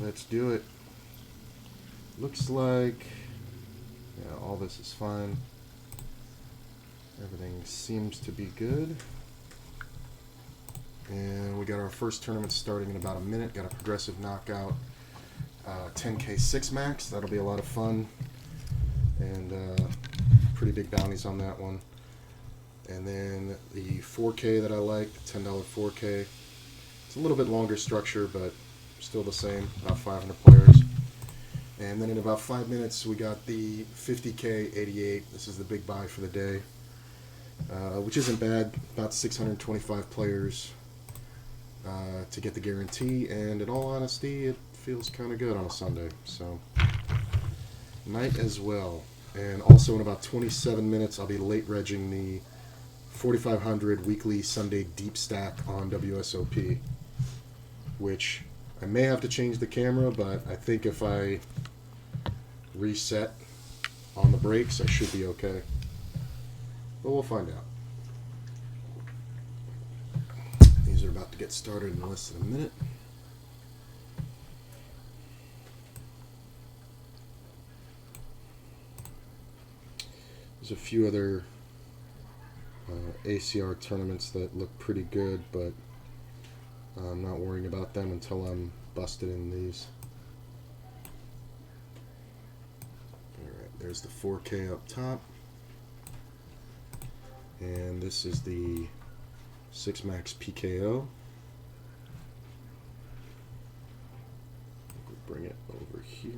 let's do it. Looks like, yeah, all this is fine. Everything seems to be good. And we got our first tournament starting in about a minute. Got a progressive knockout 10K 6 max. That'll be a lot of fun. And pretty big bounties on that one. And then the 4K that I like, the $10 4K. It's a little bit longer structure, but still the same, about 500 players. And then in about 5 minutes, we got the 50K 88. This is the big buy for the day, which isn't bad. About 625 players to get the guarantee. And in all honesty, it feels kind of good on a Sunday. So, might as well. And also in about 27 minutes, I'll be late regging the 4,500 weekly Sunday deep stack on WSOP, which I may have to change the camera, but I think if I reset on the brakes, I should be okay. But we'll find out. These are about to get started in less than a minute. There's a few other ACR tournaments that look pretty good, but I'm not worrying about them until I'm busted in these. Alright, there's the 4K up top. And this is the 6 max PKO. We'll bring it over here.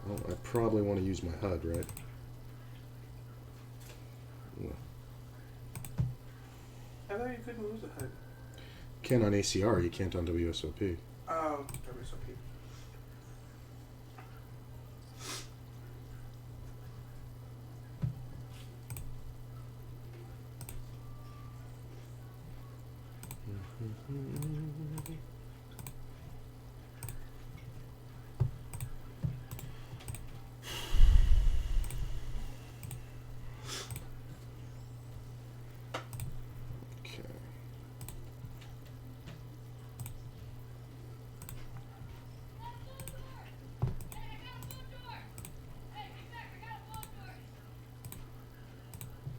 Well, I probably want to use my HUD, right? Yeah. I thought you couldn't use a HUD. Can on ACR, you can't on WSOP. Oh, WSOP.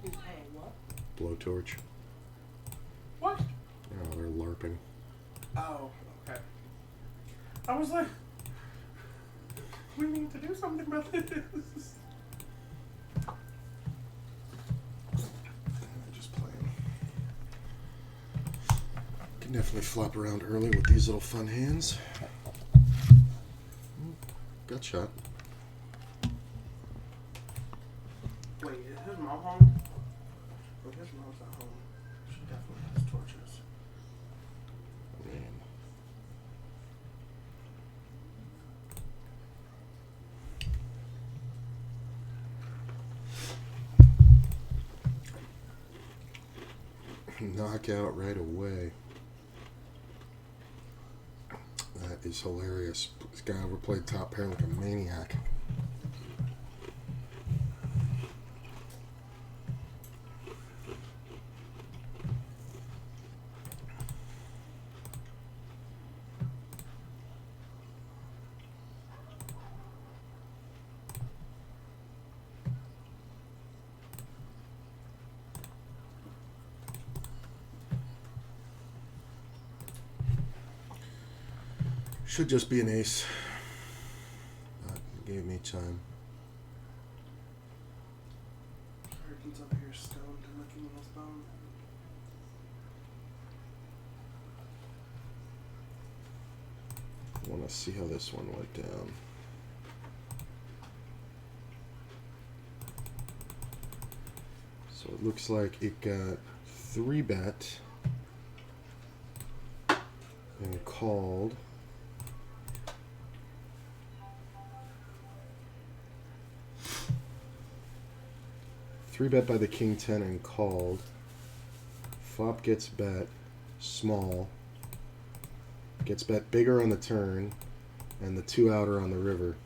Okay. What? Blowtorch. What? Oh, they're LARPing. Oh, okay. I was like, we need to do something about this. Just playing. Can definitely flop around early with these little fun hands. Gut shot. Wait, is his mom home? Oh, his mom's not home. She definitely has torches. Man. Knockout right away. That is hilarious. This guy overplayed top pair like a maniac. Should just be an ace. But it gave me time. Hurricane's up here stoned and looking at his bone. I want to see how this one went down. So it looks like it got 3-bet and called. Three bet by the king 10 and called. Flop gets bet small. Gets bet bigger on the turn, and the 2 outer on the river.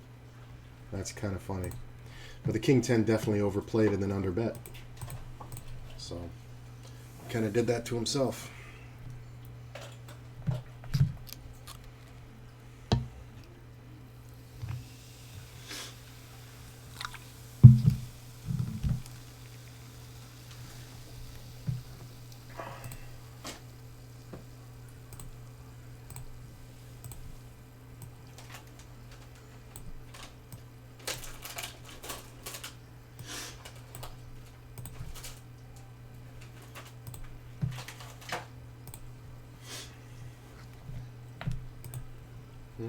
That's kind of funny. But the king 10 definitely overplayed and then underbet. So, kind of did that to himself. That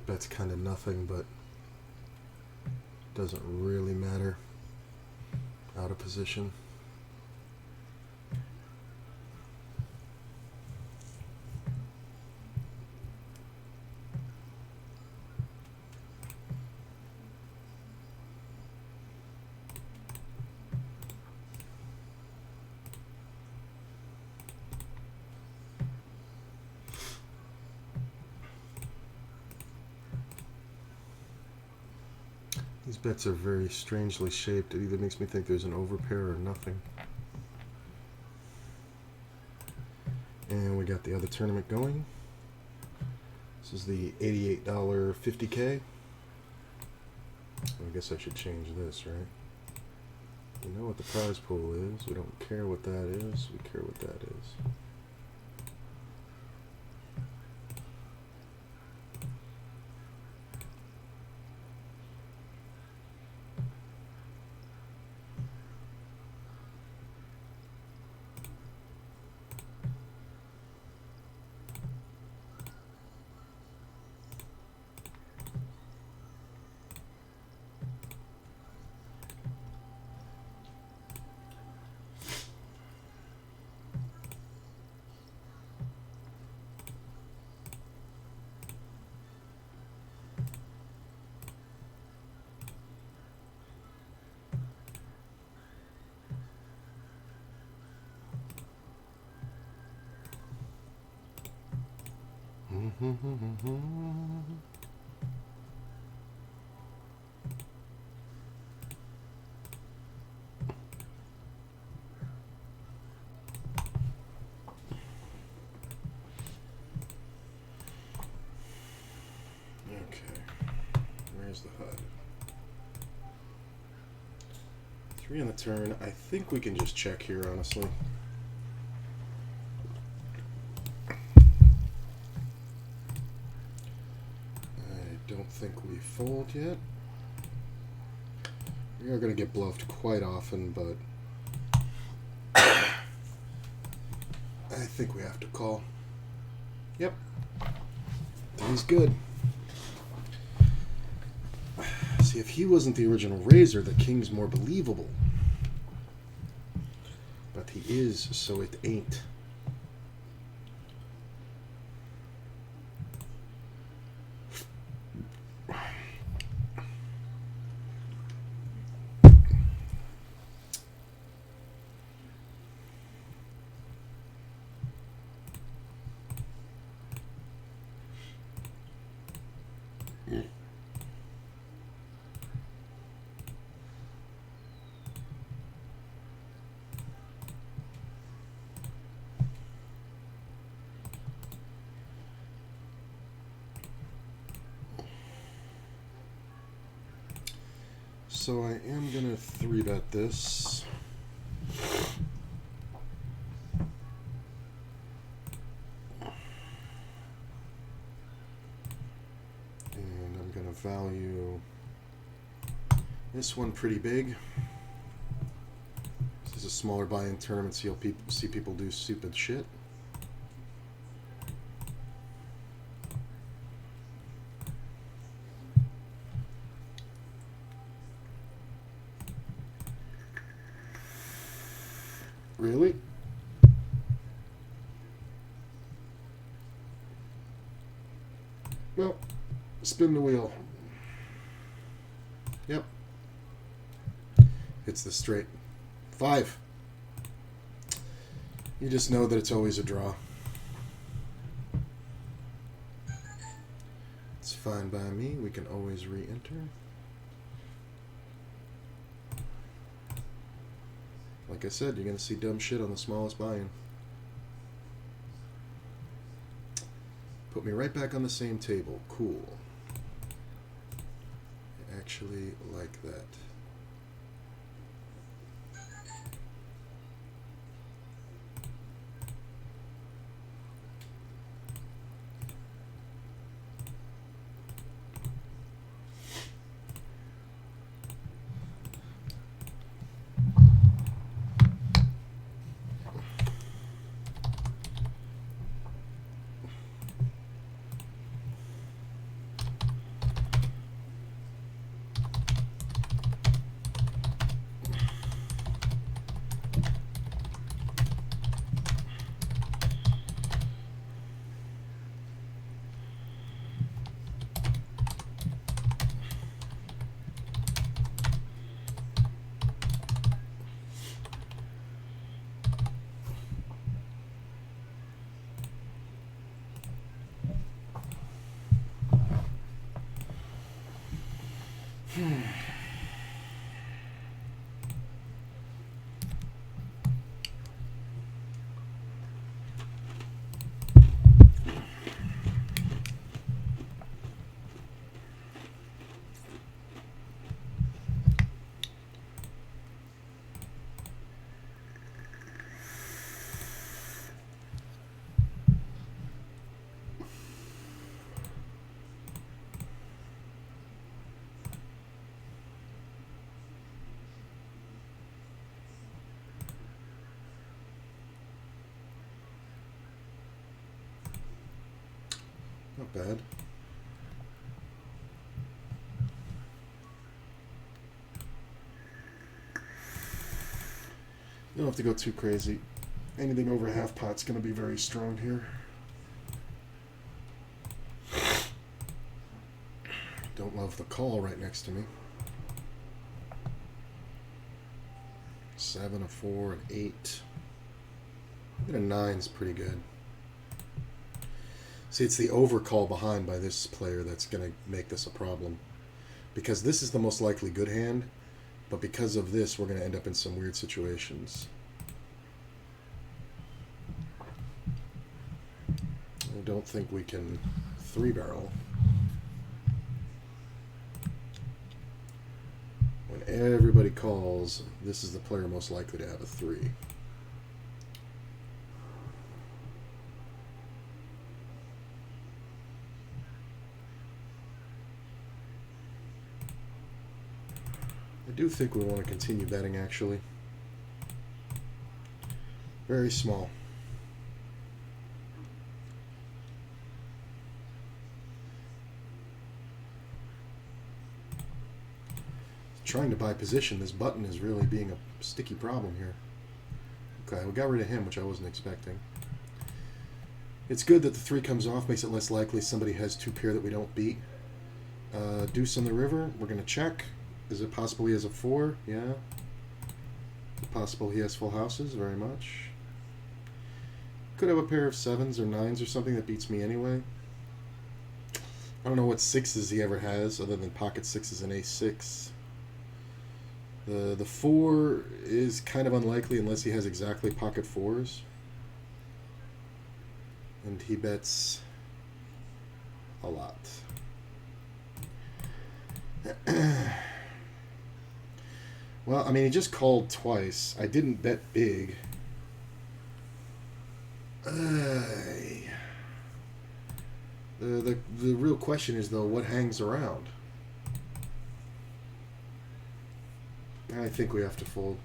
bet's kind of nothing, but doesn't really matter. Out of position. These bets are very strangely shaped. It either makes me think there's an overpair or nothing. And we got the other tournament going. This is the $88 50K. I guess I should change this, right? We know what the prize pool is. We don't care what that is. We care what that is. Where's the HUD? 3 on the turn. I think we can just check here, honestly. I don't think we fold yet. We are going to get bluffed quite often, but I think we have to call. Yep. He's good. See, if he wasn't the original raiser, the king's more believable. But he is, so it ain't. So I am going to 3-bet this. And I'm going to value this one pretty big. This is a smaller buy-in tournament, so you'll see people do stupid shit. Really? Well, spin the wheel. Yep. It's the straight. 5. You just know that it's always a draw. It's fine by me. We can always re-enter. Like I said, you're going to see dumb shit on the smallest buy-in. Put me right back on the same table. Cool. I actually like that. Not bad. You don't have to go too crazy. Anything over half pot's going to be very strong here. Don't love the call right next to me. 7, a 4, an 8. I think a 9's pretty good. See, it's the overcall behind by this player that's going to make this a problem. Because this is the most likely good hand, but because of this, we're going to end up in some weird situations. I don't think we can 3-barrel. When everybody calls, this is the player most likely to have a 3. I do think we want to continue betting, actually. Very small. Trying to buy position, this button is really being a sticky problem here. Okay, we got rid of him, which I wasn't expecting. It's good that the 3 comes off, makes it less likely somebody has 2 pair that we don't beat. Deuce on the river, we're going to check. Is it possible he has a 4? Yeah. Is it possible he has full houses? Very much. Could have a pair of 7s or 9s or something that beats me anyway. I don't know what 6s he ever has other than pocket 6s and ace-6. The 4 is kind of unlikely unless he has exactly pocket 4s. And he bets a lot. Well, I mean, he just called twice. I didn't bet big. The real question is, though, what hangs around? I think we have to fold.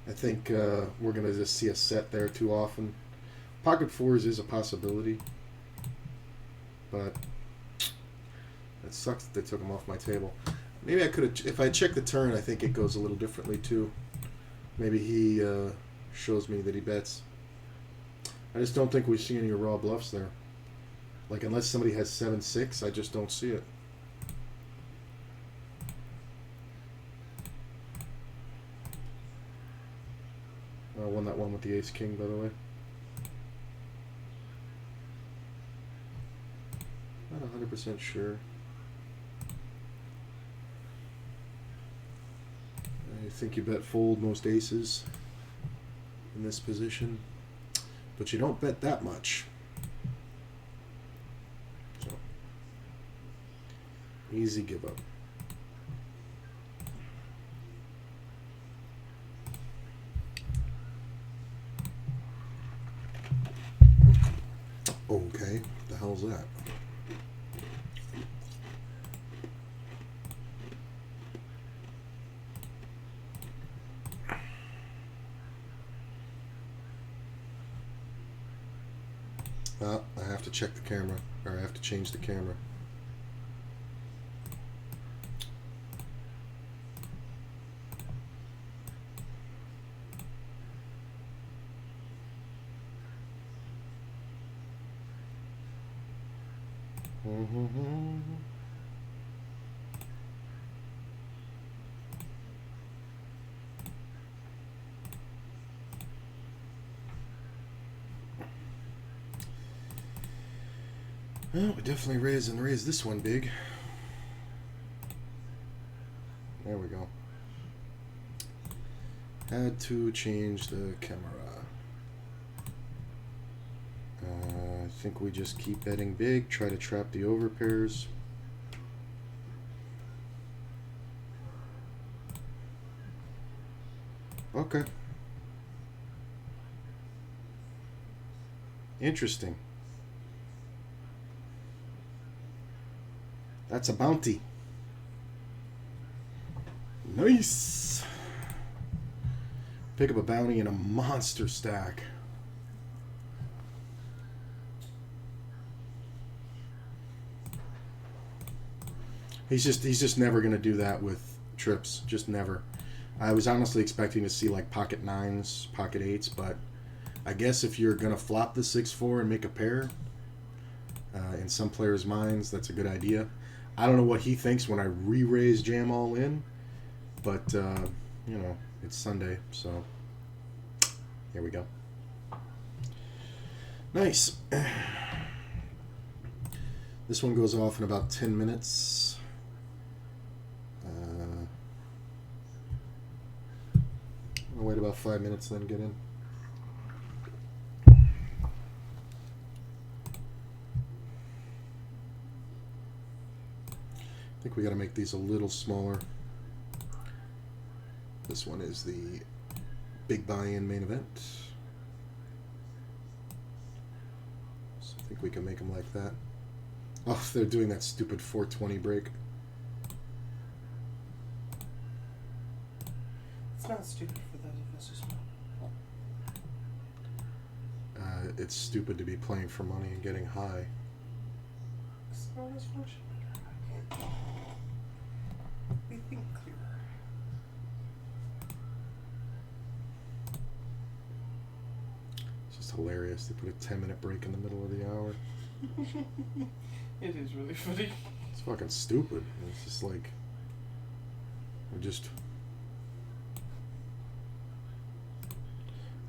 I think we're going to just see a set there too often. Pocket 4s is a possibility. But it sucks that they took them off my table. Maybe I could have, if I check the turn, I think it goes a little differently too. Maybe he shows me that he bets. I just don't think we see any raw bluffs there. Like, unless somebody has 7-6, I just don't see it. I won that one with the ace-king, by the way. Not 100% sure. I think you bet fold most aces in this position, but you don't bet that much. So, easy give up. Okay, what the hell's that? I have to check the camera, or I have to change the camera. Well, we definitely raise this one big. There we go. Had to change the camera. I think we just keep betting big, try to trap the overpairs. Okay. Interesting. That's a bounty. Nice. Pick up a bounty in a monster stack. He's just never gonna do that with trips. Just never. I was honestly expecting to see like pocket nines, pocket eights, but I guess if you're gonna flop the 6-4 and make a pair, in some players' minds, that's a good idea. I don't know what he thinks when I re-raise jam all in, but you know, it's Sunday, so here we go. Nice. This one goes off in about 10 minutes. I'll wait about 5 minutes, then get in. I think we got to make these a little smaller. This one is the big buy-in main event. So I think we can make them like that. Oh, they're doing that stupid 420 break. It's not stupid for those of us who smoke. It's stupid to be playing for money and getting high. It's not as function. We think clearer. It's just hilarious. They put a 10-minute break in the middle of the hour. It is really funny. It's fucking stupid. It's just like,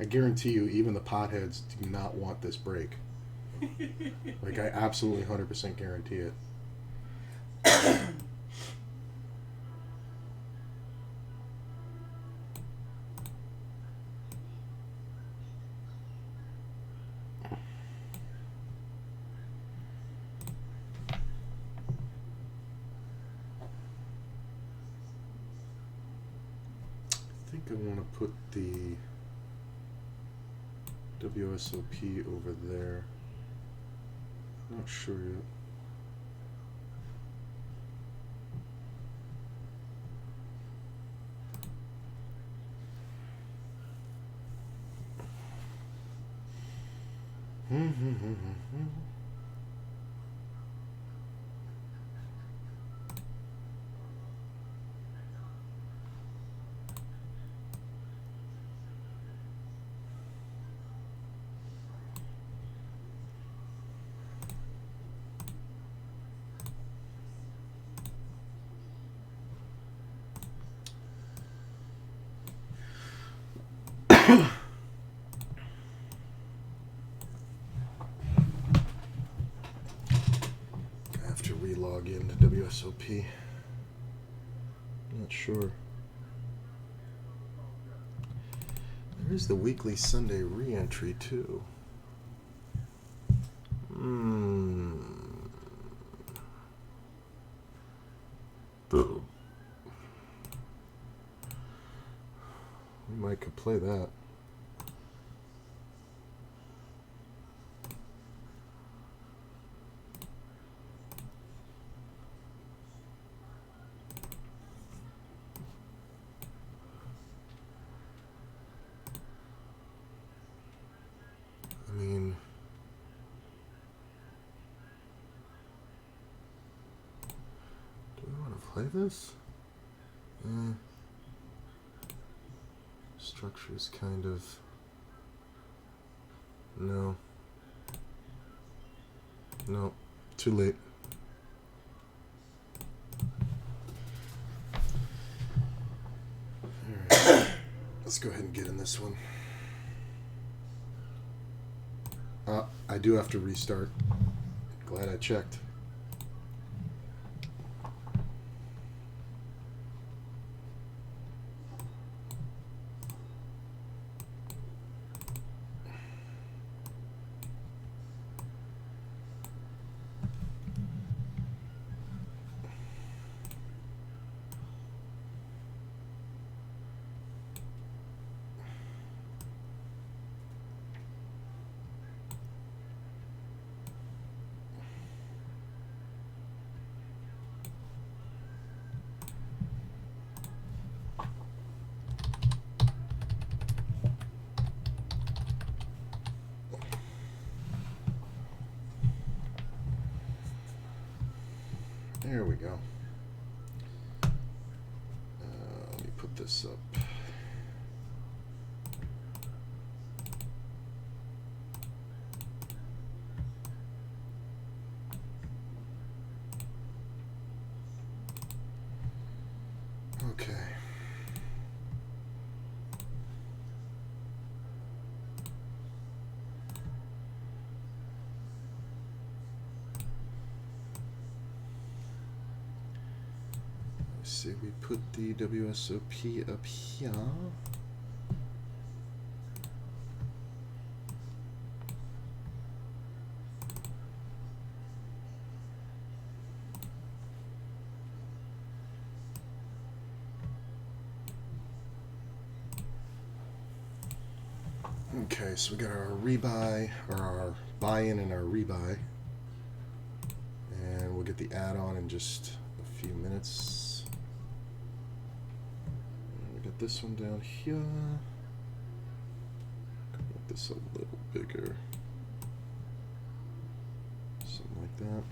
I guarantee you, even the potheads do not want this break. Like, I absolutely 100% guarantee it. I think I want to put the WSOP over there. Not sure yet. I have to re-log into WSOP. Not sure. There is the weekly Sunday re-entry too. Boom. We might could play that. I mean, do we want to play this? Structure's kind of... No. No. Too late. Alright. Let's go ahead and get in this one. I do have to restart. Glad I checked. There we go. put this up. Okay. Let's see, we put the WSOP up here. Okay, so we got our rebuy, or our buy-in and our rebuy. And we'll get the add-on in just a few minutes. And we got this one down here. Make this a little bigger. Something like that.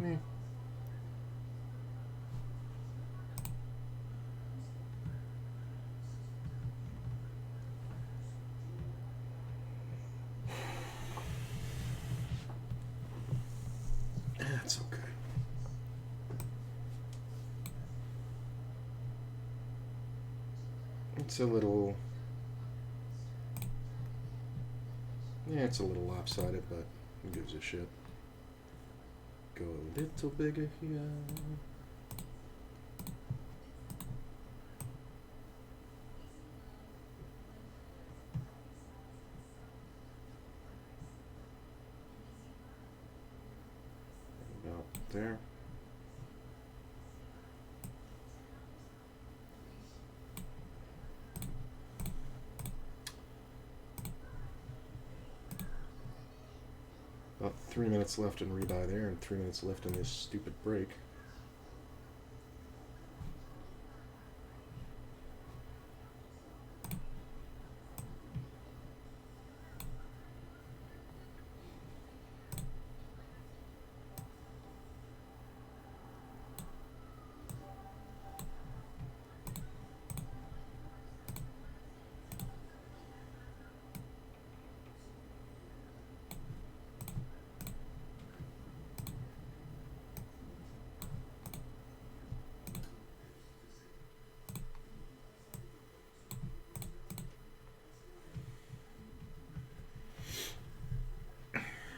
Yeah. That's okay. It's a little... Yeah, it's a little lopsided, but who gives a shit? Go a little bigger here. About there. About 3 minutes left in rebuy there, and 3 minutes left in this stupid break.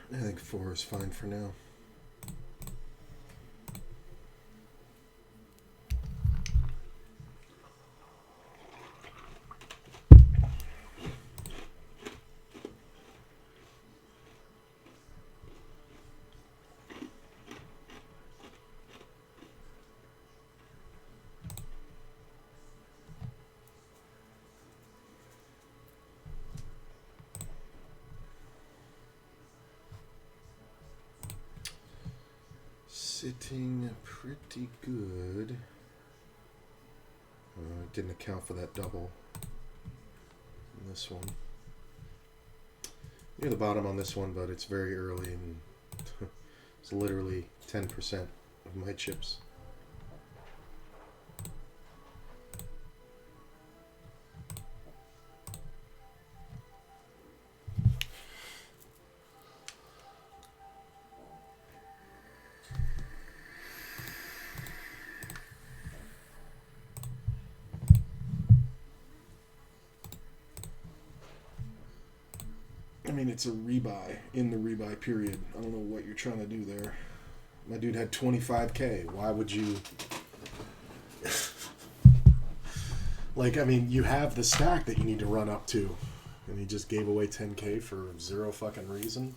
I think 4 is fine for now. Sitting pretty good. Didn't account for that double in this one. Near the bottom on this one, but it's very early and it's literally 10% of my chips. I mean, it's a rebuy in the rebuy period. I don't know what you're trying to do there. My dude had 25K. Why would you... Like, I mean, you have the stack that you need to run up to. And he just gave away 10K for zero fucking reason.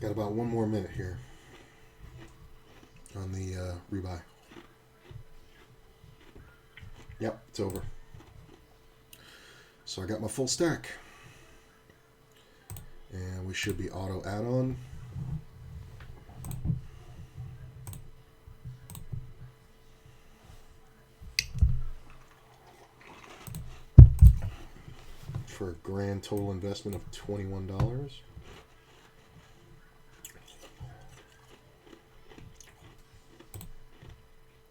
Got about 1 more minute here on the rebuy. Yep, it's over. So I got my full stack. And we should be auto add-on. For a grand total investment of $21.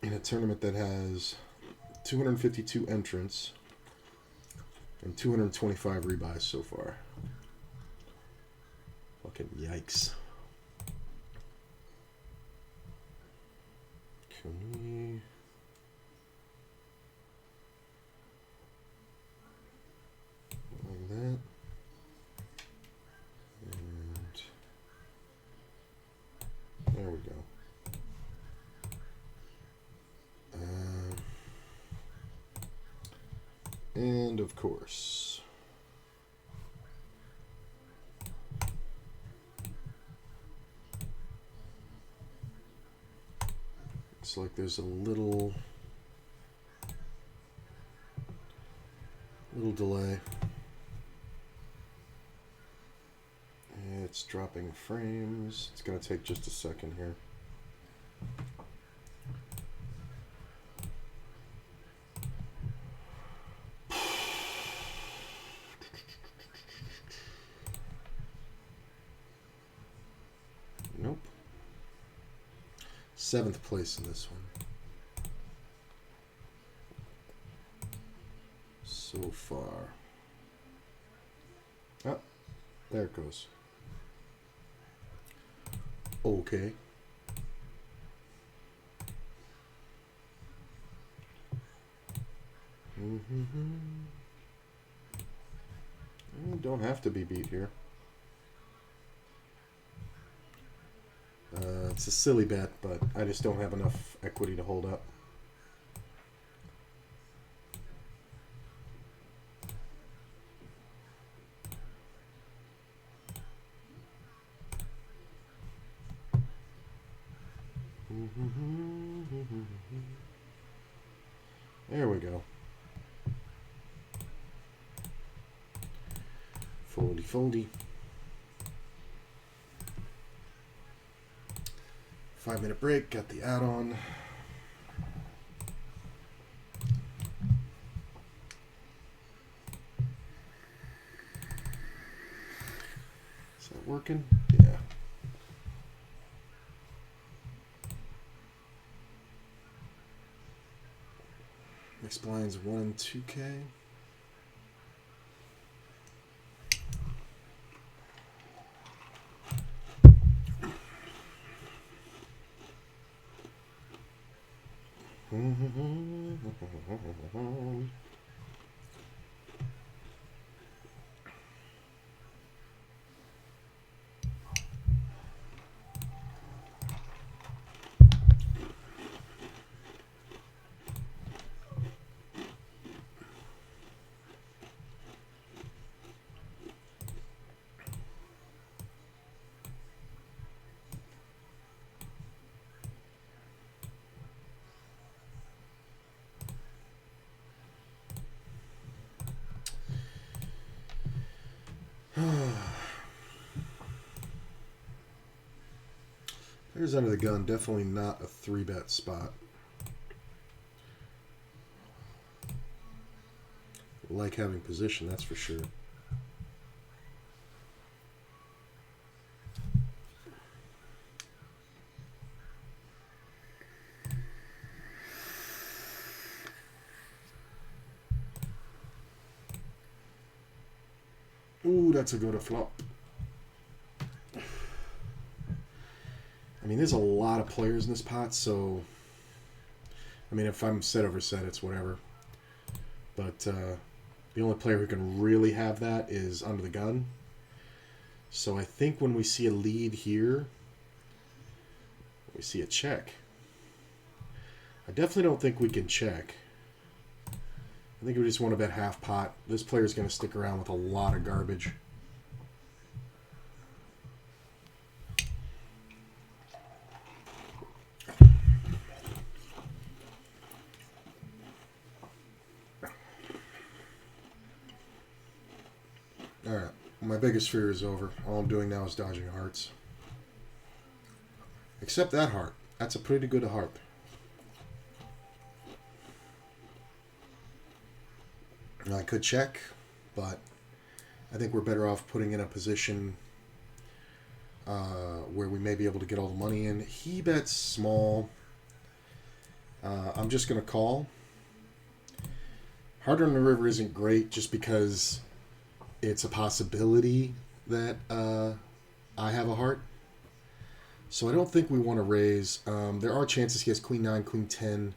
In a tournament that has 252 entrants and 225 rebuys so far. Fucking yikes. Can we... like that. And there we go. And of course, looks like there's a little delay. It's dropping frames. It's going to take just a second here. Nope. 7th place in this one. So far. Oh, there it goes. Okay. Don't have to be beat here. It's a silly bet, but I just don't have enough equity to hold up. There we go. Foldy, foldy. 5-minute break, got the add-on. Is that working? Yeah. Mixed blinds 1 and 2K. There's under the gun, definitely not a 3-bet spot. Like having position, that's for sure. Ooh, that's a go to flop. I mean, there's a lot of players in this pot, so... I mean, if I'm set over set, it's whatever. But the only player who can really have that is under the gun. So I think when we see a lead here, we see a check. I definitely don't think we can check. I think we just want to bet half pot. This player's going to stick around with a lot of garbage. My biggest fear is over. All I'm doing now is dodging hearts. Except that heart. That's a pretty good heart. And I could check, but I think we're better off putting in a position where we may be able to get all the money in. He bets small. I'm just going to call. Heart on the River isn't great just because it's a possibility that I have a heart. So I don't think we want to raise. There are chances he has Queen 9, Queen 10.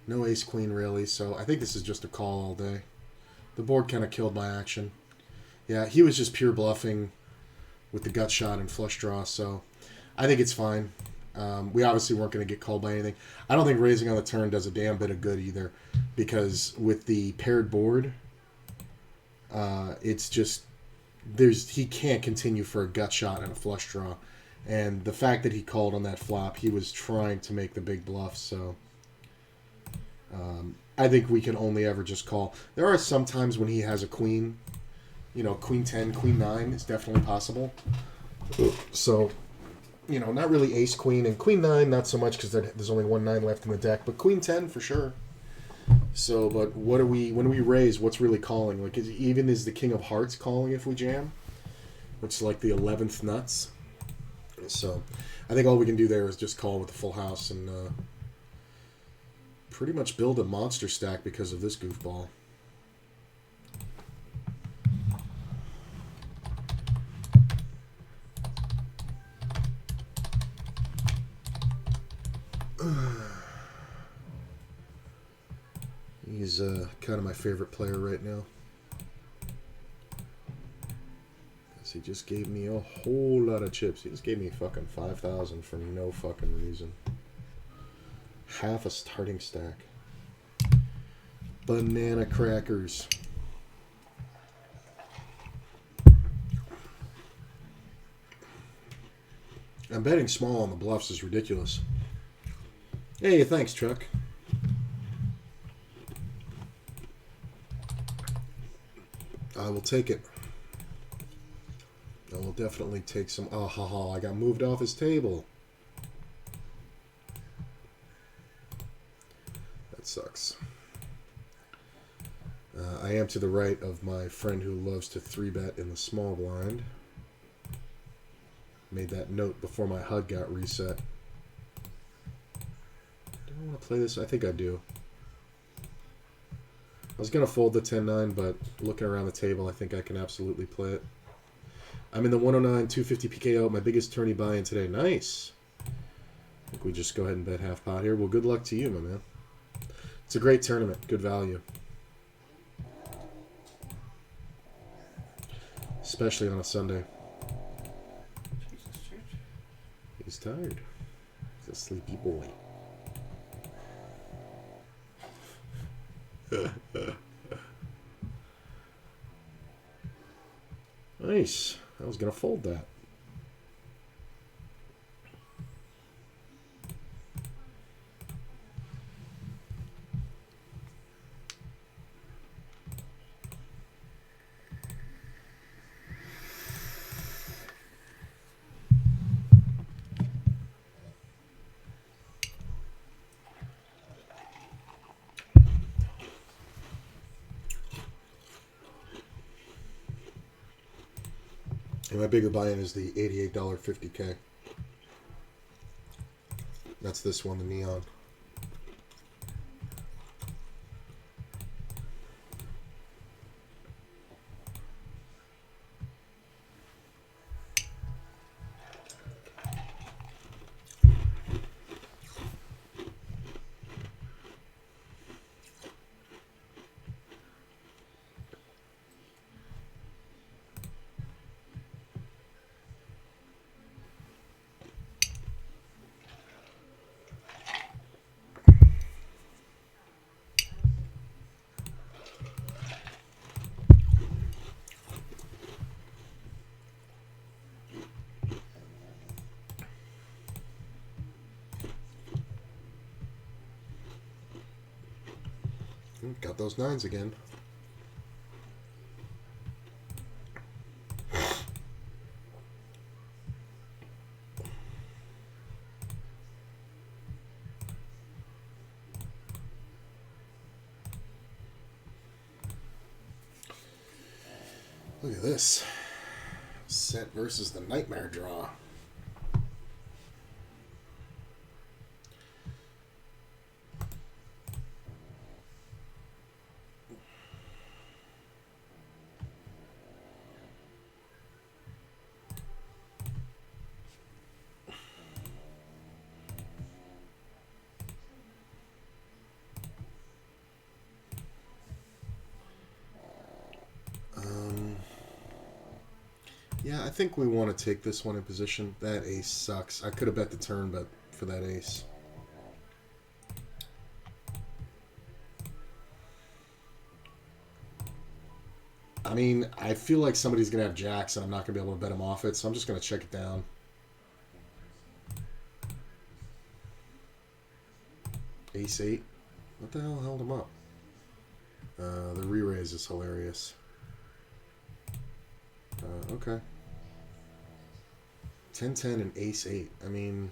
No Ace Queen really. So I think this is just a call all day. The board kind of killed my action. Yeah, he was just pure bluffing with the gut shot and flush draw. So I think it's fine. We obviously weren't going to get called by anything. I don't think raising on the turn does a damn bit of good either. Because with the paired board, it's just... he can't continue for a gut shot and a flush draw. And the fact that he called on that flop, he was trying to make the big bluff, so I think we can only ever just call. There are some times when he has a queen, Queen 10, Queen 9 is definitely possible. So, not really Ace Queen, and Queen 9 not so much because there's only 1 9 left in the deck, but Queen 10 for sure. So, but when we raise, what's really calling? Like, is the King of Hearts calling if we jam? Which is like the 11th nuts. So, I think all we can do there is just call with the full house and pretty much build a monster stack because of this goofball. He's kind of my favorite player right now. He just gave me a whole lot of chips. He just gave me fucking 5,000 for no fucking reason. Half a starting stack. Banana crackers. I'm betting small on the bluffs is ridiculous. Hey, thanks, Chuck. I will take it. I will definitely take some... Oh, haha, I got moved off his table. That sucks. I am to the right of my friend who loves to 3-bet in the small blind. Made that note before my HUD got reset. Do I want to play this? I think I do. I was going to fold the 10-9, but looking around the table, I think I can absolutely play it. I'm in the 109, 250 PKO, my biggest tourney buy-in today. Nice. I think we just go ahead and bet half pot here. Well, good luck to you, my man. It's a great tournament. Good value. Especially on a Sunday. He's tired. He's a sleepy boy. Nice. I was going to fold that. And my bigger buy-in is the $88 50K. That's this one, the neon. Got those 9s again. Look at this. Set versus the Nightmare Draw. Yeah, I think we want to take this one in position. That ace sucks. I could have bet the turn, but for that ace. I mean, I feel like somebody's going to have jacks, and I'm not going to be able to bet him off it, so I'm just going to check it down. Ace 8. What the hell held him up? The re-raise is hilarious. Okay. 10-10 and ace 8. I mean...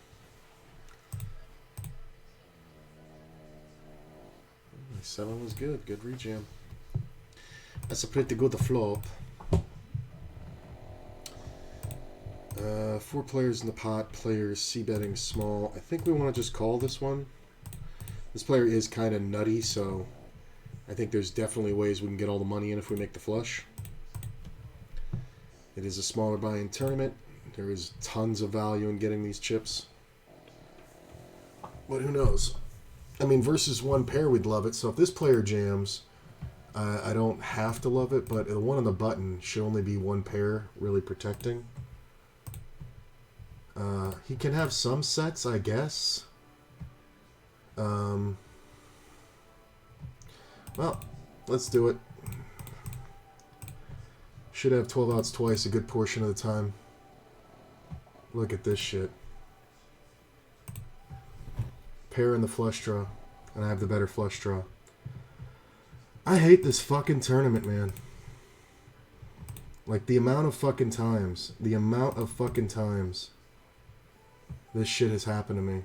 7 was good. Good rejam. That's a pretty good flop. 4 players in the pot. Players c-betting small. I think we want to just call this one. This player is kind of nutty, so I think there's definitely ways we can get all the money in if we make the flush. It is a smaller buy-in tournament. There is tons of value in getting these chips. But who knows? I mean, versus one pair, we'd love it. So if this player jams, I don't have to love it, but the one on the button should only be one pair, really protecting. He can have some sets, I guess. Well, let's do it. Should have 12 outs twice a good portion of the time. Look at this shit. Pair in the flush draw, and I have the better flush draw. I hate this fucking tournament, man. Like, the amount of fucking times this shit has happened to me.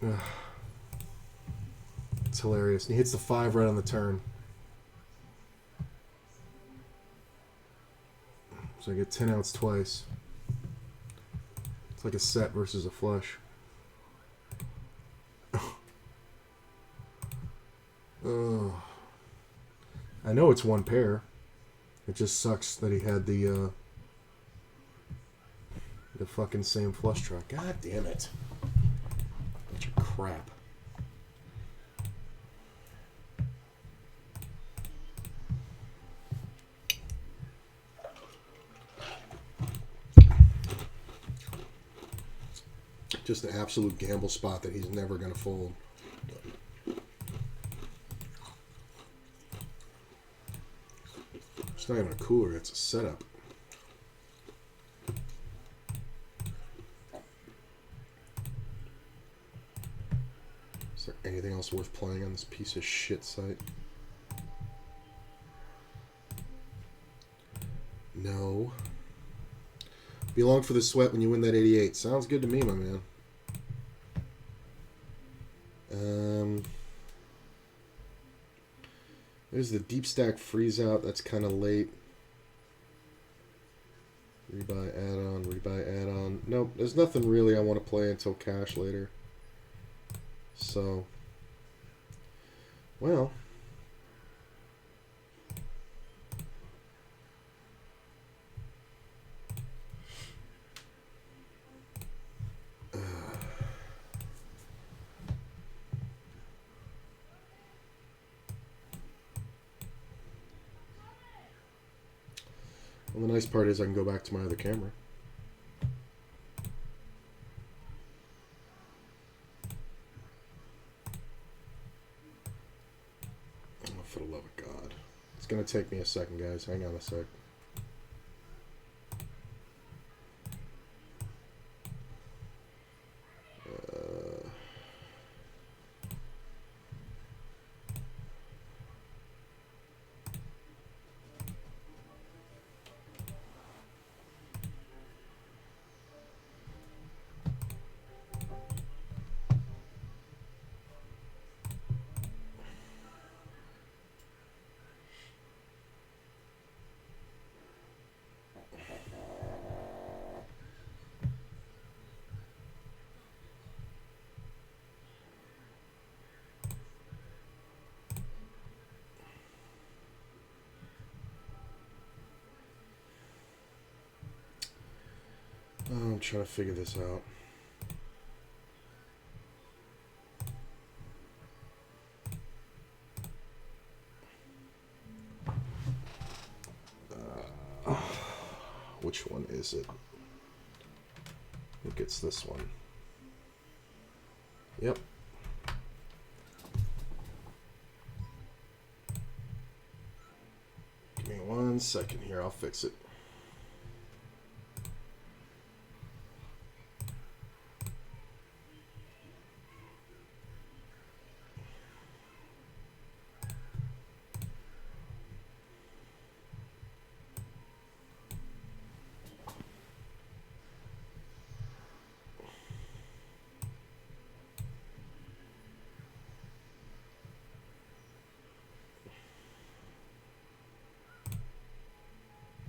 Ugh. It's hilarious. And he hits the 5 right on the turn. So I get 10 outs twice. It's like a set versus a flush. Oh. I know it's one pair. It just sucks that he had the fucking same flush draw. God damn it. Bunch of crap. Just an absolute gamble spot that he's never going to fold. It's not even a cooler, it's a setup. Is there anything else worth playing on this piece of shit site? No. Be along for the sweat when you win that 88. Sounds good to me, my man. There's the deep stack freeze out. That's kind of late. Rebuy add-on, rebuy add-on. Nope, there's nothing really I want to play until cash later. So, well. Well, the nice part is I can go back to my other camera. Oh, for the love of God. It's going to take me a second, guys. Hang on a sec. I'm trying to figure this out. Which one is it? I think it's this one. Yep. Give me 1 second here, I'll fix it.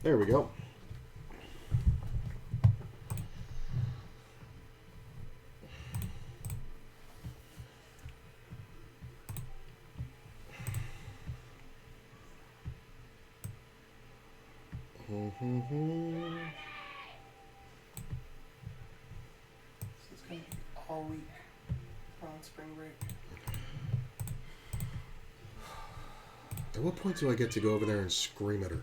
There we go. So it's gonna be all week on spring break. At what point do I get to go over there and scream at her?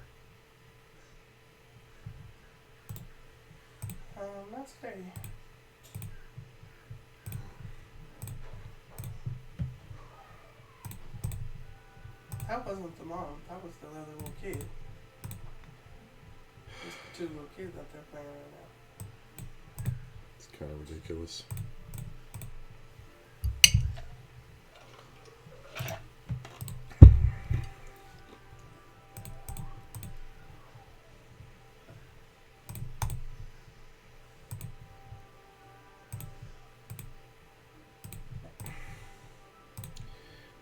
Not today. That wasn't the mom. That was the other little kid. There's the 2 little kids out there playing right now. It's kind of ridiculous.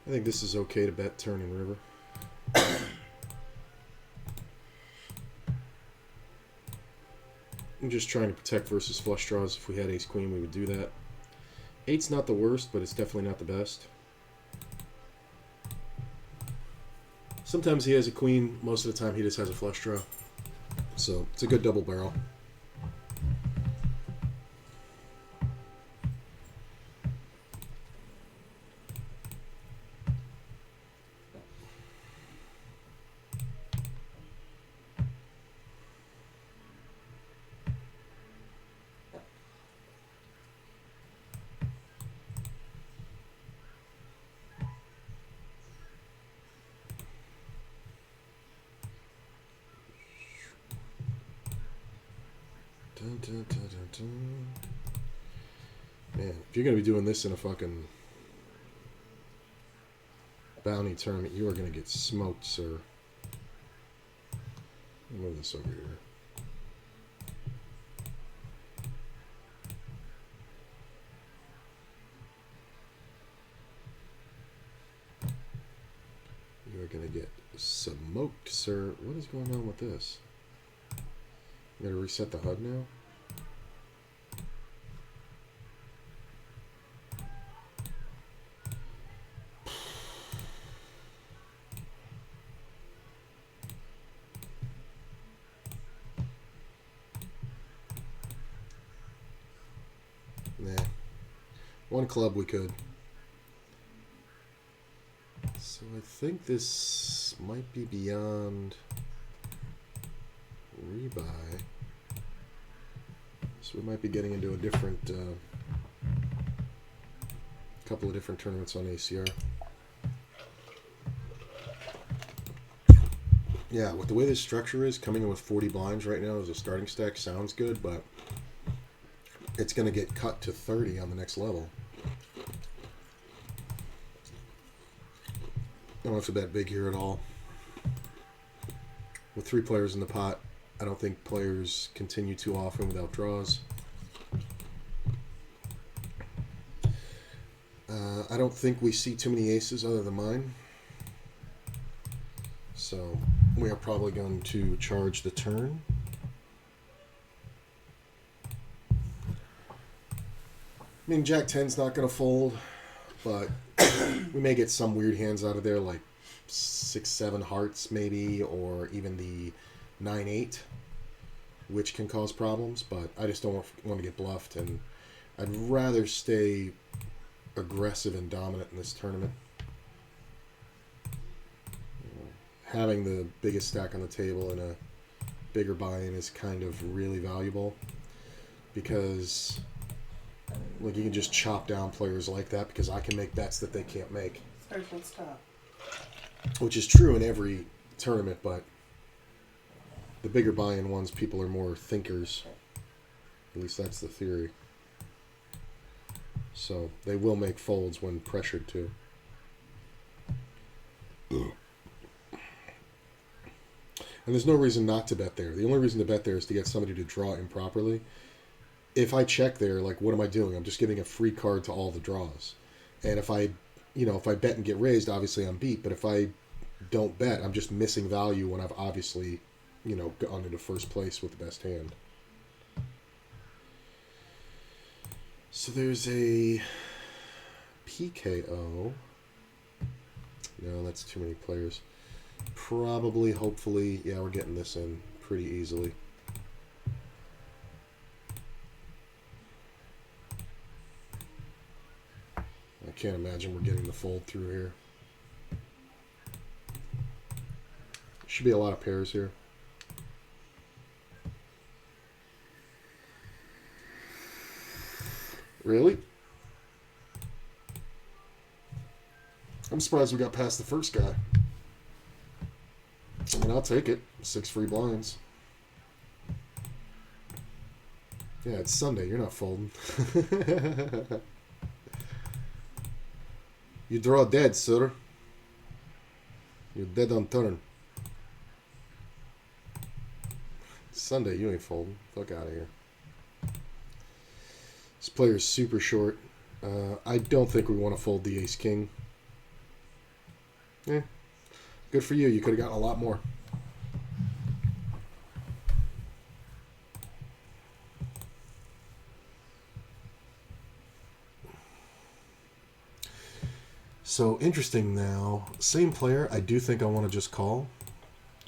I think this is okay to bet turn and river. I'm just trying to protect versus flush draws. If we had ace queen, we would do that. 8's not the worst, but it's definitely not the best. Sometimes he has a queen. Most of the time, he just has a flush draw. So it's a good double barrel. Dun, dun, dun, dun, dun. Man, if you're going to be doing this in a fucking bounty tournament, you are going to get smoked, sir. I'll move this over here. You are going to get smoked, sir. What is going on with this? You gotta reset the HUD now? Nah. One club we could. So I think this might be beyond rebuy. So we might be getting into a different couple of different tournaments on ACR. Yeah, with the way this structure is, coming in with 40 blinds right now as a starting stack sounds good, but it's going to get cut to 30 on the next level. I don't have to bet big here at all. With 3 players in the pot, I don't think players continue too often without draws. I don't think we see too many aces other than mine. So we are probably going to charge the turn. I mean, Jack 10's not going to fold, but we may get some weird hands out of there, like 6-7 hearts maybe, or even the 9-8. which can cause problems, but I just don't want to get bluffed, and I'd rather stay aggressive and dominant in this tournament. Having the biggest stack on the table and a bigger buy-in is kind of really valuable, because like you can just chop down players like that because I can make bets that they can't make. Stop. Which is true in every tournament, but the bigger buy-in ones, people are more thinkers. At least that's the theory. So they will make folds when pressured to. And there's no reason not to bet there. The only reason to bet there is to get somebody to draw improperly. If I check there, like, what am I doing? I'm just giving a free card to all the draws. And if I bet and get raised, obviously I'm beat. But if I don't bet, I'm just missing value when I've obviously, gone into first place with the best hand. So there's a PKO. No, that's too many players. Probably, hopefully, yeah, we're getting this in pretty easily. I can't imagine we're getting the fold through here. Should be a lot of pairs here. Really? I'm surprised we got past the first guy. I mean, I'll take it. 6 free blinds. Yeah, it's Sunday. You're not folding. You draw dead, sir. You're dead on turn. It's Sunday. You ain't folding. Fuck out of here. This player's super short. I don't think we want to fold the ace-king. Yeah. Good for you. You could have gotten a lot more. So, interesting now. Same player. I do think I want to just call.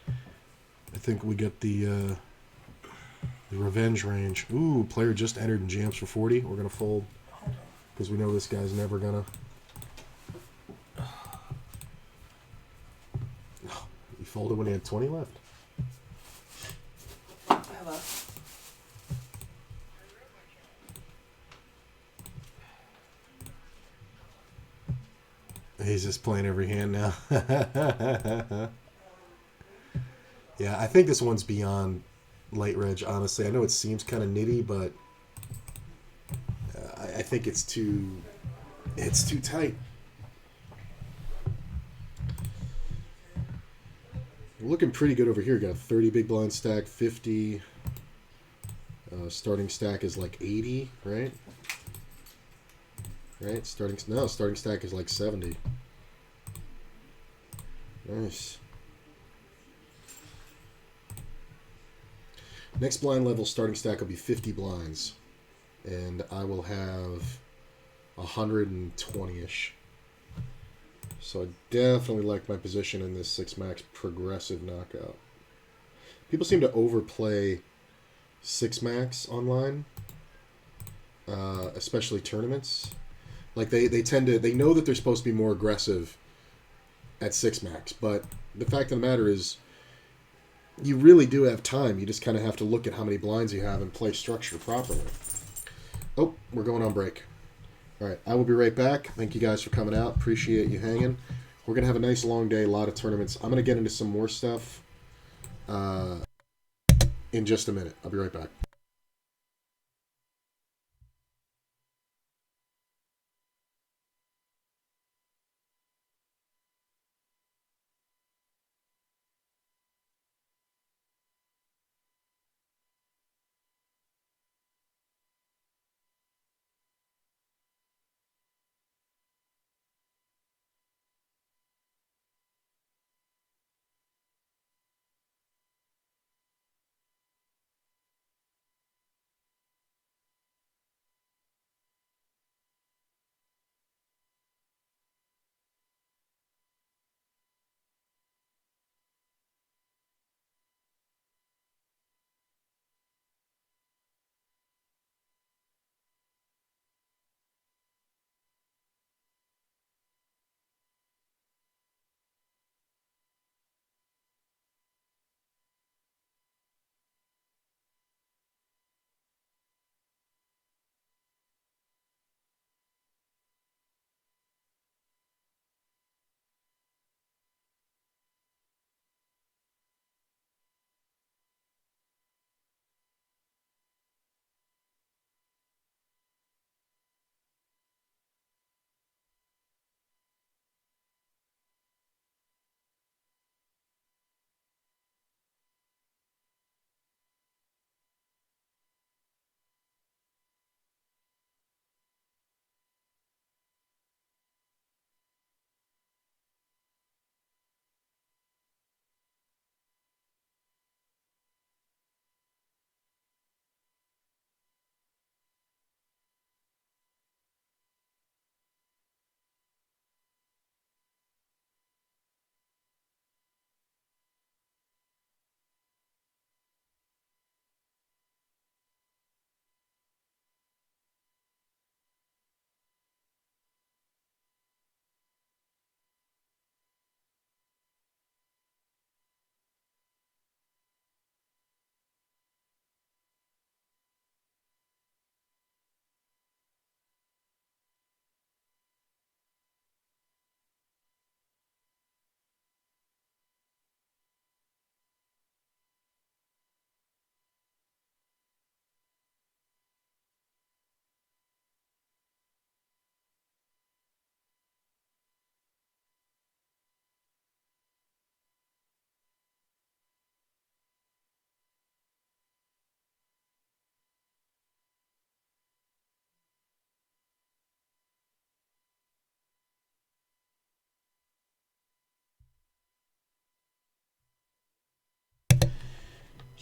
I think we get the revenge range. Ooh, player just entered and jams for 40. We're going to fold because we know this guy's never going to... He folded when he had 20 left. Hello. He's just playing every hand now. Yeah, I think this one's beyond late reg, honestly. I know it seems kind of nitty, but I think it's too tight. We're looking pretty good over here. Got a 30 big blind stack, 50. Starting stack is like 80, right? Right? Starting stack is like 70. Nice. Next blind level starting stack will be 50 blinds. And I will have 120-ish. So I definitely like my position in this 6-max progressive knockout. People seem to overplay 6-max online. Especially tournaments. Like they know that they're supposed to be more aggressive at 6-max, but the fact of the matter is you really do have time. You just kind of have to look at how many blinds you have and play structure properly. Oh, we're going on break. All right, I will be right back. Thank you guys for coming out. Appreciate you hanging. We're going to have a nice long day, a lot of tournaments. I'm going to get into some more stuff in just a minute. I'll be right back.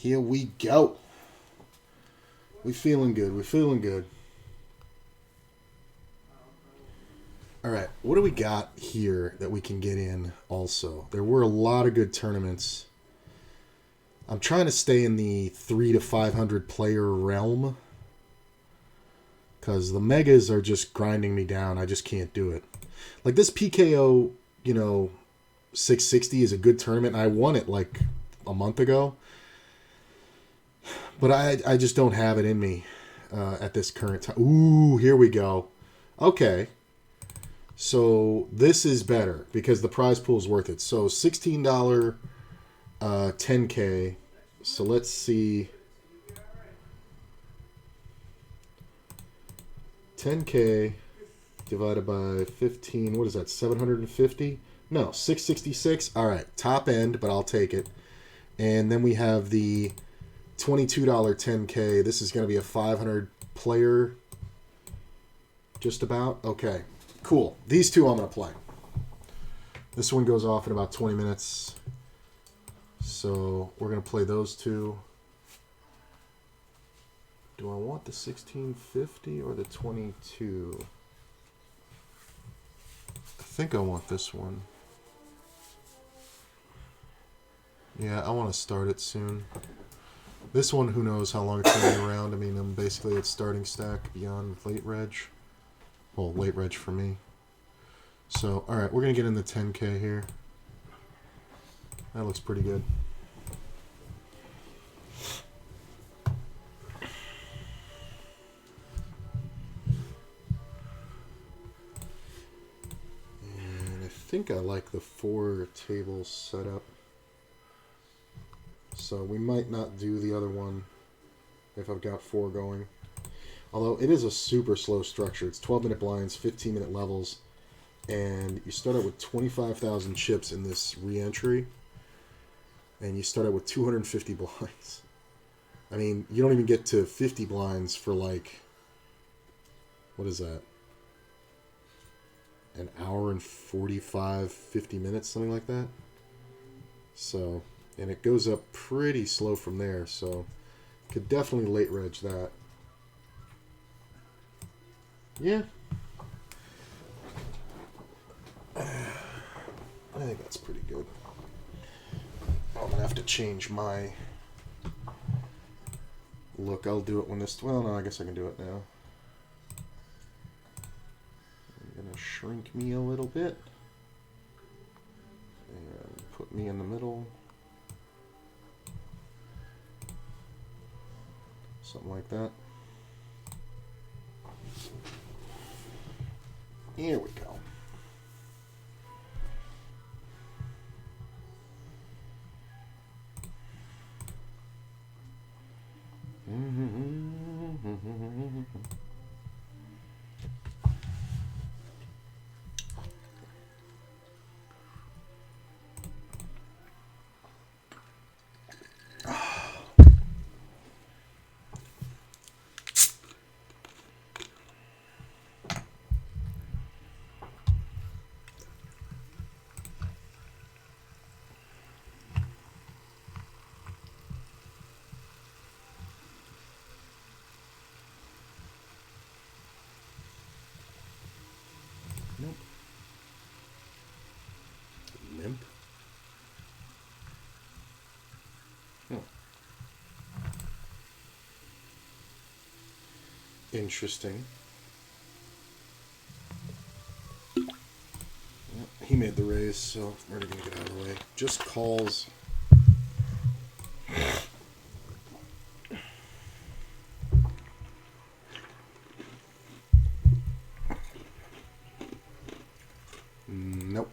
Here we go. We feeling good. We feeling good. All right, what do we got here that we can get in also? There were a lot of good tournaments. I'm trying to stay in the 300 to 500 player realm because the megas are just grinding me down. I just can't do it. Like this PKO, 660 is a good tournament. I won it like a month ago. But I just don't have it in me at this current time. Ooh, here we go. Okay. So this is better because the prize pool is worth it. So $16 10K. So let's see. 10K divided by 15. What is that? 750? No, 666. All right, top end, but I'll take it. And then we have the $22 10K. This is going to be a 500 player. Just about. Okay. Cool. These two I'm going to play. This one goes off in about 20 minutes. So we're going to play those two. Do I want the 1650 or the 22? I think I want this one. Yeah, I want to start it soon. This one, who knows how long it's going to be around. I mean, I'm basically at starting stack beyond late reg. Well, late reg for me. So, alright, we're going to get in the 10K here. That looks pretty good. And I think I like the 4 table setup. So we might not do the other one if I've got 4 going. Although it is a super slow structure. It's 12-minute blinds, 15-minute levels, and you start out with 25,000 chips in this re-entry, and you start out with 250 blinds. I mean, you don't even get to 50 blinds for like, what is that? An hour and 45, 50 minutes, something like that. So, and it goes up pretty slow from there, so could definitely late reg that. Yeah. I think that's pretty good. I'm going to have to change my look. I'll do it when this... Well, no, I guess I can do it now. I'm going to shrink me a little bit. And put me in the middle. Something like that. Here we go. Nope. Limp. Oh. Interesting. Yep, he made the raise, so we're going to get out of the way. Just calls. Nope.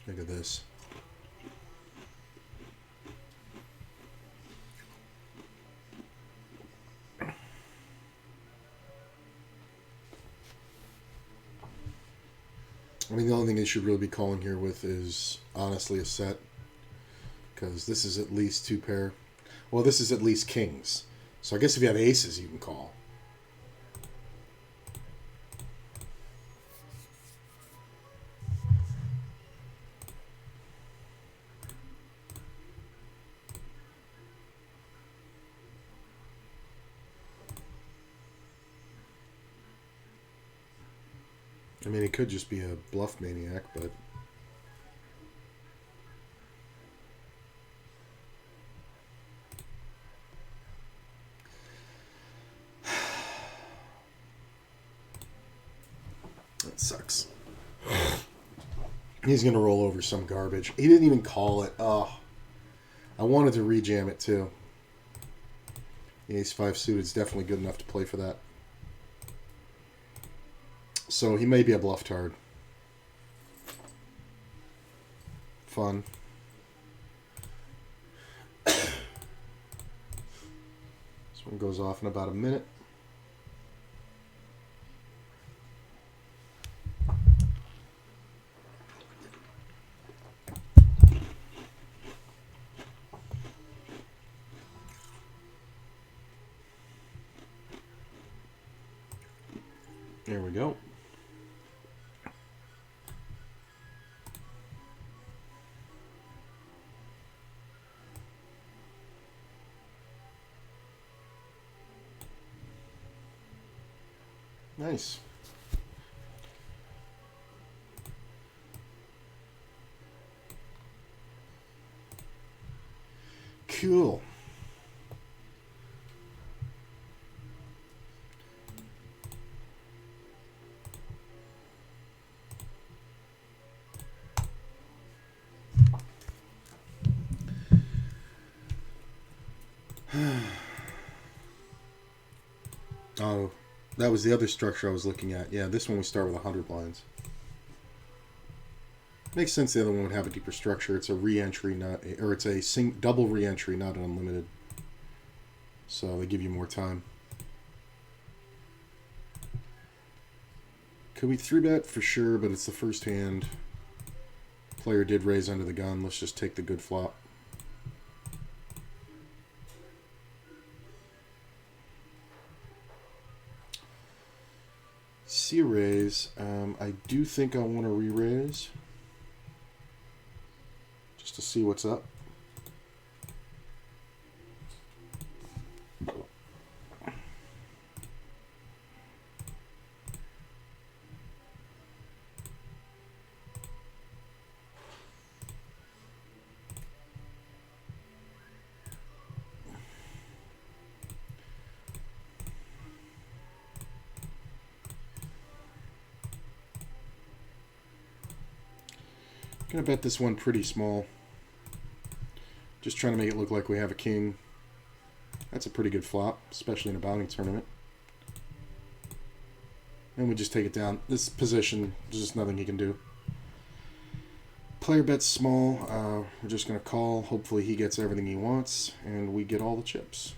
Look at this. I mean, the only thing they should really be calling here with is honestly a set. Because this is at least 2 pair. Well, this is at least kings. So I guess if you have aces, you can call. I mean, it could just be a bluff maniac, but... that sucks. He's going to roll over some garbage. He didn't even call it. Oh, I wanted to rejam it, too. The ace-5 suited is definitely good enough to play for that. So he may be a bluff tard. Fun. This one goes off in about a minute. There we go. Nice. Cool. Oh, that was the other structure I was looking at. Yeah, this one we start with 100 blinds. Makes sense the other one would have a deeper structure. It's a re-entry, not a, or it's a double re-entry, not an unlimited. So they give you more time. Could we 3-bet? For sure, but it's the first hand. Player did raise under the gun. Let's just take the good flop. See a raise. I do think I want to re-raise. Just to see what's up. Gonna bet this one pretty small. Just trying to make it look like we have a king. That's a pretty good flop, especially in a bounty tournament. And we just take it down. This position, there's just nothing he can do. Player bets small. We're just gonna call. Hopefully he gets everything he wants, and we get all the chips.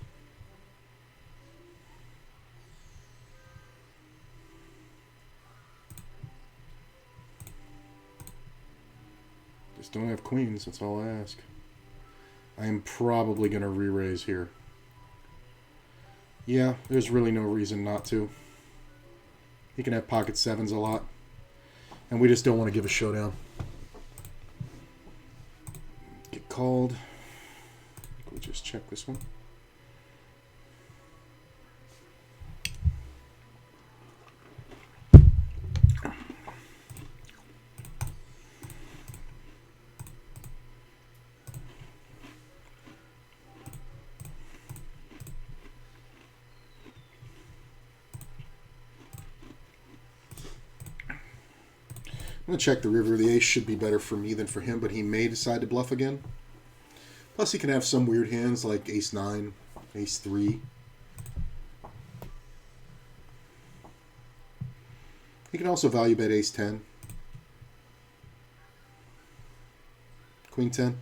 Just don't have queens, that's all I ask. I am probably going to re-raise here. Yeah, there's really no reason not to. He can have pocket sevens a lot. And we just don't want to give a showdown. Get called. We'll just check this one. I'm going to check the river. The ace should be better for me than for him, but he may decide to bluff again. Plus, he can have some weird hands like ace-9, ace-3. He can also value bet ace-10. Queen-10.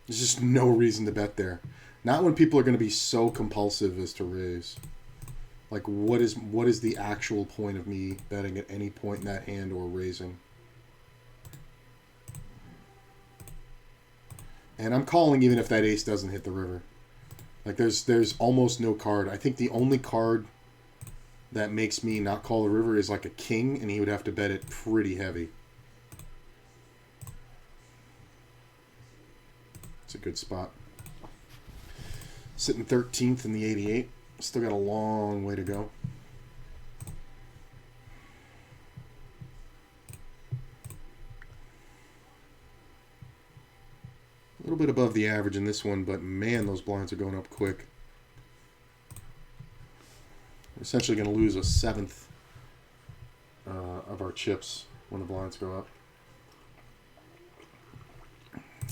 There's just no reason to bet there. Not when people are going to be so compulsive as to raise. Like, what is the actual point of me betting at any point in that hand or raising? And I'm calling even if that ace doesn't hit the river. Like, there's almost no card. I think the only card that makes me not call the river is like a king, and he would have to bet it pretty heavy. It's a good spot. Sitting 13th in the 88. Still got a long way to go. A little bit above the average in this one, but man, those blinds are going up quick. We're essentially going to lose a seventh of our chips when the blinds go up.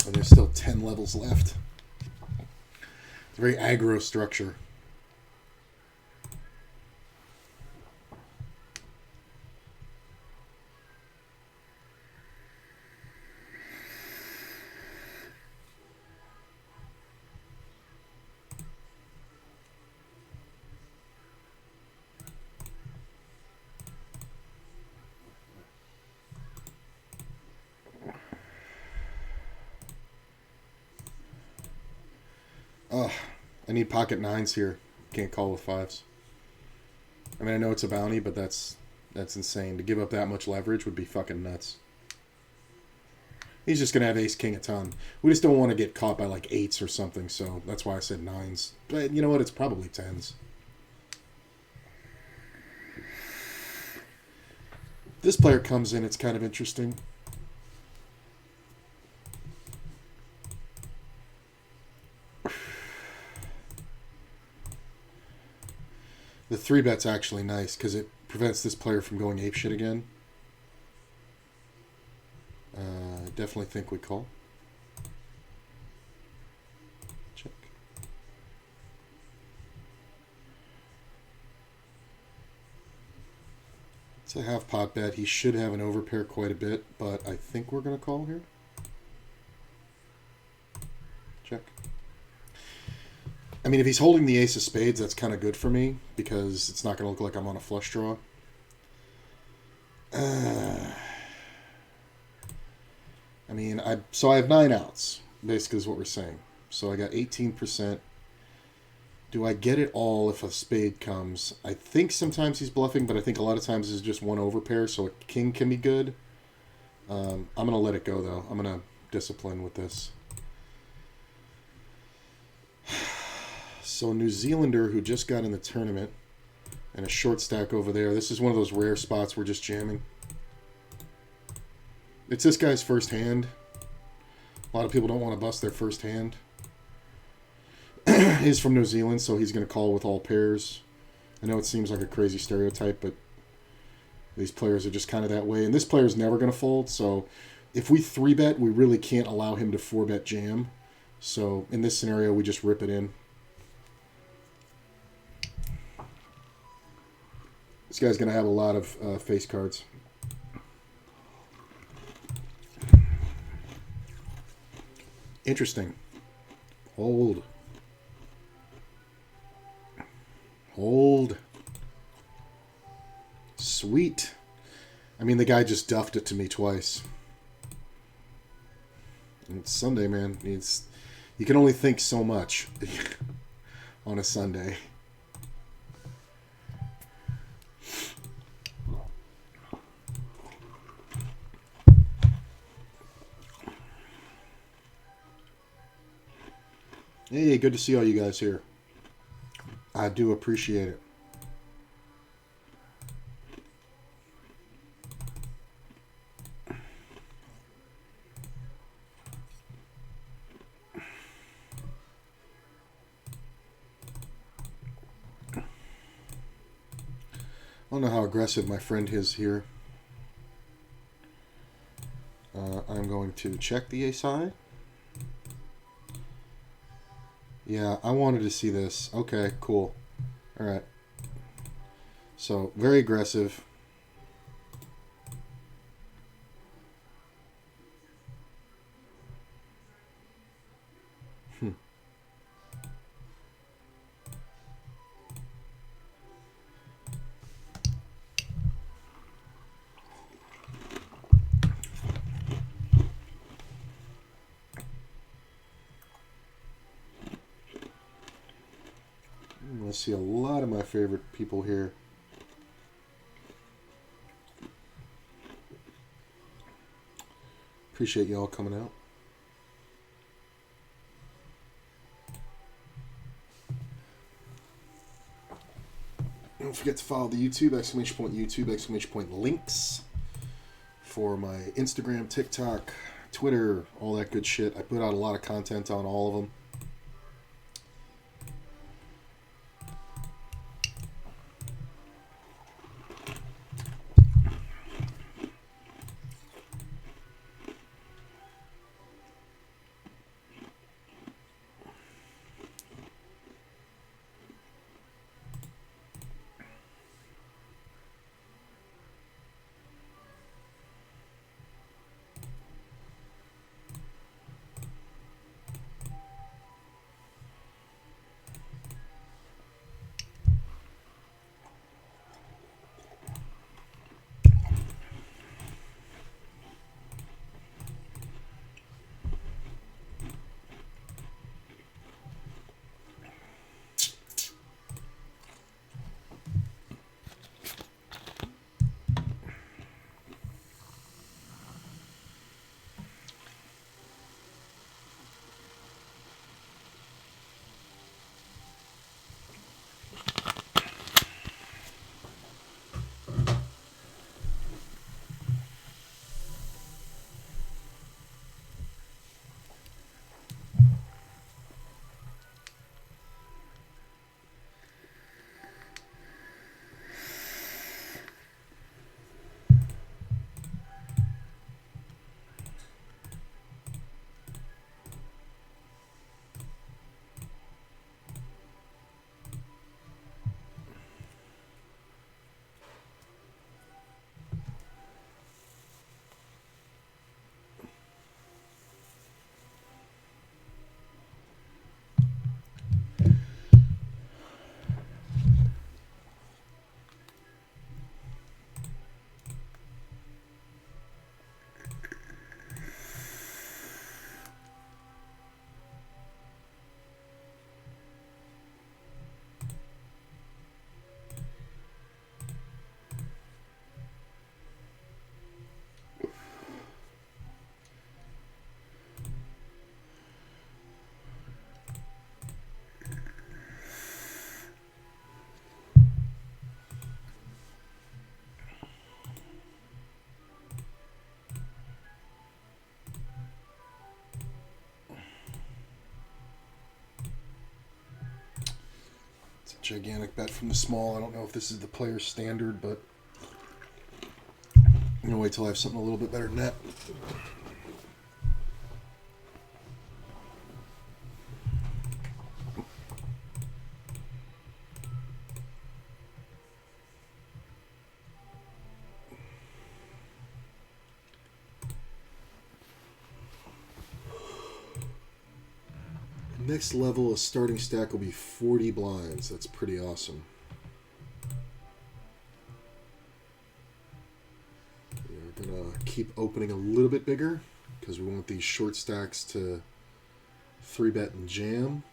And there's still 10 levels left. It's a very aggro structure. Oh, I need pocket nines here. Can't call with fives. I mean, I know it's a bounty, but that's insane. To give up that much leverage would be fucking nuts. He's just going to have ace-king a ton. We just don't want to get caught by like eights or something, so that's why I said nines. But you know what? It's probably tens. This player comes in, it's kind of interesting. The 3-bet's actually nice because it prevents this player from going apeshit again. I definitely think we call. Check. It's a half pot bet. He should have an overpair quite a bit, but I think we're going to call here. Check. I mean, if he's holding the ace of spades, that's kind of good for me because it's not going to look like I'm on a flush draw. I mean, so I have 9 outs, basically is what we're saying. So I got 18%. Do I get it all if a spade comes? I think sometimes he's bluffing, but I think a lot of times it's just one overpair, so a king can be good. I'm going to let it go, though. I'm going to discipline with this. So New Zealander who just got in the tournament and a short stack over there. This is one of those rare spots we're just jamming. It's this guy's first hand. A lot of people don't want to bust their first hand. He's from New Zealand, so he's going to call with all pairs. I know it seems like a crazy stereotype, but these players are just kind of that way. And this player's never going to fold, so if we 3-bet, we really can't allow him to 4-bet jam. So in this scenario, we just rip it in. This guy's going to have a lot of face cards. Interesting. Hold. Hold. Sweet. I mean, the guy just duffed it to me twice. And it's Sunday, man. You can only think so much on a Sunday. Hey, good to see all you guys here. I do appreciate it. I don't know how aggressive my friend is here. I'm going to check the ace high. Yeah, I wanted to see this. Okay, cool. All right. So, very aggressive. I see a lot of my favorite people here. Appreciate y'all coming out. Don't forget to follow the YouTube, YouTube, links for my Instagram, TikTok, Twitter, all that good shit. I put out a lot of content on all of them. Gigantic bet from the small. I don't know if this is the player standard, but I'm going to wait till I have something a little bit better than that. Next level, a starting stack will be 40 blinds. That's pretty awesome. We're going to keep opening a little bit bigger because we want these short stacks to 3-bet and jam.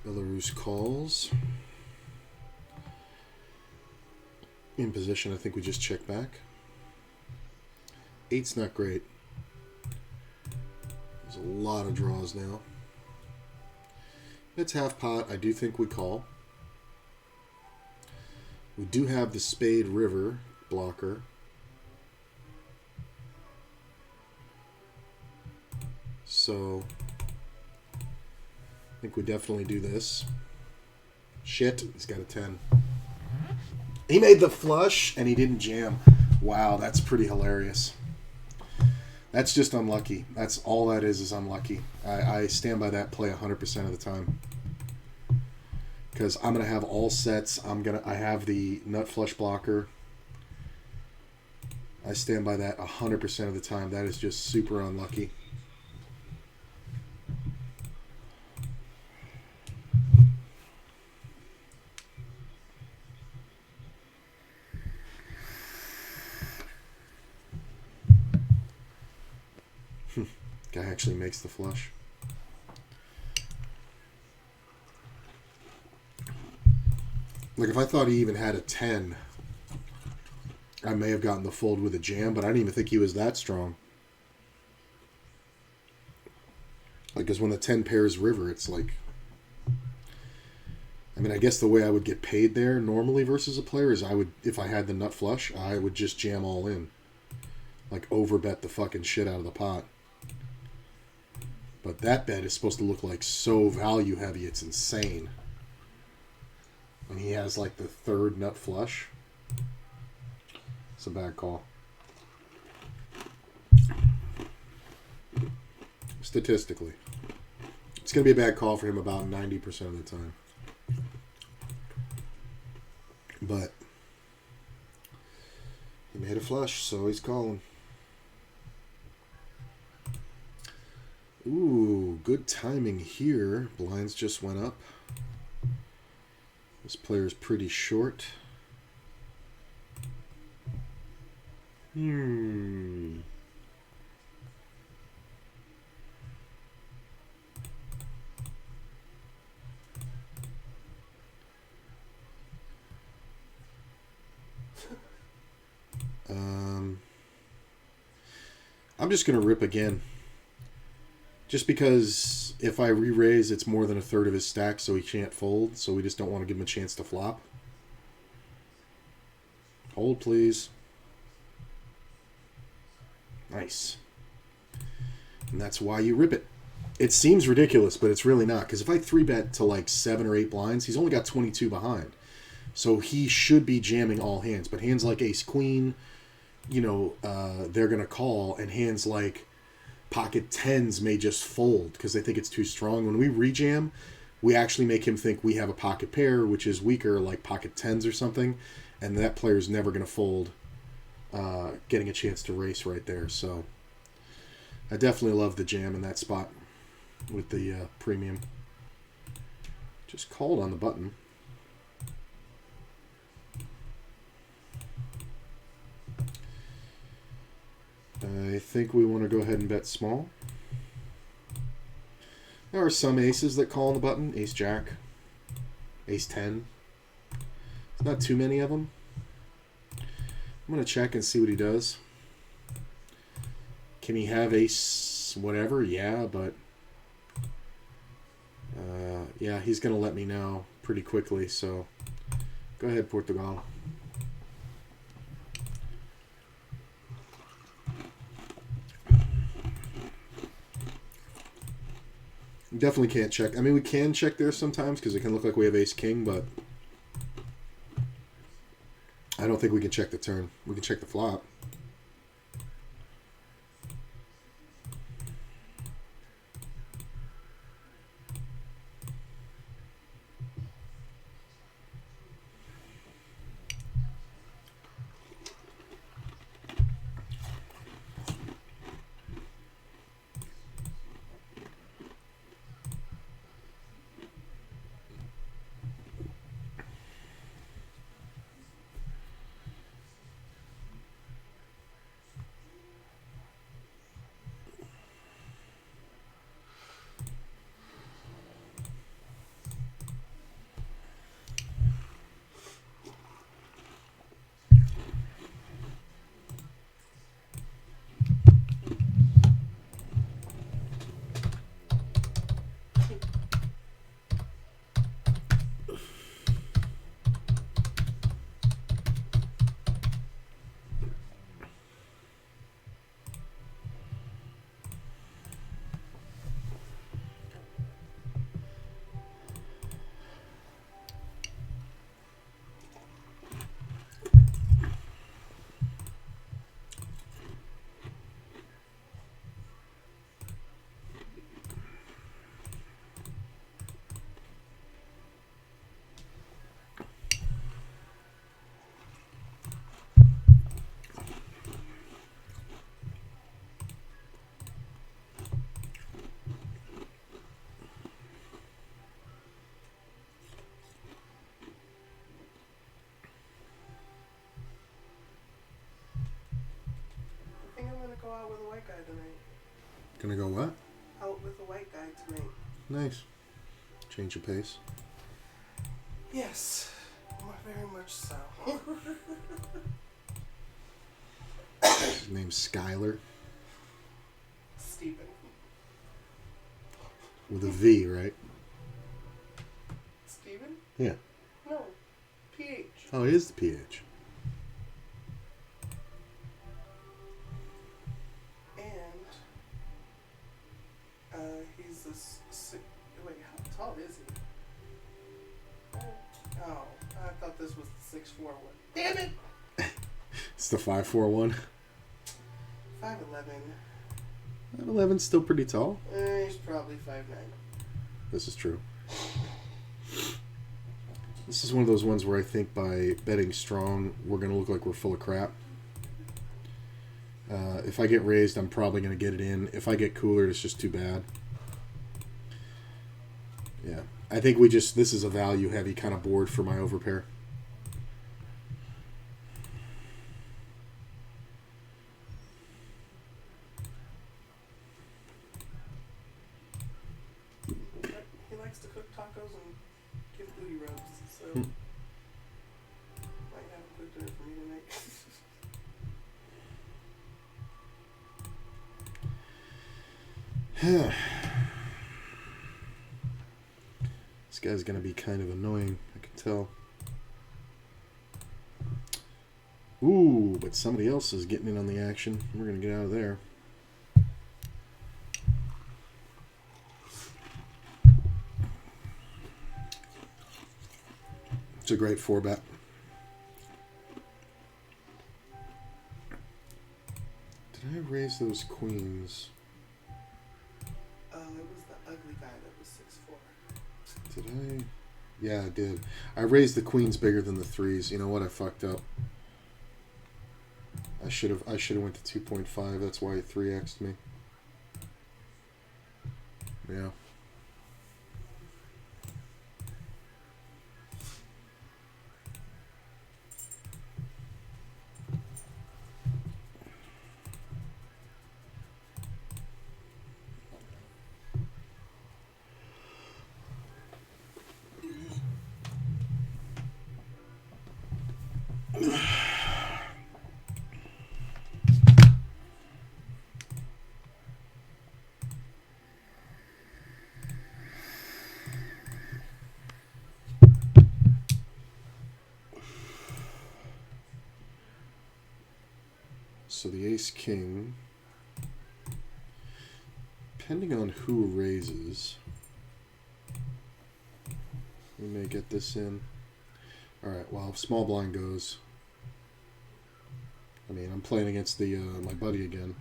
Belarus calls. In position, I think we just check back. 8's not great. There's a lot of draws now. It's half pot. I do think we call. We do have the spade river blocker. So I think we definitely do this. Shit, he's got a 10. He made the flush and he didn't jam. Wow, that's pretty hilarious. That's just unlucky. That's all that is unlucky. I stand by that play 100% of the time. Because I'm going to have all sets. I have the nut flush blocker. I stand by that 100% of the time. That is just super unlucky. Guy actually makes the flush. Like, if I thought he even had a 10, I may have gotten the fold with a jam, but I didn't even think he was that strong. Like, because when the 10 pairs river, it's like... I mean, I guess the way I would get paid there normally versus a player is I would, if I had the nut flush, I would just jam all in. Like, overbet the fucking shit out of the pot. But that bet is supposed to look like so value heavy, it's insane. And he has like the third nut flush. It's a bad call. Statistically. It's going to be a bad call for him about 90% of the time. But he made a flush, so he's calling. Ooh, good timing here. Blinds just went up. This player's pretty short. I'm just going to rip again. Just because if I re-raise, it's more than a third of his stack, so he can't fold. So we just don't want to give him a chance to flop. Hold, please. Nice. And that's why you rip it. It seems ridiculous, but it's really not. Because if I 3-bet to like 7 or 8 blinds, he's only got 22 behind. So he should be jamming all hands. But hands like ace-queen, you know, they're going to call. And hands like pocket 10s may just fold because they think it's too strong. When we rejam, we actually make him think we have a pocket pair, which is weaker, like pocket 10s or something. And that player's never going to fold, getting a chance to race right there. So I definitely love the jam in that spot with the premium. Just called on the button. I think we want to go ahead and bet small. There are some aces that call on the button. Ace Jack, Ace 10. There's not too many of them. I'm going to check and see what he does. Can he have ace whatever? Yeah, but yeah, he's going to let me know pretty quickly. So go ahead, Portugal. Definitely can't check. I mean, we can check there sometimes because it can look like we have ace-king, but I don't think we can check the turn. We can check the flop. Gonna go what? Out with a white guy tonight. Nice. Change of pace. Yes, very much so. His name's Skylar. Steven. With a V, right? Steven? Yeah. No. PH. Oh, it is the PH. And he's this. Wait, how tall is he? Oh, I thought this was the 6'4" one. Damn it! It's the 5'4" 5'11". 5'11" still pretty tall. He's probably 5'9". This is true. This is one of those ones where I think by betting strong, we're going to look like we're full of crap. If I get raised, I'm probably going to get it in. If I get cooler, it's just too bad. Yeah. I think this is a value-heavy kind of board for my overpair. He likes to cook tacos and give booty rubs, so might have him cook dinner for me tonight. This guy's going to be kind of annoying, I can tell. Ooh, but somebody else is getting in on the action. We're going to get out of there. It's a great 4-bet. Did I raise those queens? It was the ugly guy that was 6'4". Did I? Yeah, I did. I raised the queens bigger than the threes. You know what? I fucked up. I should have went to 2.5. That's why he 3x'd me. Yeah. So the ace-king, depending on who raises, we may get this in. Alright, well, if small blind goes, I mean, I'm playing against the my buddy again.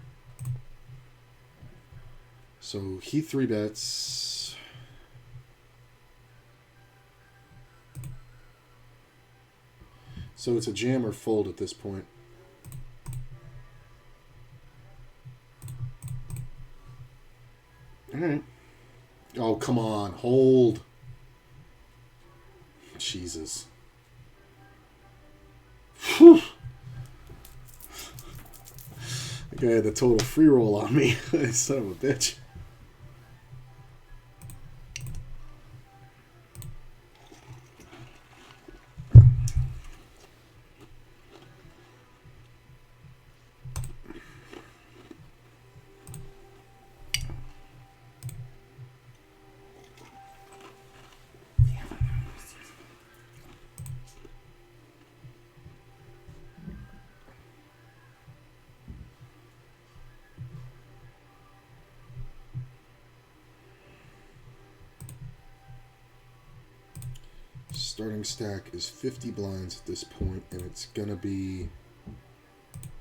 So he 3-bets. So it's a jam or fold at this point. Alright. Oh, come on. Hold. Jesus. Whew. The guy had the total free roll on me. Son of a bitch. Starting stack is 50 blinds at this point, and it's going to be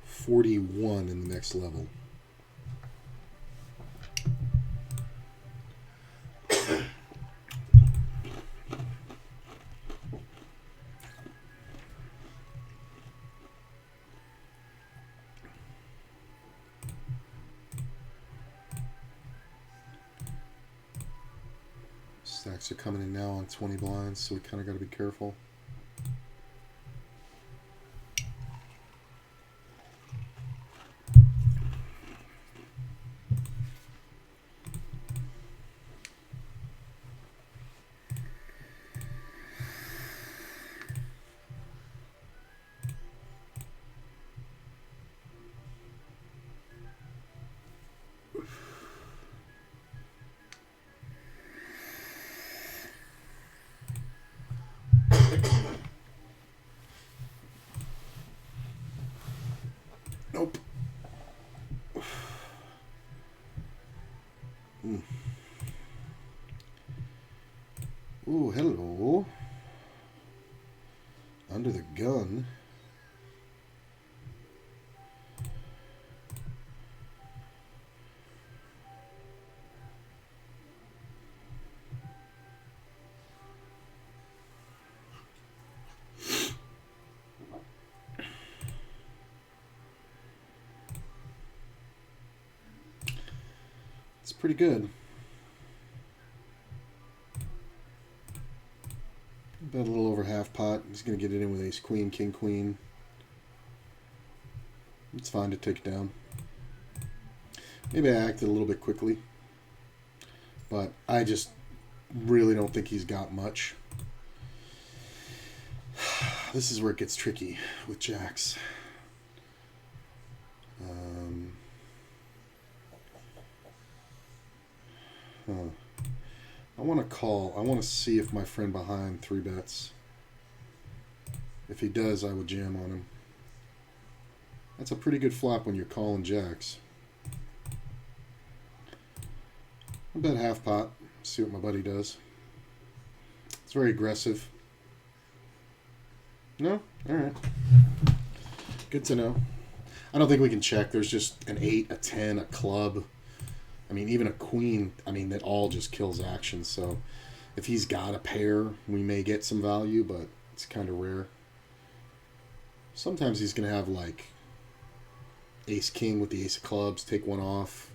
41 in the next level. Stacks are coming in now on 20 blinds, so we kind of got to be careful. Ooh, hello. Under the gun. It's pretty good. About a little over half pot. He's going to get it in with ace queen, king queen. It's fine to take it down. Maybe I acted a little bit quickly, but I just really don't think he's got much. This is where it gets tricky with jacks. I want to call. I want to see if my friend behind 3-bets. If he does, I would jam on him. That's a pretty good flop when you're calling jacks. I bet half pot. See what my buddy does. It's very aggressive. No? Alright. Good to know. I don't think we can check. There's just an 8, a 10, a club. I mean, even a queen, I mean, that all just kills action. So if he's got a pair, we may get some value, but it's kind of rare. Sometimes he's going to have, like, ace-king with the ace of clubs, take one off.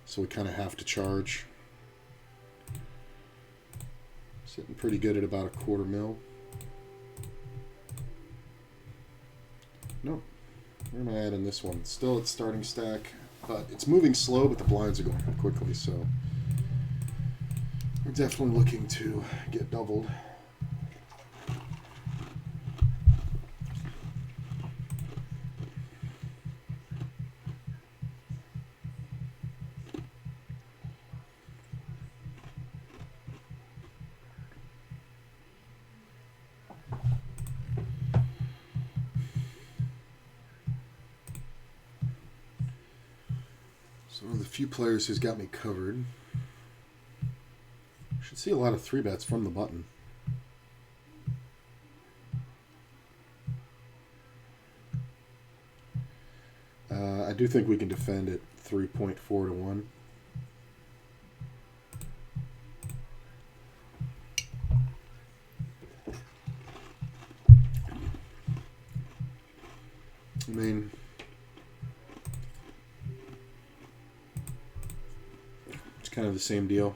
So we kind of have to charge. Sitting pretty good at about $250,000. Nope. Where am I at in this one? Still at starting stack. But it's moving slow, but the blinds are going up quickly, so we're definitely looking to get doubled. So one of the few players who's got me covered. Should see a lot of 3-bets from the button. I do think we can defend at 3.4 to 1. I mean, it's kind of the same deal.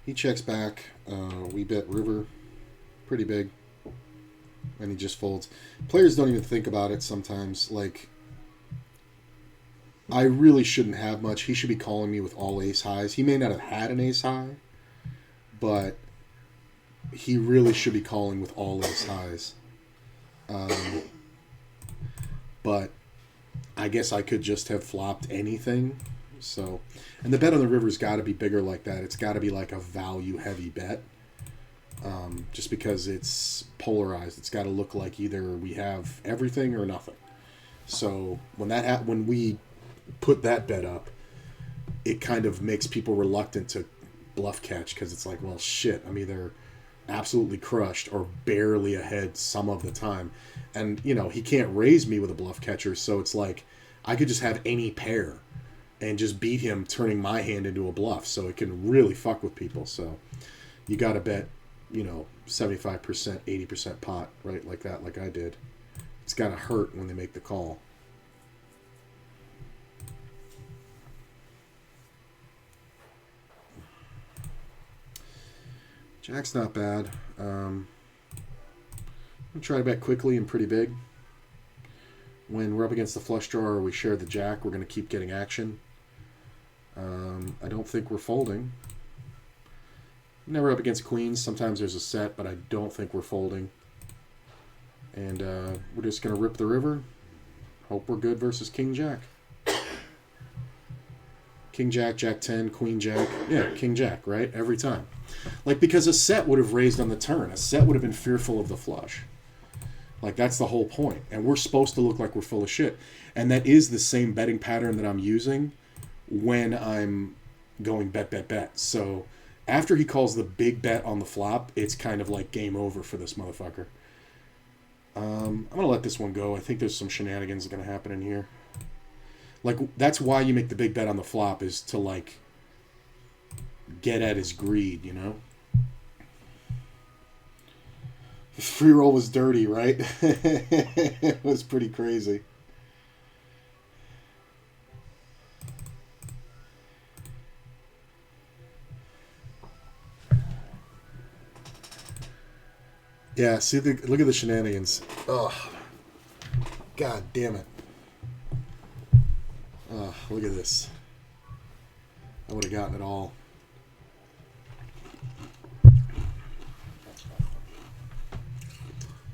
He checks back. We bet river pretty big. And he just folds. Players don't even think about it sometimes. Like, I really shouldn't have much. He should be calling me with all ace highs. He may not have had an ace high, but he really should be calling with all ace highs. But I guess I could just have flopped anything. So, and the bet on the river's got to be bigger like that. It's got to be like a value-heavy bet. Just because it's polarized. It's got to look like either we have everything or nothing. So when we put that bet up, it kind of makes people reluctant to bluff catch because it's like, well, shit, I'm either absolutely crushed or barely ahead some of the time. And, you know, he can't raise me with a bluff catcher, so it's like I could just have any pair and just beat him turning my hand into a bluff. So it can really fuck with people. So you got to bet, you know, 75%, 80% pot, right? Like that, like I did. It's got to hurt when they make the call. Jack's not bad. I'm going to try to bet quickly and pretty big. When we're up against the flush draw or we share the jack, we're going to keep getting action. I don't think we're folding. Never up against queens. Sometimes there's a set, but I don't think we're folding. And we're just going to rip the river. Hope we're good versus king jack. King jack, jack 10, queen jack. Yeah, king jack, right? Every time. Like, because a set would have raised on the turn. A set would have been fearful of the flush. Like, that's the whole point. And we're supposed to look like we're full of shit. And that is the same betting pattern that I'm using when I'm going bet, bet, bet. So after he calls the big bet on the flop, it's kind of like game over for this motherfucker. I'm going to let this one go. I think there's some shenanigans going to happen in here. Like, that's why you make the big bet on the flop, is to, like, get at his greed, you know? The free roll was dirty, right? It was pretty crazy. Yeah, see, look at the shenanigans. Oh, God damn it. Oh, look at this. I would have gotten it all.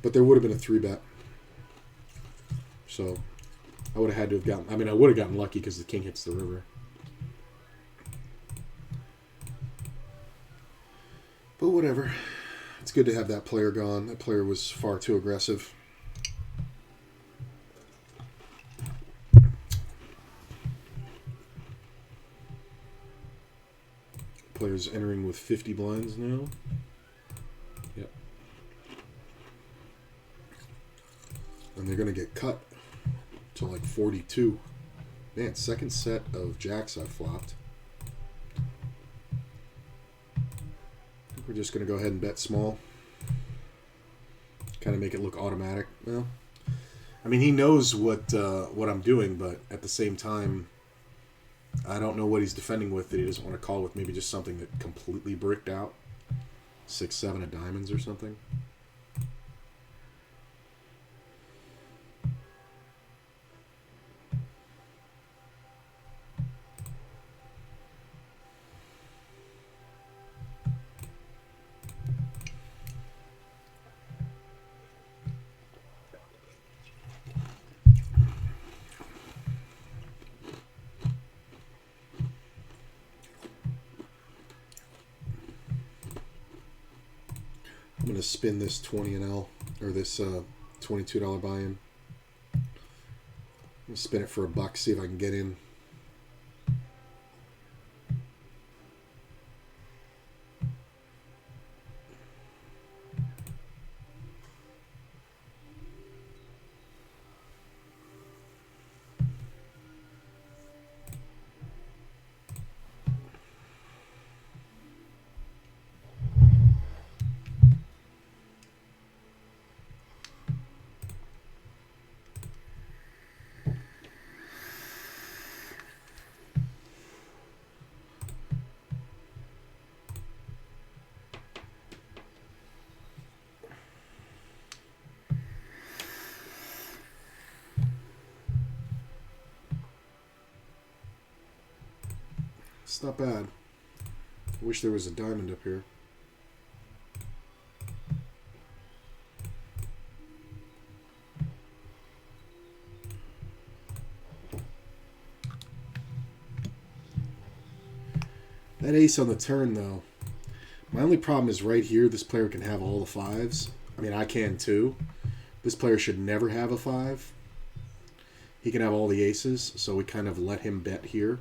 But there would have been a 3-bet. So, I would have had to have gotten... I mean, I would have gotten lucky because the king hits the river. But whatever. It's good to have that player gone. That player was far too aggressive. Player's entering with 50 blinds now. Yep. And they're going to get cut to like 42. Man, second set of jacks I've flopped. We're just going to go ahead and bet small. Kind of make it look automatic. Well, I mean, he knows what I'm doing, but at the same time, I don't know what he's defending with that he doesn't want to call with. Maybe just something that completely bricked out. 6-7 of diamonds or something. I'm going to spin this 20 and L, or this $22 buy-in. I'm going to spin it for $1, see if I can get in. It's not bad. I wish there was a diamond up here. That ace on the turn, though. My only problem is right here, this player can have all the 5s. I mean, I can too. This player should never have a 5. He can have all the aces, so we kind of let him bet here.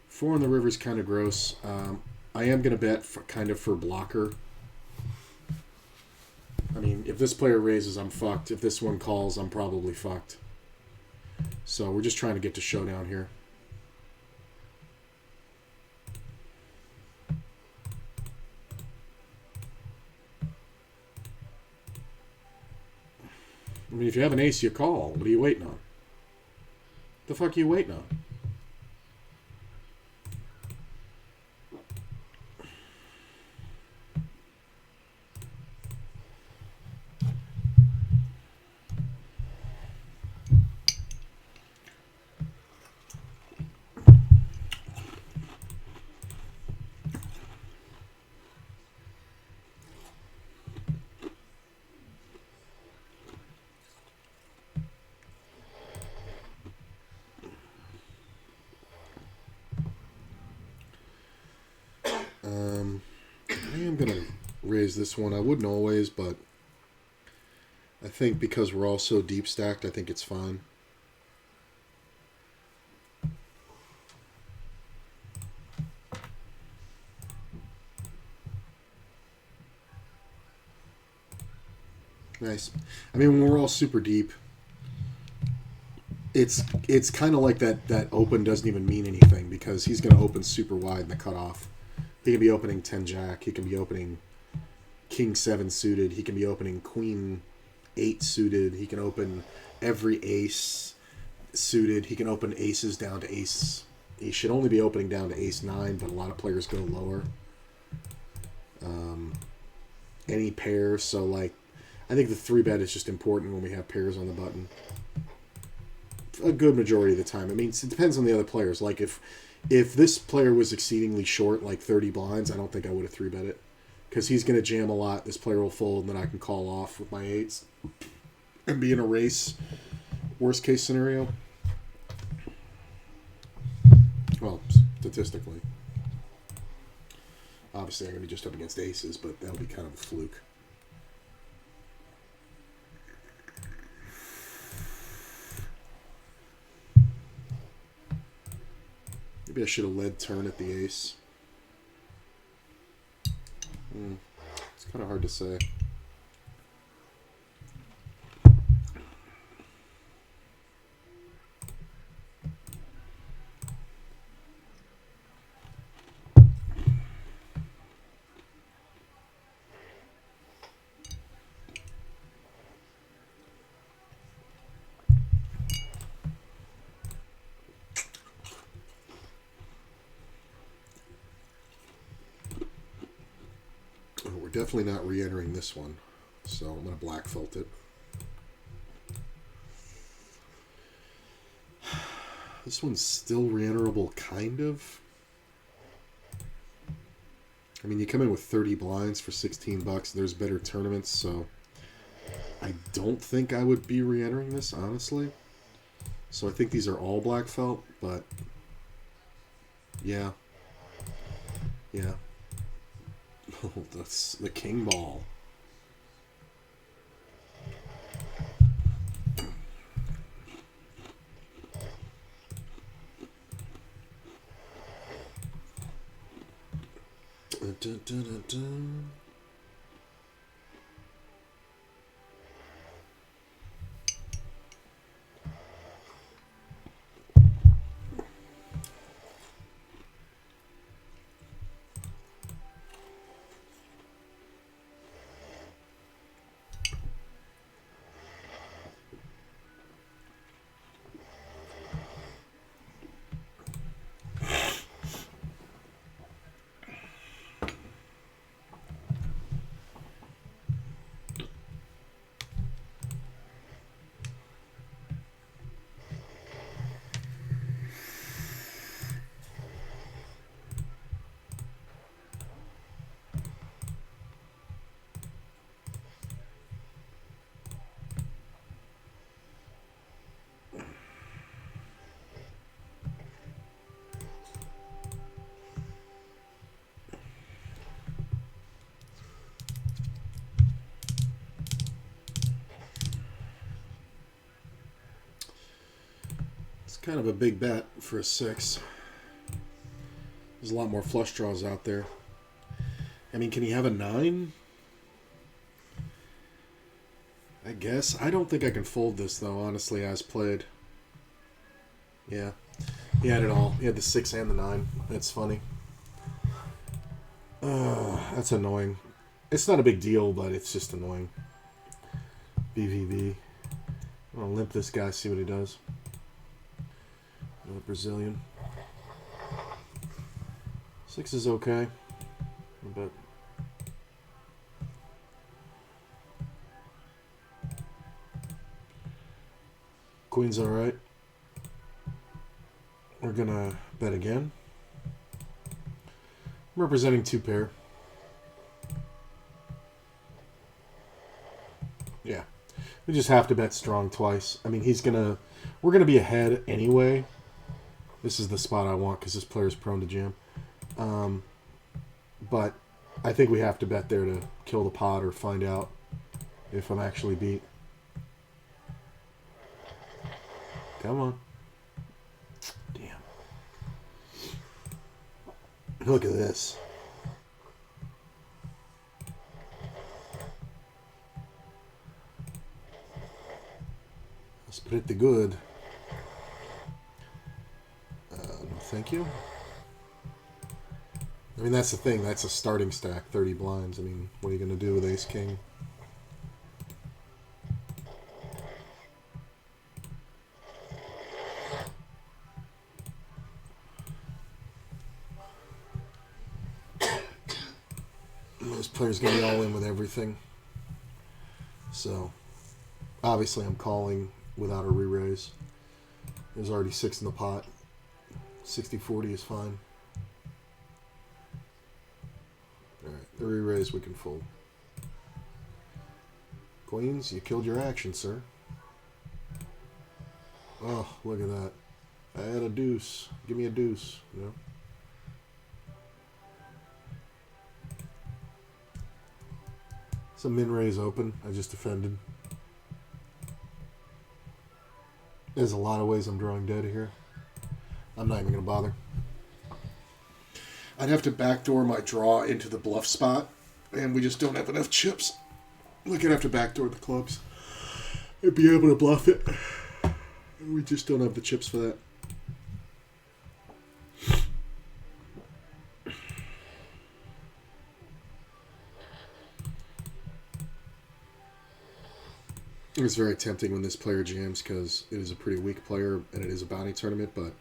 Four on the river is kind of gross. I am going to bet kind of for blocker. I mean, if this player raises, I'm fucked. If this one calls, I'm probably fucked. So we're just trying to get to showdown here. I mean, if you have an ace, you call. What are you waiting on? The fuck are you waiting on? I am going to raise this one. I wouldn't always, but I think because we're all so deep stacked, I think it's fine. Nice. I mean, when we're all super deep, it's kind of like that open doesn't even mean anything because he's going to open super wide in the cutoff. He can be opening 10 jack. He can be opening king 7 suited. He can be opening queen 8 suited. He can open every ace suited. He can open aces down to ace. He should only be opening down to ace 9, but a lot of players go lower. Any pair, so like I think the 3-bet is just important when we have pairs on the button. A good majority of the time. I mean, it depends on the other players. Like if this player was exceedingly short, like 30 blinds, I don't think I would have 3-bet it. Because he's going to jam a lot. This player will fold, and then I can call off with my 8s and be in a race. Worst case scenario. Well, statistically. Obviously, I'm going to be just up against aces, but that'll be kind of a fluke. Maybe I should have led turn at the ace. It's kind of hard to say. We're definitely not re-entering this one, so I'm going to black felt it. This one's still re-enterable, kind of. I mean, you come in with 30 blinds for 16 bucks. There's better tournaments, so I don't think I would be re-entering this, honestly. So I think these are all black felt, but yeah. Yeah. Oh, that's the king ball. Dun, dun, dun, dun. Kind of a big bet for a 6. There's a lot more flush draws out there. I mean, can he have a 9? I guess. I don't think I can fold this, though, honestly, as played. Yeah. He had it all. He had the 6 and the 9. That's funny. That's annoying. It's not a big deal, but it's just annoying. BVB. I'm going to limp this guy, see what he does. Another Brazilian. 6 is okay, but Queen's all right. We're gonna bet again. I'm representing 2 pair. Yeah, we just have to bet strong twice. I mean, we're gonna be ahead anyway. This is the spot I want because this player's prone to jam. But I think we have to bet there to kill the pot or find out if I'm actually beat. Come on. Damn. Look at this. pretty good. No, thank you. I mean, that's the thing. That's a starting stack, 30 blinds. I mean, what are you going to do with Ace King? This player's going to be all in with everything. So, obviously, I'm calling without a re-raise. There's already 6 in the pot. 60-40 is fine. Alright, the re-raise we can fold. Queens, you killed your action, sir. Oh, look at that. I had a deuce. Give me a deuce, you know? It's a min-raise open. I just defended. There's a lot of ways I'm drawing dead here. I'm not even going to bother. I'd have to backdoor my draw into the bluff spot, and we just don't have enough chips. We're going to have to backdoor the clubs and be able to bluff it. We just don't have the chips for that. It was very tempting when this player jams because it is a pretty weak player and it is a bounty tournament, but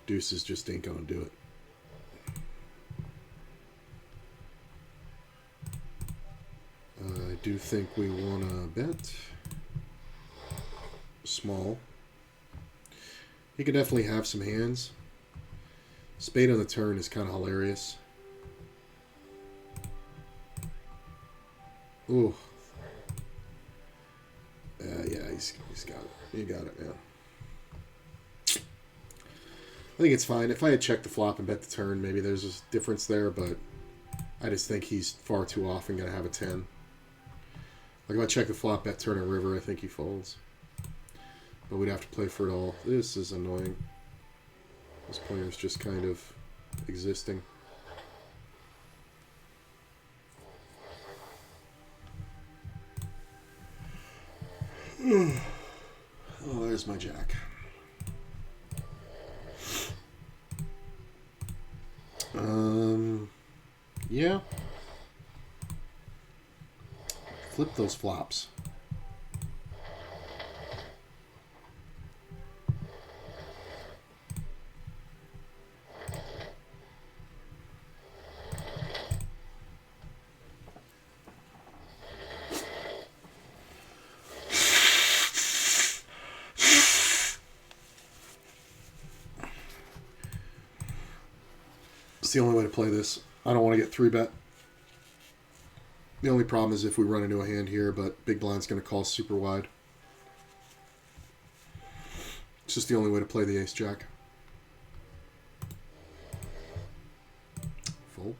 deuces just ain't going to do it. I do think we want to bet small. He could definitely have some hands. Spade on the turn is kind of hilarious. Ooh. Yeah, he's got it. You got it, man. I think it's fine. If I had checked the flop and bet the turn, maybe there's a difference there, but I just think he's far too often going to have a 10. Like if I check the flop, bet turn, and river, I think he folds. But we'd have to play for it all. This is annoying. This player's just kind of existing. Oh, there's my jack. Yeah. Flip those flops. It's the only way to play this. I don't want to get 3-bet. The only problem is if we run into a hand here, but big blind's going to call super wide. It's just the only way to play the ace-jack. Fold.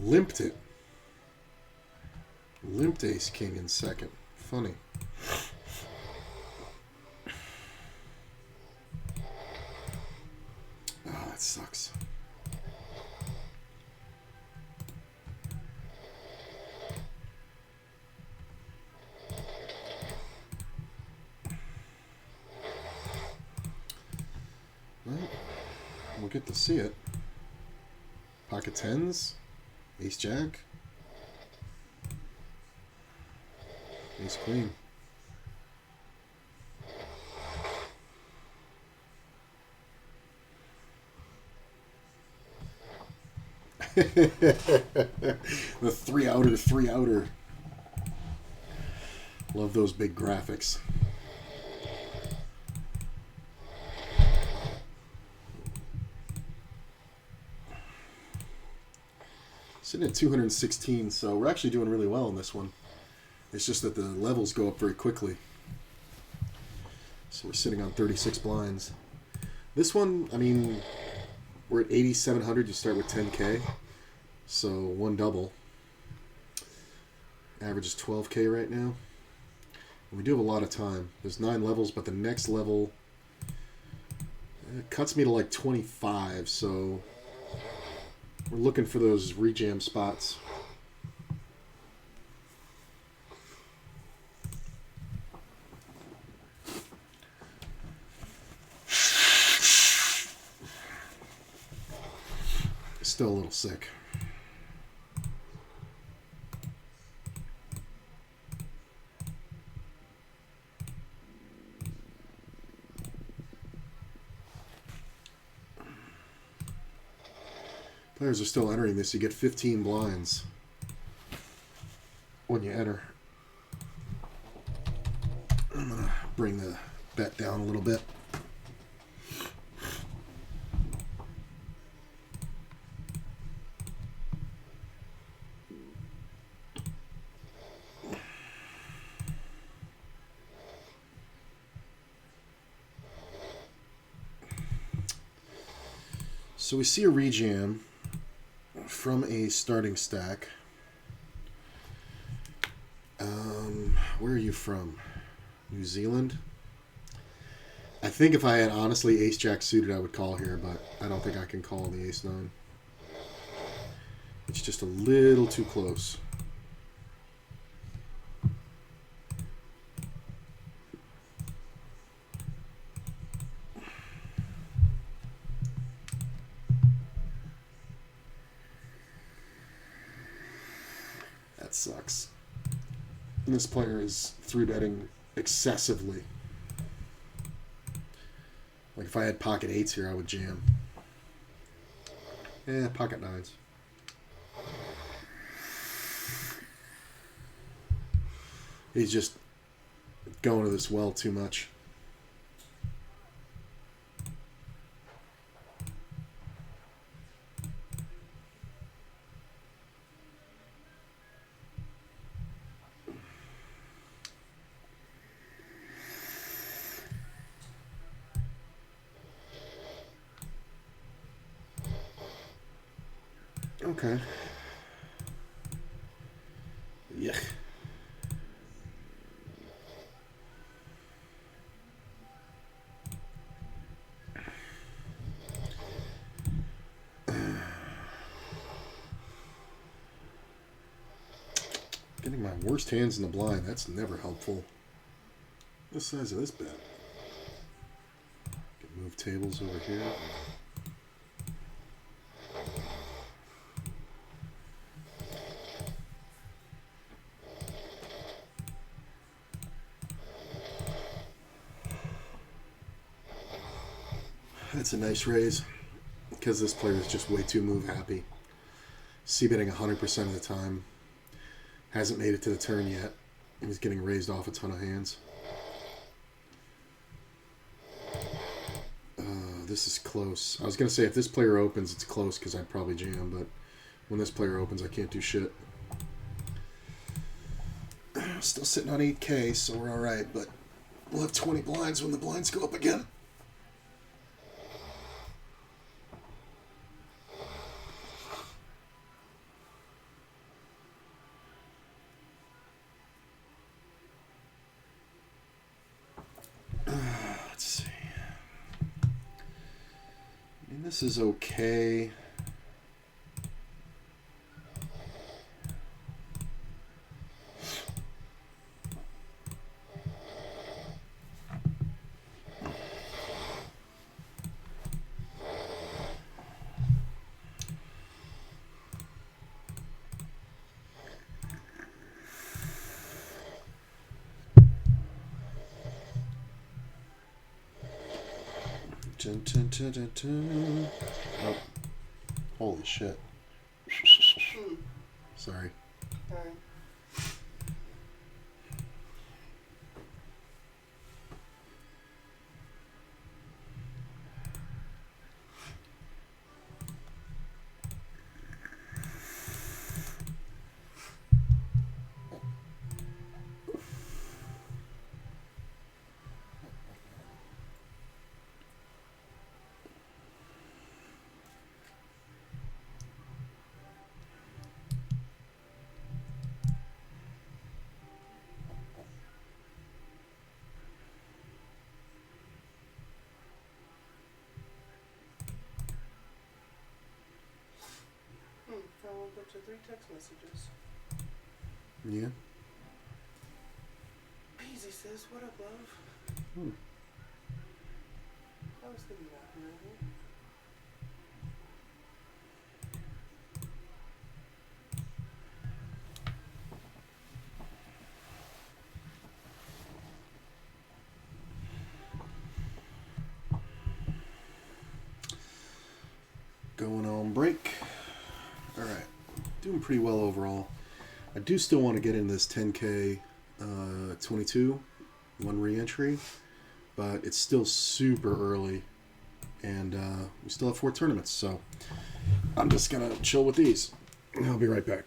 Limped it. Limped ace king in second. Funny. Ah, that sucks. Well, we'll get to see it. Pocket tens. Ace Jack. Ace Queen. The three outer. Love those big graphics. Sitting at 216, so we're actually doing really well in this one. It's just that the levels go up very quickly. So we're sitting on 36 blinds. This one, I mean, we're at 8,700. You start with 10K. So one double. Average is 12K right now. And we do have a lot of time. There's 9 levels, but the next level cuts me to like 25. So we're looking for those rejam spots. Still a little sick. Players are still entering this. You get 15 blinds when you enter. I'm going to bring the bet down a little bit. So we see a rejam from a starting stack. Where are you from? New Zealand? I think if I had honestly ace-jack suited, I would call here, but I don't think I can call the ace-9. It's just a little too close. That sucks. And this player is 3-betting excessively. Like if I had pocket 8s here, I would jam. Yeah, pocket 9s. He's just going to this well too much. Okay. Yuck. Getting my worst hands in the blind, that's never helpful. What size of this bet? Can move tables over here. That's a nice raise because this player is just way too move happy. C-betting 100% of the time. Hasn't made it to the turn yet. He's getting raised off a ton of hands. This is close. I was going to say if this player opens, it's close because I'd probably jam, but when this player opens, I can't do shit. Still sitting on 8K, so we're alright, but we'll have 20 blinds when the blinds go up again. Let's see. I mean, this is okay. Dun, dun, dun, dun, dun. Oh, holy shit. Sorry. Alright. 3 text messages. Yeah. Easy sis, what up, love? Hmm. I was thinking about you. Going on break. All right. Doing pretty well overall. I do still want to get in this 10K 22 one re-entry, but it's still super early, and we still have 4 tournaments, so I'm just gonna chill with these. I'll be right back.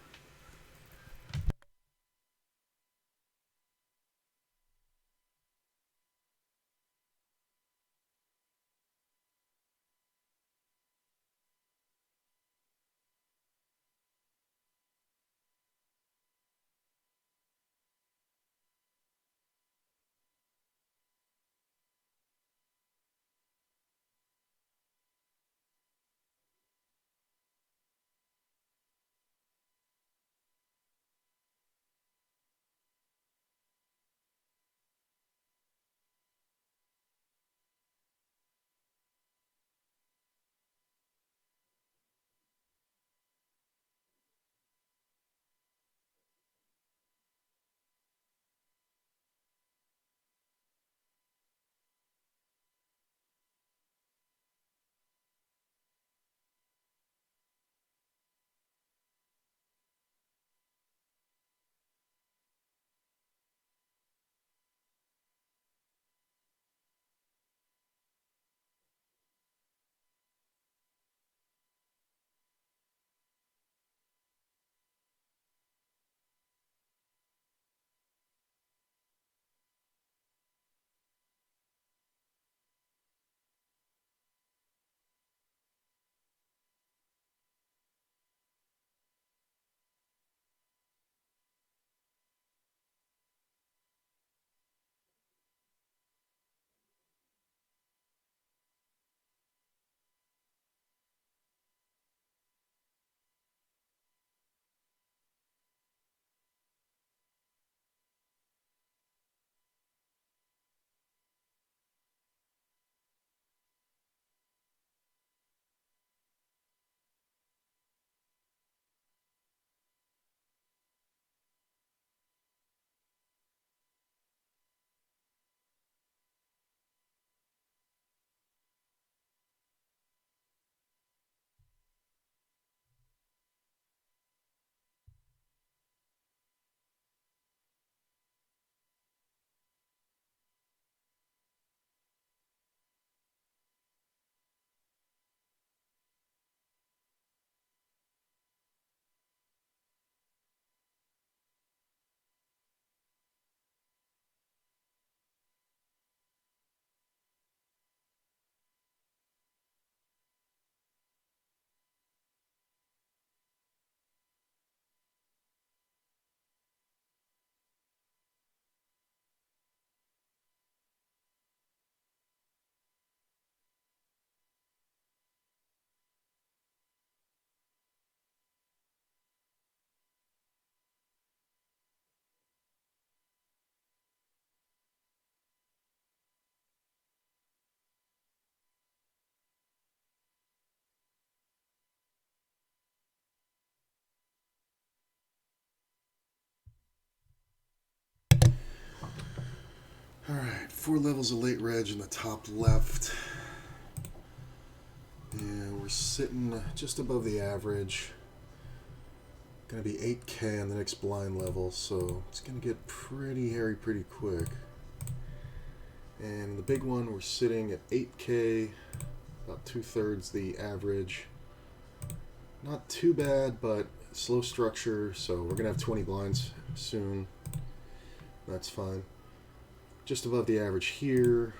All right, 4 levels of late reg in the top left. And we're sitting just above the average. Gonna be 8K on the next blind level, so it's gonna get pretty hairy pretty quick. And the big one, we're sitting at 8K, about 2/3 the average. Not too bad, but slow structure, so we're gonna have 20 blinds soon. That's fine. Just above the average here.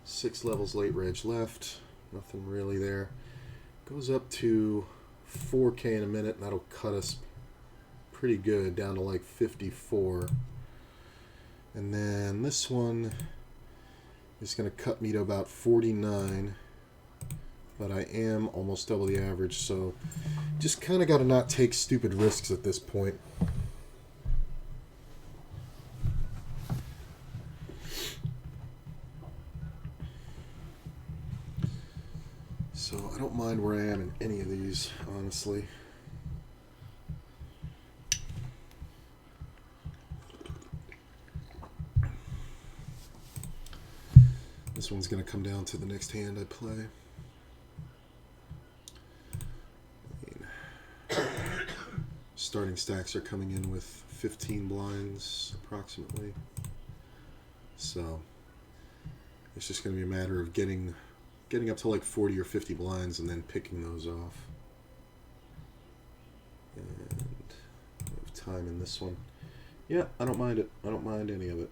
6 levels late reg left. Nothing really there. Goes up to 4K in a minute, and that'll cut us pretty good down to like 54. And then this one is going to cut me to about 49. but I am almost double the average, so just kind of got to not take stupid risks at this point. So I don't mind where I am in any of these, honestly. This one's going to come down to the next hand I play. Starting stacks are coming in with 15 blinds approximately. So it's just going to be a matter of getting up to like 40 or 50 blinds and then picking those off. And I have time in this one. Yeah, I don't mind it. I don't mind any of it.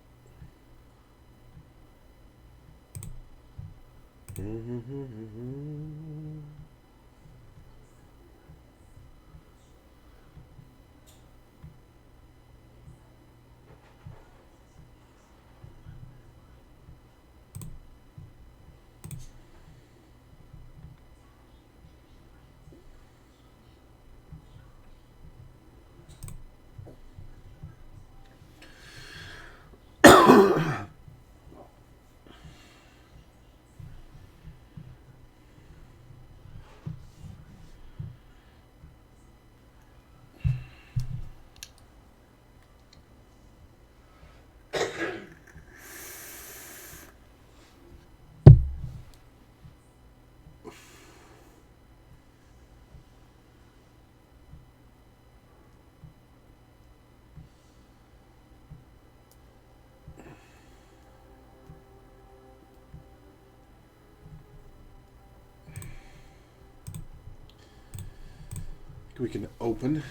We can open.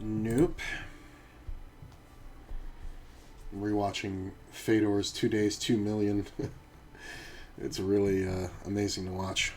Nope. I'm rewatching Fedor's 2 Days, 2 Million. It's really amazing to watch.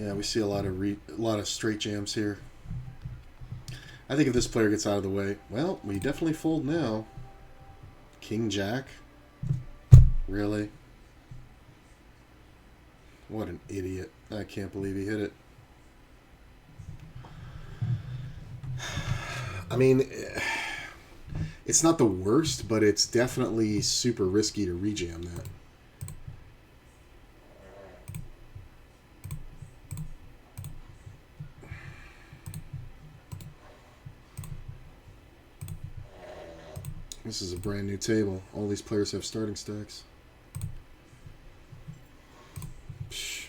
Yeah, we see a lot of straight jams here. I think if this player gets out of the way, well, we definitely fold now. King Jack? Really? What an idiot. I can't believe he hit it. I mean, it's not the worst, but it's definitely super risky to rejam that. This is a brand new table. All these players have starting stacks. Psh.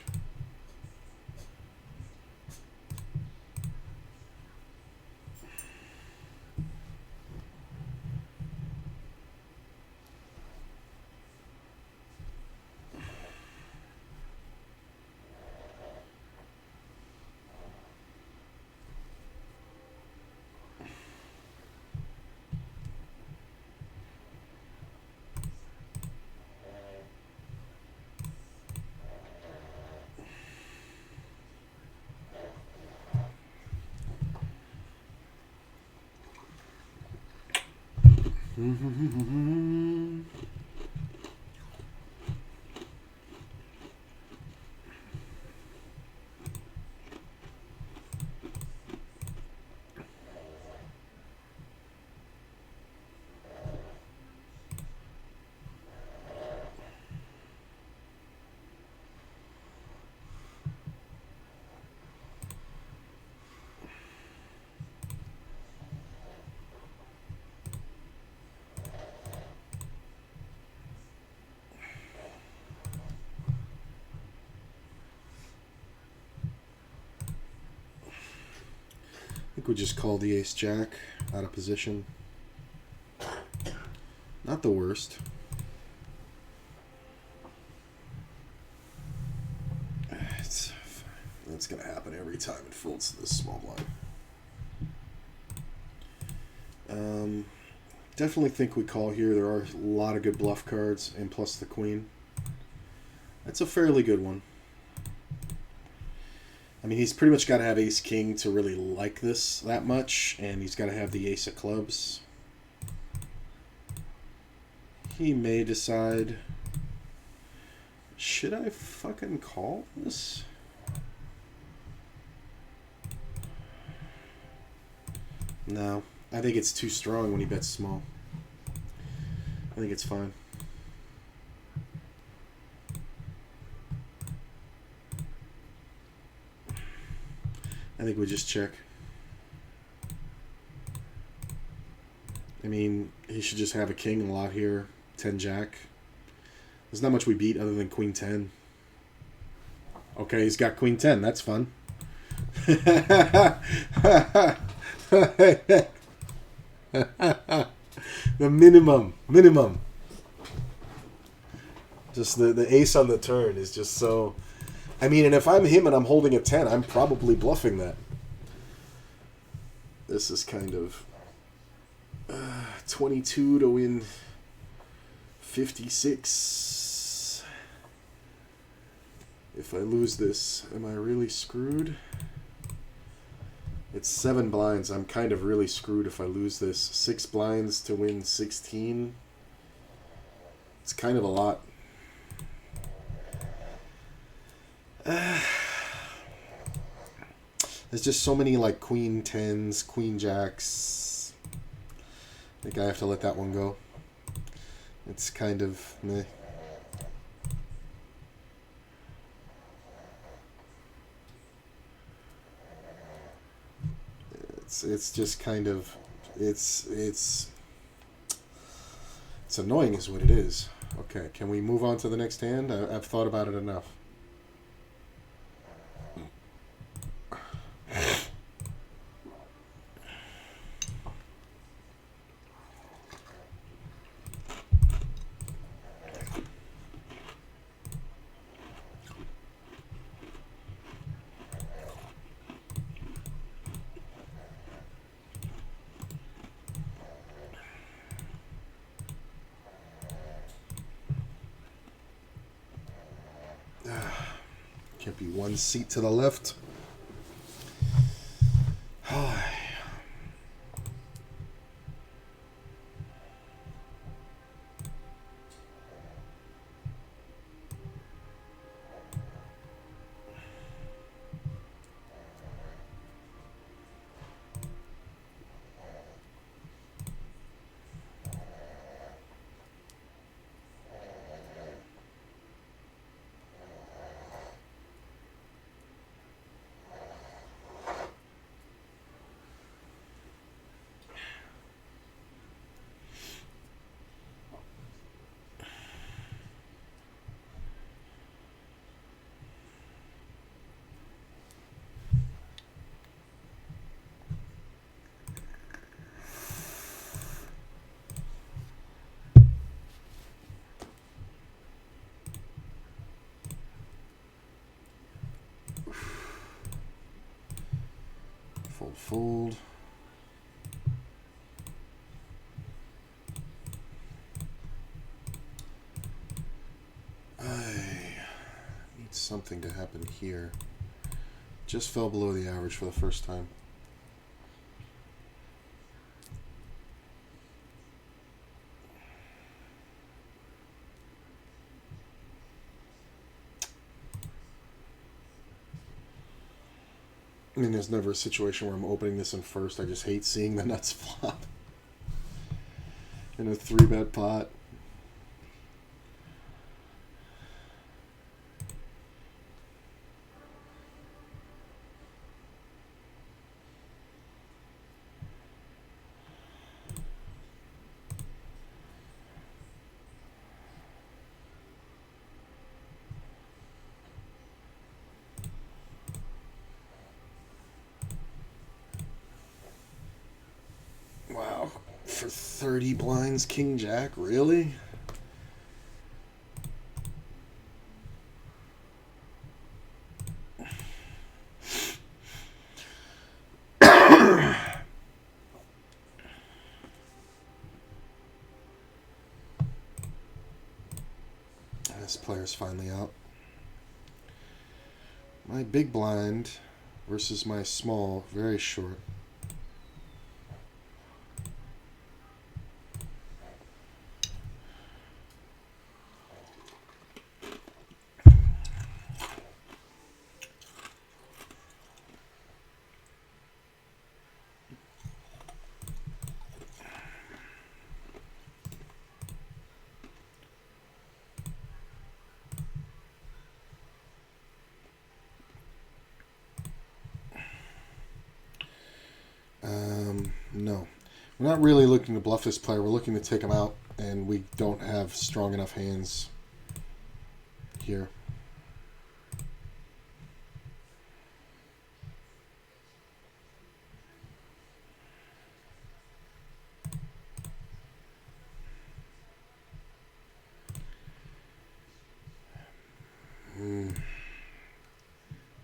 I think we just call the ace jack out of position. Not the worst. That's going to happen every time it folds to this small blind. Definitely think we call here. There are a lot of good bluff cards, and plus the queen. That's a fairly good one. I mean, he's pretty much got to have ace-king to really like this that much, and he's got to have the ace of clubs. He may decide, should I fucking call this? No, I think it's too strong when he bets small. I think it's fine. I think we just check. I mean, he should just have a king a lot here. 10 jack. There's not much we beat other than queen 10. Okay, he's got queen 10. That's fun. The minimum. Just the ace on the turn is just so... I mean, and if I'm him and I'm holding a 10, I'm probably bluffing that. This is kind of 22 to win 56. If I lose this, am I really screwed? It's 7 blinds. I'm kind of really screwed if I lose this. 6 blinds to win 16. It's kind of a lot. There's just so many like queen 10s, queen jacks. I think I have to let that one go. It's kind of meh. It's just kind of it's annoying is what it is. Okay, can we move on to the next hand? I've thought about it enough. Can't be one seat to the left. Fold, fold. I need something to happen here. Just fell below the average for the first time. I mean, there's never a situation where I'm opening this in first. I just hate seeing the nuts flop in a 3-bet pot. Wow, for 30 blinds, King Jack, really? This player's finally out. My big blind versus my small, very short. No. We're not really looking to bluff this player. We're looking to take him out, and we don't have strong enough hands here.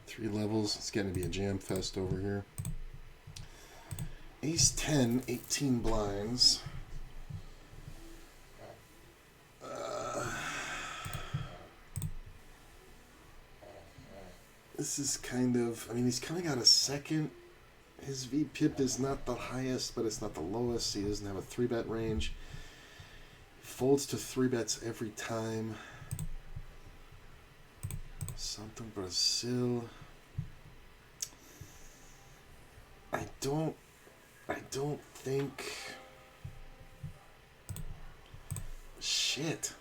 Three levels. It's getting to be a jam fest over here. Ace 10, 18 blinds. This is kind of, I mean, he's coming out a second. His VPIP is not the highest, but it's not the lowest. He doesn't have a 3-bet range. Folds to 3-bets every time. Something Brazil. I don't think. Shit.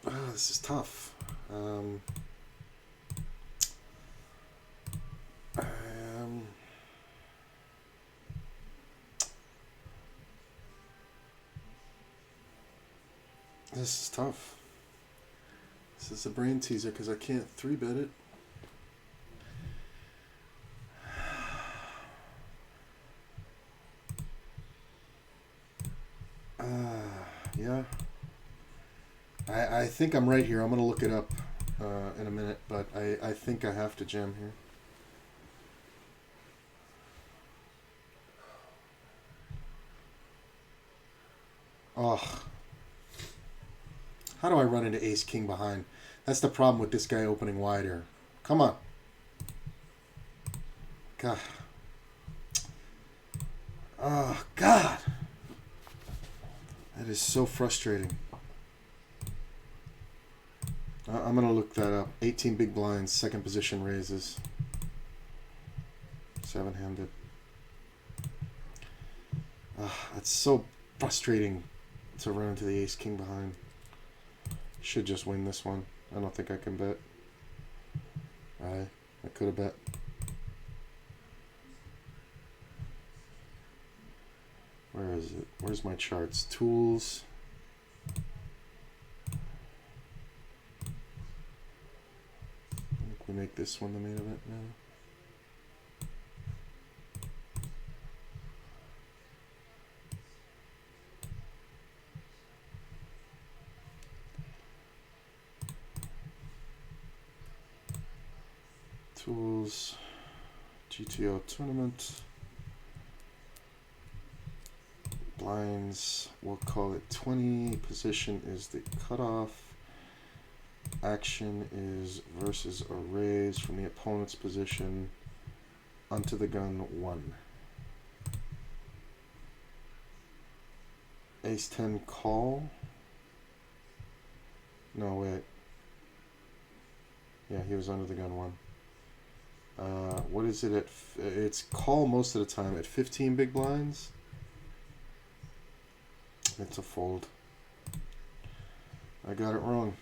This is tough. This is tough. This is a brain teaser because I can't 3-bet it. Yeah. I think I'm right here. I'm going to look it up in a minute, but I think I have to jam here. Oh. How do I run into ace king behind? That's the problem with this guy opening wide here. Come on. God. Oh, God. That is so frustrating. I'm going to look that up. 18 big blinds, second position raises. 7-handed. That's so frustrating to run into the ace king behind. Should just win this one. I don't think I can bet. I could have bet. Where is it? Where's my charts? Tools. I think we make this one the main event now. Tools, GTO tournament, blinds, we'll call it 20, position is the cutoff, action is versus or raise from the opponent's position onto the gun 1. Ace 10 call, no wait, yeah he was under the gun 1. What is it at? It's call most of the time at 15 big blinds. It's a fold. I got it wrong.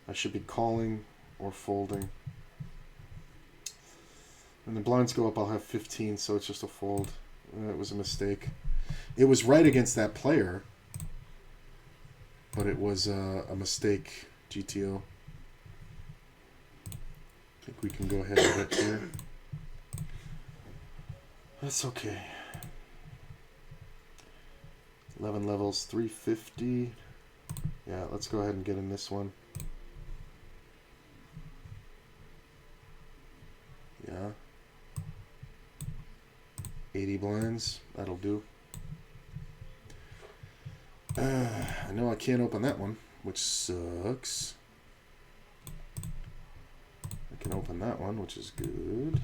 I should be calling or folding. When the blinds go up, I'll have 15, so it's just a fold. It was a mistake. It was right against that player, but it was a mistake, GTO. I think we can go ahead and bet here. That's okay. 11 levels, 350. Yeah, let's go ahead and get in this one. Yeah. 80 blinds, that'll do. I know I can't open that one, which sucks. I can open that one, which is good.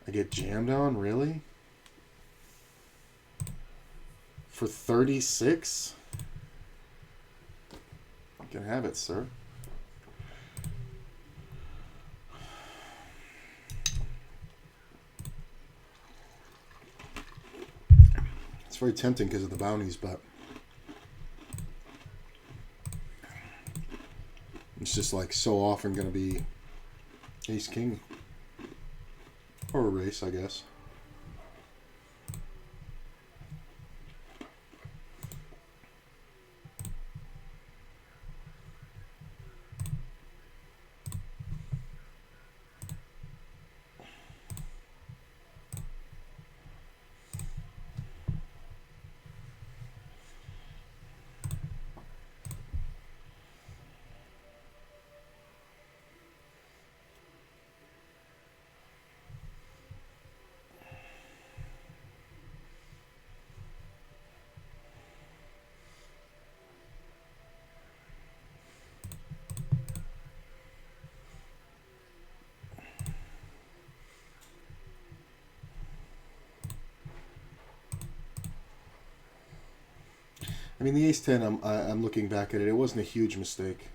I get jammed on, really? For 36? You can have it, sir. It's very tempting because of the bounties, but it's just like so often going to be ace king or a race, I guess. I mean, the ace-10, I'm looking back at it, it wasn't a huge mistake.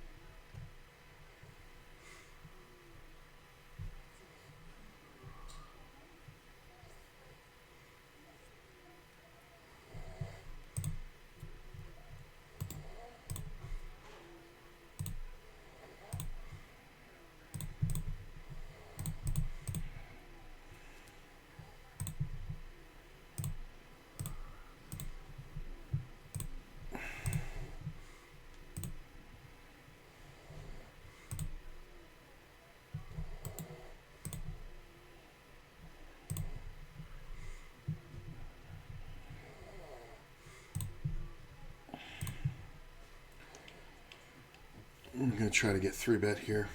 I'm going to try to get 3-bet here.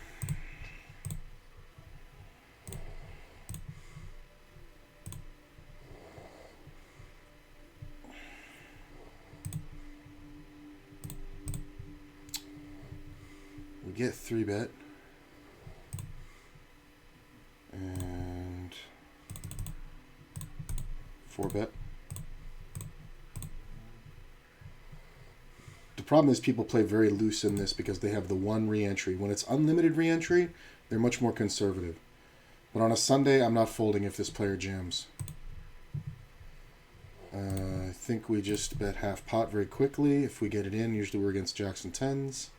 We get 3-bet. And 4-bet. The problem is people play very loose in this because they have the one re-entry. When it's unlimited re-entry, they're much more conservative. But on a Sunday, I'm not folding if this player jams. I think we just bet half pot very quickly. If we get it in, usually we're against jacks and tens.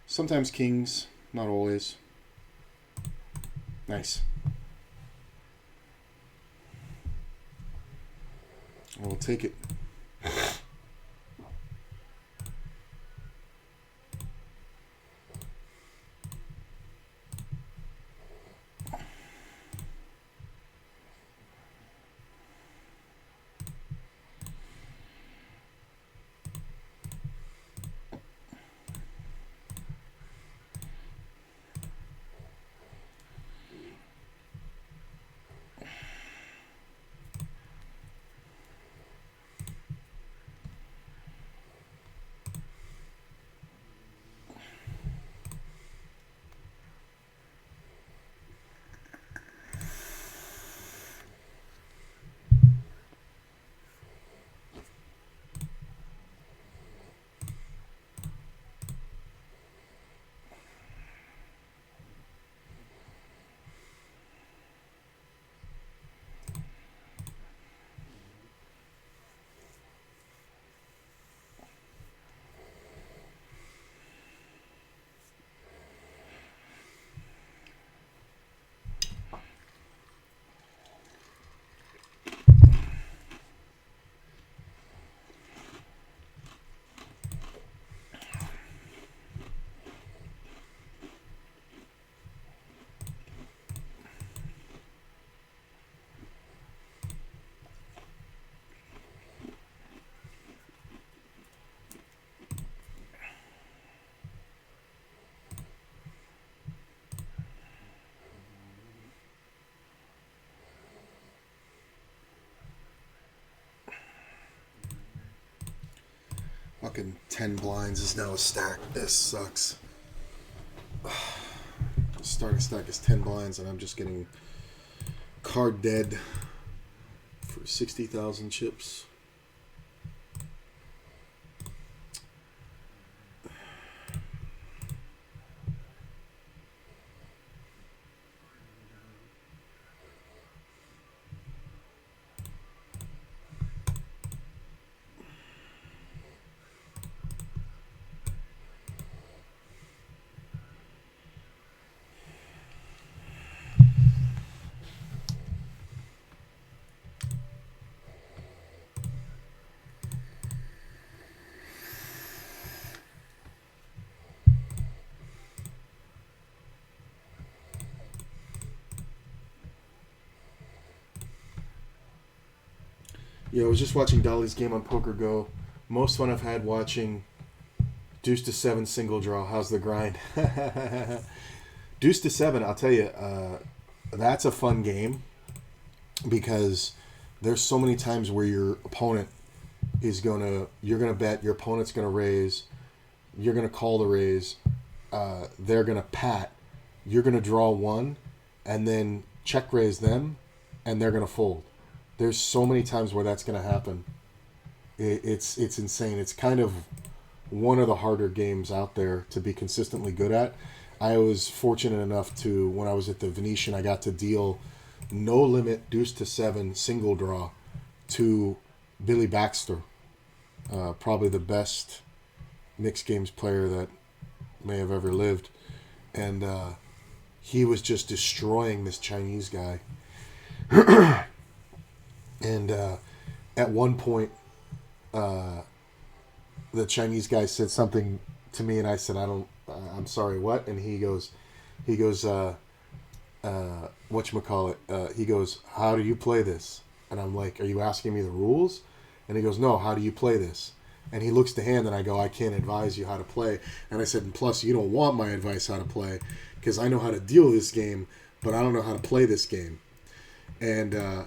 Sometimes kings, not always. Nice. We'll take it. Fucking 10 blinds is now a stack. This sucks. The starting stack is 10 blinds, and I'm just getting card dead for 60,000 chips. Yeah, I was just watching Dolly's game on Poker Go. Most fun I've had watching Deuce to 7 single draw. How's the grind? Deuce to 7, I'll tell you, that's a fun game because there's so many times where your opponent is you're gonna bet, your opponent's gonna raise, you're gonna call the raise, they're gonna pat, you're gonna draw one, and then check raise them, and they're gonna fold. There's so many times where that's going to happen. It's insane. It's kind of one of the harder games out there to be consistently good at. I was fortunate enough to, when I was at the Venetian, I got to deal no limit Deuce to 7 single draw to Billy Baxter, probably the best mixed games player that may have ever lived. And he was just destroying this Chinese guy. And at one point, the Chinese guy said something to me, and I said, I'm sorry, what? And he goes, whatchamacallit? He goes, how do you play this? And I'm like, are you asking me the rules? And he goes, no, how do you play this? And he looks to hand, and I go, I can't advise you how to play. And I said, and plus, you don't want my advice how to play, because I know how to deal with this game, but I don't know how to play this game. And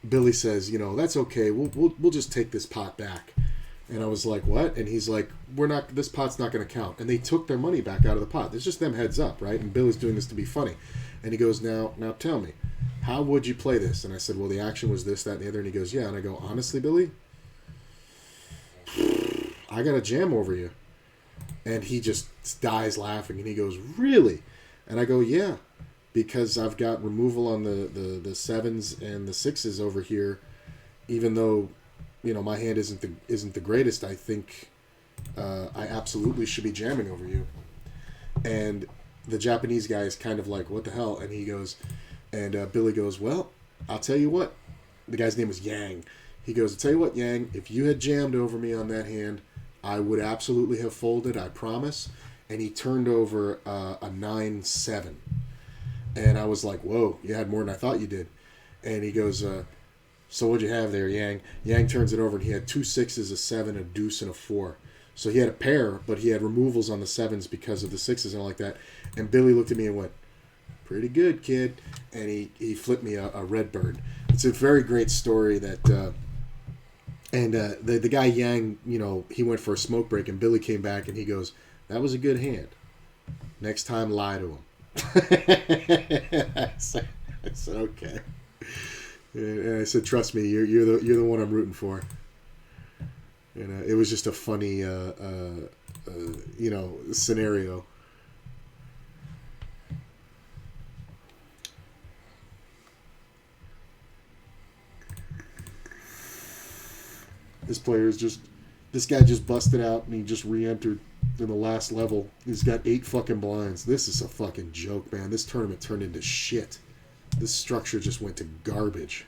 Billy says, that's okay. We'll just take this pot back. And I was like, what? And he's like, this pot's not going to count. And they took their money back out of the pot. There's just them heads up, right? And Billy's doing this to be funny. And he goes, now tell me, how would you play this? And I said, well, the action was this, that, and the other. And he goes, yeah. And I go, honestly, Billy, I got a jam over you. And he just dies laughing. And he goes, really? And I go, yeah, because I've got removal on the sevens and the sixes over here, even though my hand isn't the greatest. I think I absolutely should be jamming over you. And the Japanese guy is kind of like, what the hell? And he goes, and Billy goes, well, I'll tell you what. The guy's name was Yang. He goes, I'll tell you what, Yang, if you had jammed over me on that hand, I would absolutely have folded, I promise. And he turned over a 9-7. And I was like, whoa, you had more than I thought you did. And he goes, so what'd you have there, Yang? Yang turns it over, and he had 2 6s, a 7, a deuce, and a 4. So he had a pair, but he had removals on the 7s because of the 6s and all like that. And Billy looked at me and went, pretty good, kid. And he flipped me a red bird. It's a very great story that... the guy Yang, he went for a smoke break, and Billy came back, and he goes, that was a good hand. Next time, lie to him. I said, okay. And I said, trust me, you're the one I'm rooting for. It was just a funny, scenario. This guy just busted out, and he just re-entered in the last level. He's got 8 fucking blinds. This is a fucking joke, man. This tournament turned into shit. This structure just went to garbage.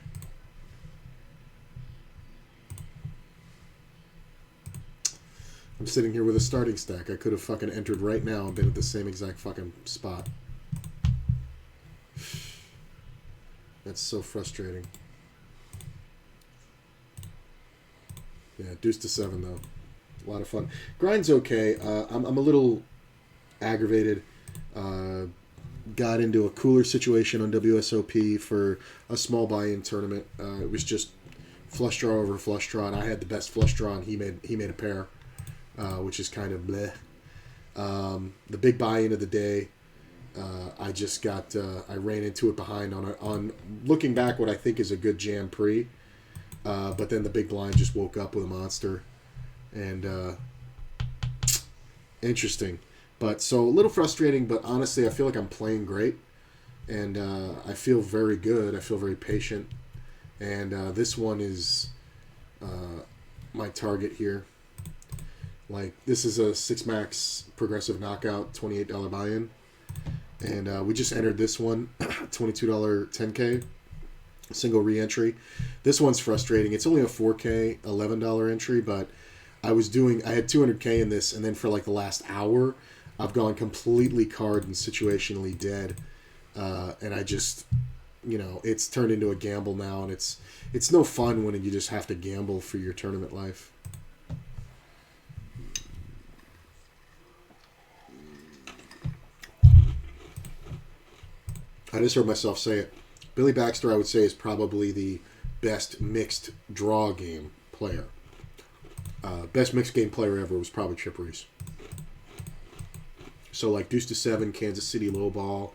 I'm sitting here with a starting stack. I could have fucking entered right now and been at the same exact fucking spot. That's so frustrating. Yeah, deuce to 7 though. A lot of fun. Grind's okay. I'm a little aggravated. Got into a cooler situation on WSOP for a small buy-in tournament. It was just flush draw over flush draw, and I had the best flush draw, and he made a pair, which is kind of bleh. The big buy-in of the day, I ran into it behind on looking back what I think is a good jam pre. But then the big blind just woke up with a monster. And interesting. But so a little frustrating, but honestly, I feel like I'm playing great. And I feel very good. I feel very patient. And this one is my target here. Like, this is a 6-max progressive knockout, $28 buy-in. And we just entered this one, $22 10K. Single re-entry. This one's frustrating. It's only a 4K, $11 entry, but I had 200K in this, and then for like the last hour, I've gone completely card and situationally dead. And I just, it's turned into a gamble now, and it's no fun when you just have to gamble for your tournament life. I just heard myself say it. Billy Baxter, I would say, is probably the best mixed draw game player. Best mixed game player ever was probably Chip Reese. So like deuce to 7, Kansas City low ball,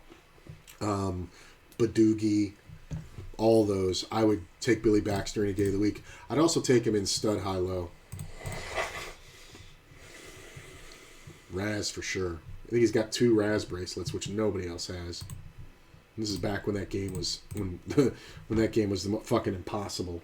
Badoogie, all those. I would take Billy Baxter any day of the week. I'd also take him in stud high low. Raz for sure. I think he's got 2 Raz bracelets, which nobody else has. This is back when that game was when that game was fucking impossible.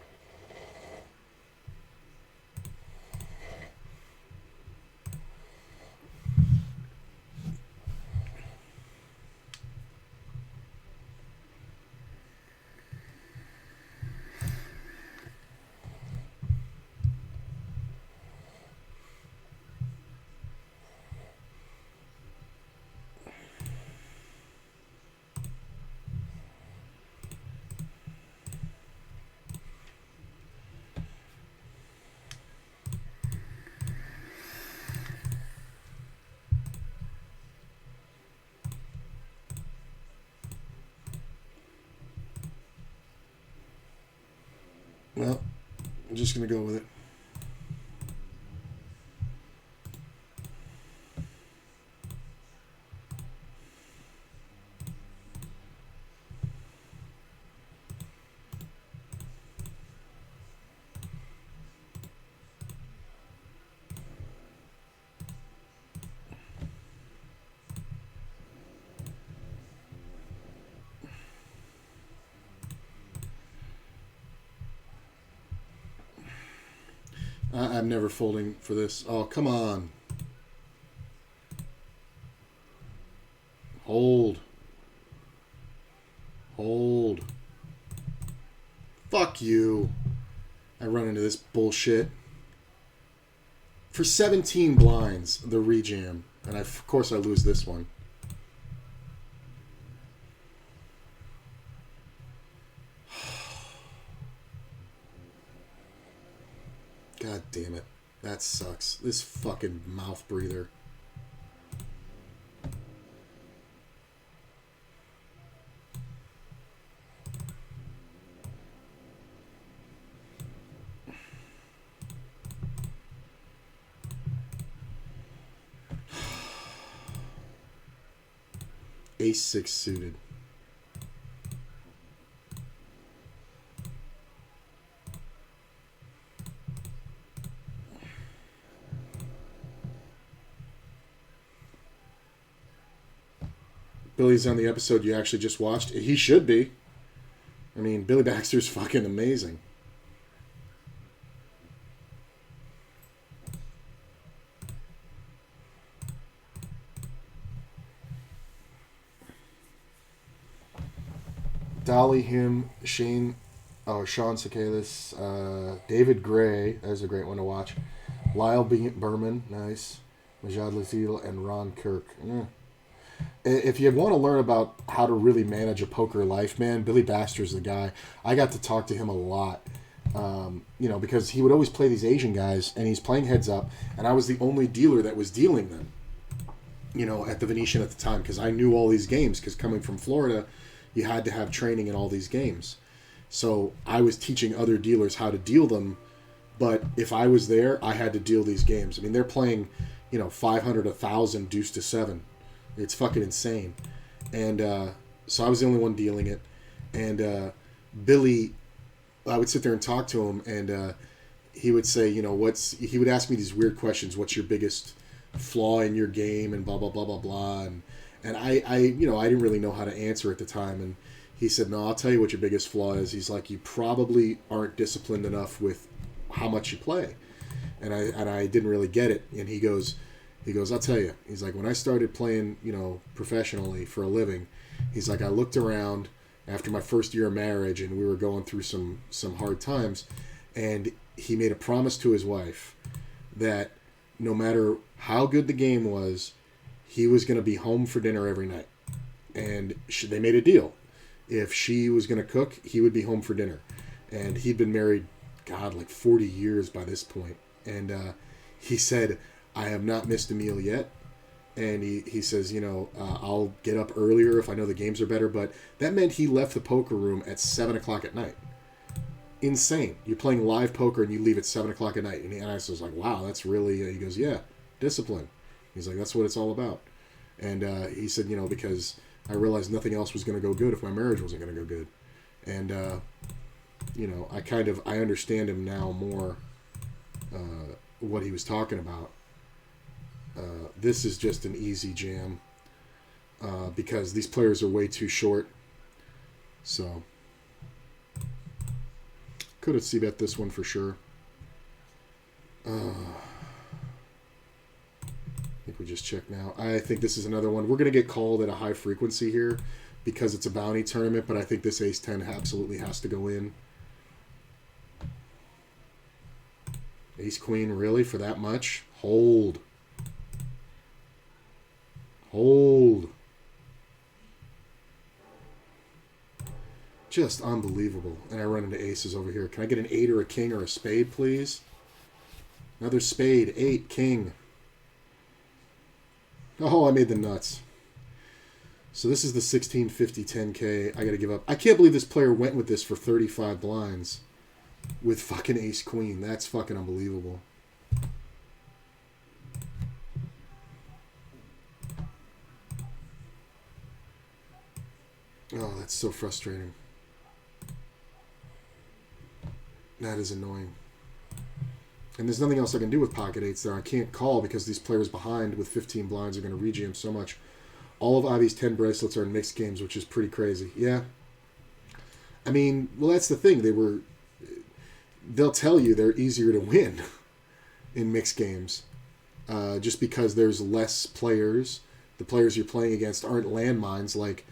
Well, I'm just going to go with it. I'm never folding for this. Oh, come on. Hold. Hold. Fuck you. I run into this bullshit. For 17 blinds, the rejam. And of course I lose this one. God damn it. That sucks. This fucking mouth breather. Ace 6 suited. Billy's on the episode you actually just watched. He should be. I mean, Billy Baxter's fucking amazing. Dolly, him, Sean Sakalis, David Gray, that's a great one to watch. Lyle Berman, nice. Majad Lazil, and Ron Kirk. If you want to learn about how to really manage a poker life, man, Billy Baxter's the guy. I got to talk to him a lot, because he would always play these Asian guys, and he's playing heads up, and I was the only dealer that was dealing them, at the Venetian at the time, because I knew all these games, because coming from Florida, you had to have training in all these games. So I was teaching other dealers how to deal them, but if I was there, I had to deal these games. I mean, they're playing, 500, 1,000, deuce to 7. It's fucking insane. And so I was the only one dealing it. And Billy, I would sit there and talk to him, and he would say, he would ask me these weird questions. What's your biggest flaw in your game? And blah, blah, blah, blah, blah. And I didn't really know how to answer at the time. And he said, no, I'll tell you what your biggest flaw is. He's like, you probably aren't disciplined enough with how much you play. And I didn't really get it. And he goes, I'll tell you. He's like, when I started playing, professionally for a living, he's like, I looked around after my first year of marriage, and we were going through some hard times. And he made a promise to his wife that no matter how good the game was, he was going to be home for dinner every night. And they made a deal. If she was going to cook, he would be home for dinner. And he'd been married, like 40 years by this point. And he said, I have not missed a meal yet. And he says, I'll get up earlier if I know the games are better. But that meant he left the poker room at 7 o'clock at night. Insane. You're playing live poker and you leave at 7 o'clock at night. And I was like, wow, that's really... He goes, yeah, discipline. He's like, that's what it's all about. And he said, because I realized nothing else was going to go good if my marriage wasn't going to go good. And, I understand him now more, what he was talking about. This is just an easy jam, because these players are way too short. So, could have c-bet this one for sure. I think we just check now. I think this is another one. We're going to get called at a high frequency here because it's a bounty tournament, but I think this ace-10 absolutely has to go in. Ace-queen, really? For that much? Hold. Hold. Just unbelievable. And I run into aces over here. Can I get an 8 or a king or a spade, please? Another spade. 8, king. Oh, I made the nuts. So this is the 1650 10K. I got to give up. I can't believe this player went with this for 35 blinds. with fucking ace queen. That's fucking unbelievable. Oh, that's so frustrating. That is annoying. And there's nothing else I can do with pocket eights there. I can't call because these players behind with 15 blinds are going to rejam so much. All of Avi's 10 bracelets are in mixed games, which is pretty crazy. Yeah. I mean, well, that's the thing. They'll tell you they're easier to win in mixed games. Just because there's less players. The players you're playing against aren't landmines. Like,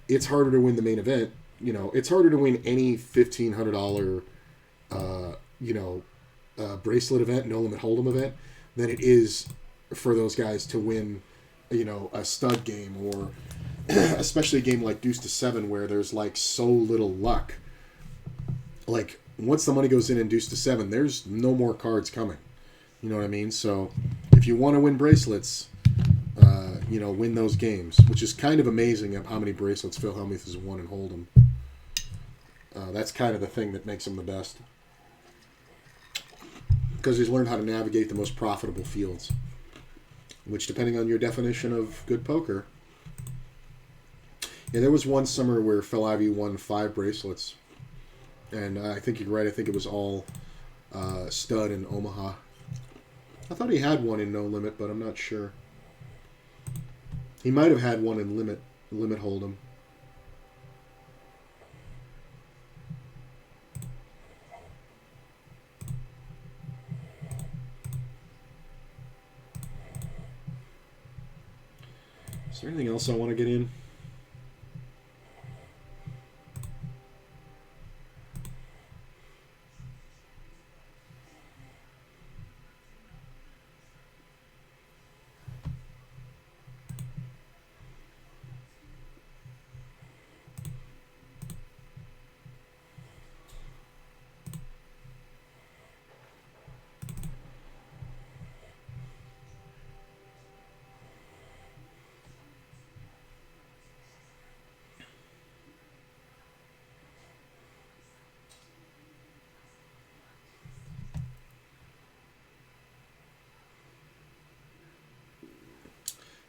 it's harder to win the main event. You know, it's harder to win any $1,500, bracelet event, no limit hold'em event, than it is for those guys to win, a stud game, or especially a game like Deuce to 7 where there's like so little luck. Like, once the money goes in Deuce to 7, there's no more cards coming. You know what I mean? So if you want to win bracelets, win those games, which is kind of amazing at how many bracelets Phil Hellmuth has won in Hold'em. That's kind of the thing that makes him the best. Because he's learned how to navigate the most profitable fields. Which, depending on your definition of good poker... Yeah, there was one summer where Phil Ivey won 5 bracelets. And I think you're right. I think it was all stud in Omaha. I thought he had one in No Limit, but I'm not sure. He might have had one in Limit Hold'em. Is there anything else I want to get in?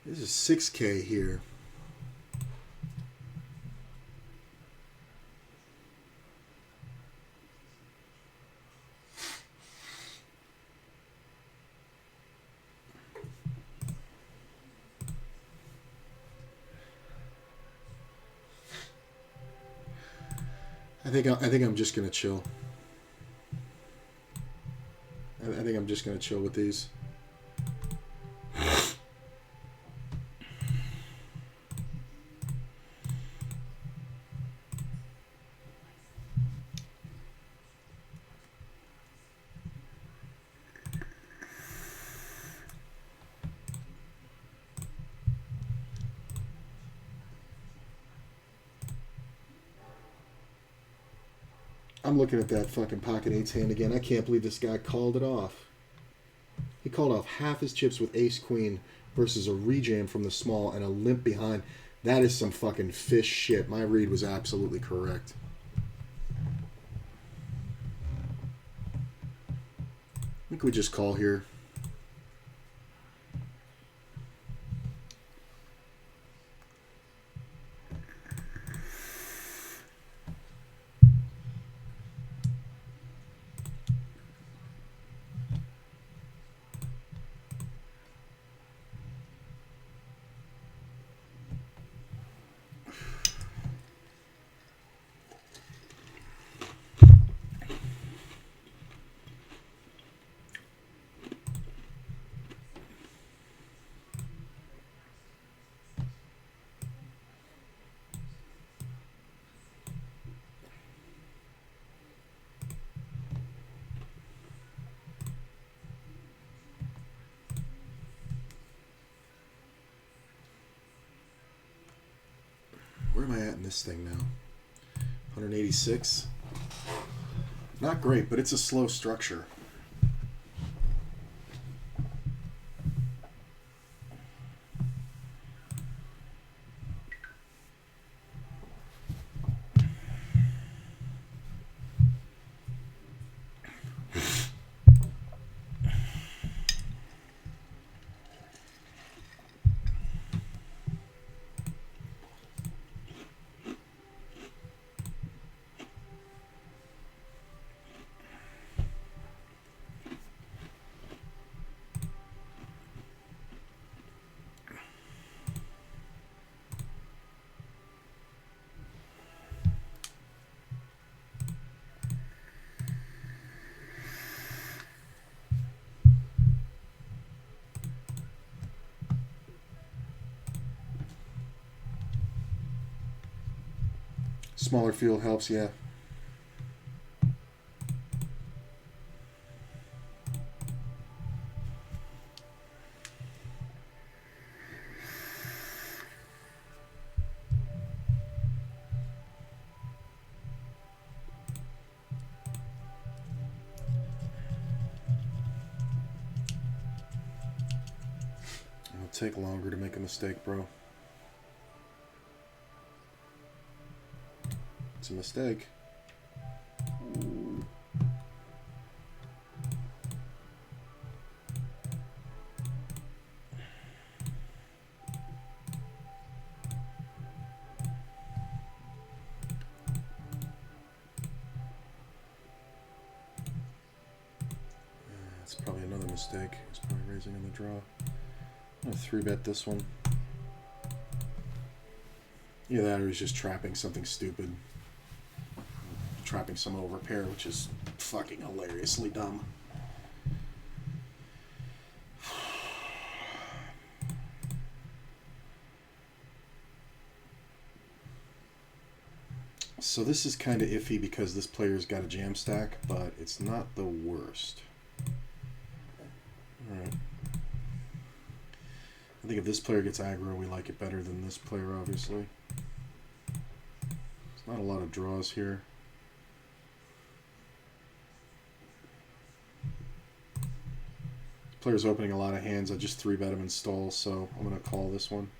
This is 6K here. I think I'm just gonna chill. I think I'm just gonna chill with these. I'm looking at that fucking pocket eights hand again. I can't believe this guy called it off. He called off half his chips with ace queen versus a rejam from the small and a limp behind. That is some fucking fish shit. My read was absolutely correct. I think we just call here. Where am I at in this thing now? 186. Not great, but it's a slow structure. Smaller field helps, yeah. It'll take longer to make a mistake, bro. It's a mistake. That's probably another mistake. He's probably raising in the draw. I'm gonna 3-bet this one. Either that or he's just trapping something stupid. Trapping some overpair, which is fucking hilariously dumb. So this is kind of iffy because this player's got a jam stack, but it's not the worst. Alright. I think if this player gets aggro, we like it better than this player, obviously. There's not a lot of draws here. Player's opening a lot of hands. I just 3-bet him and stall, so I'm going to call this one.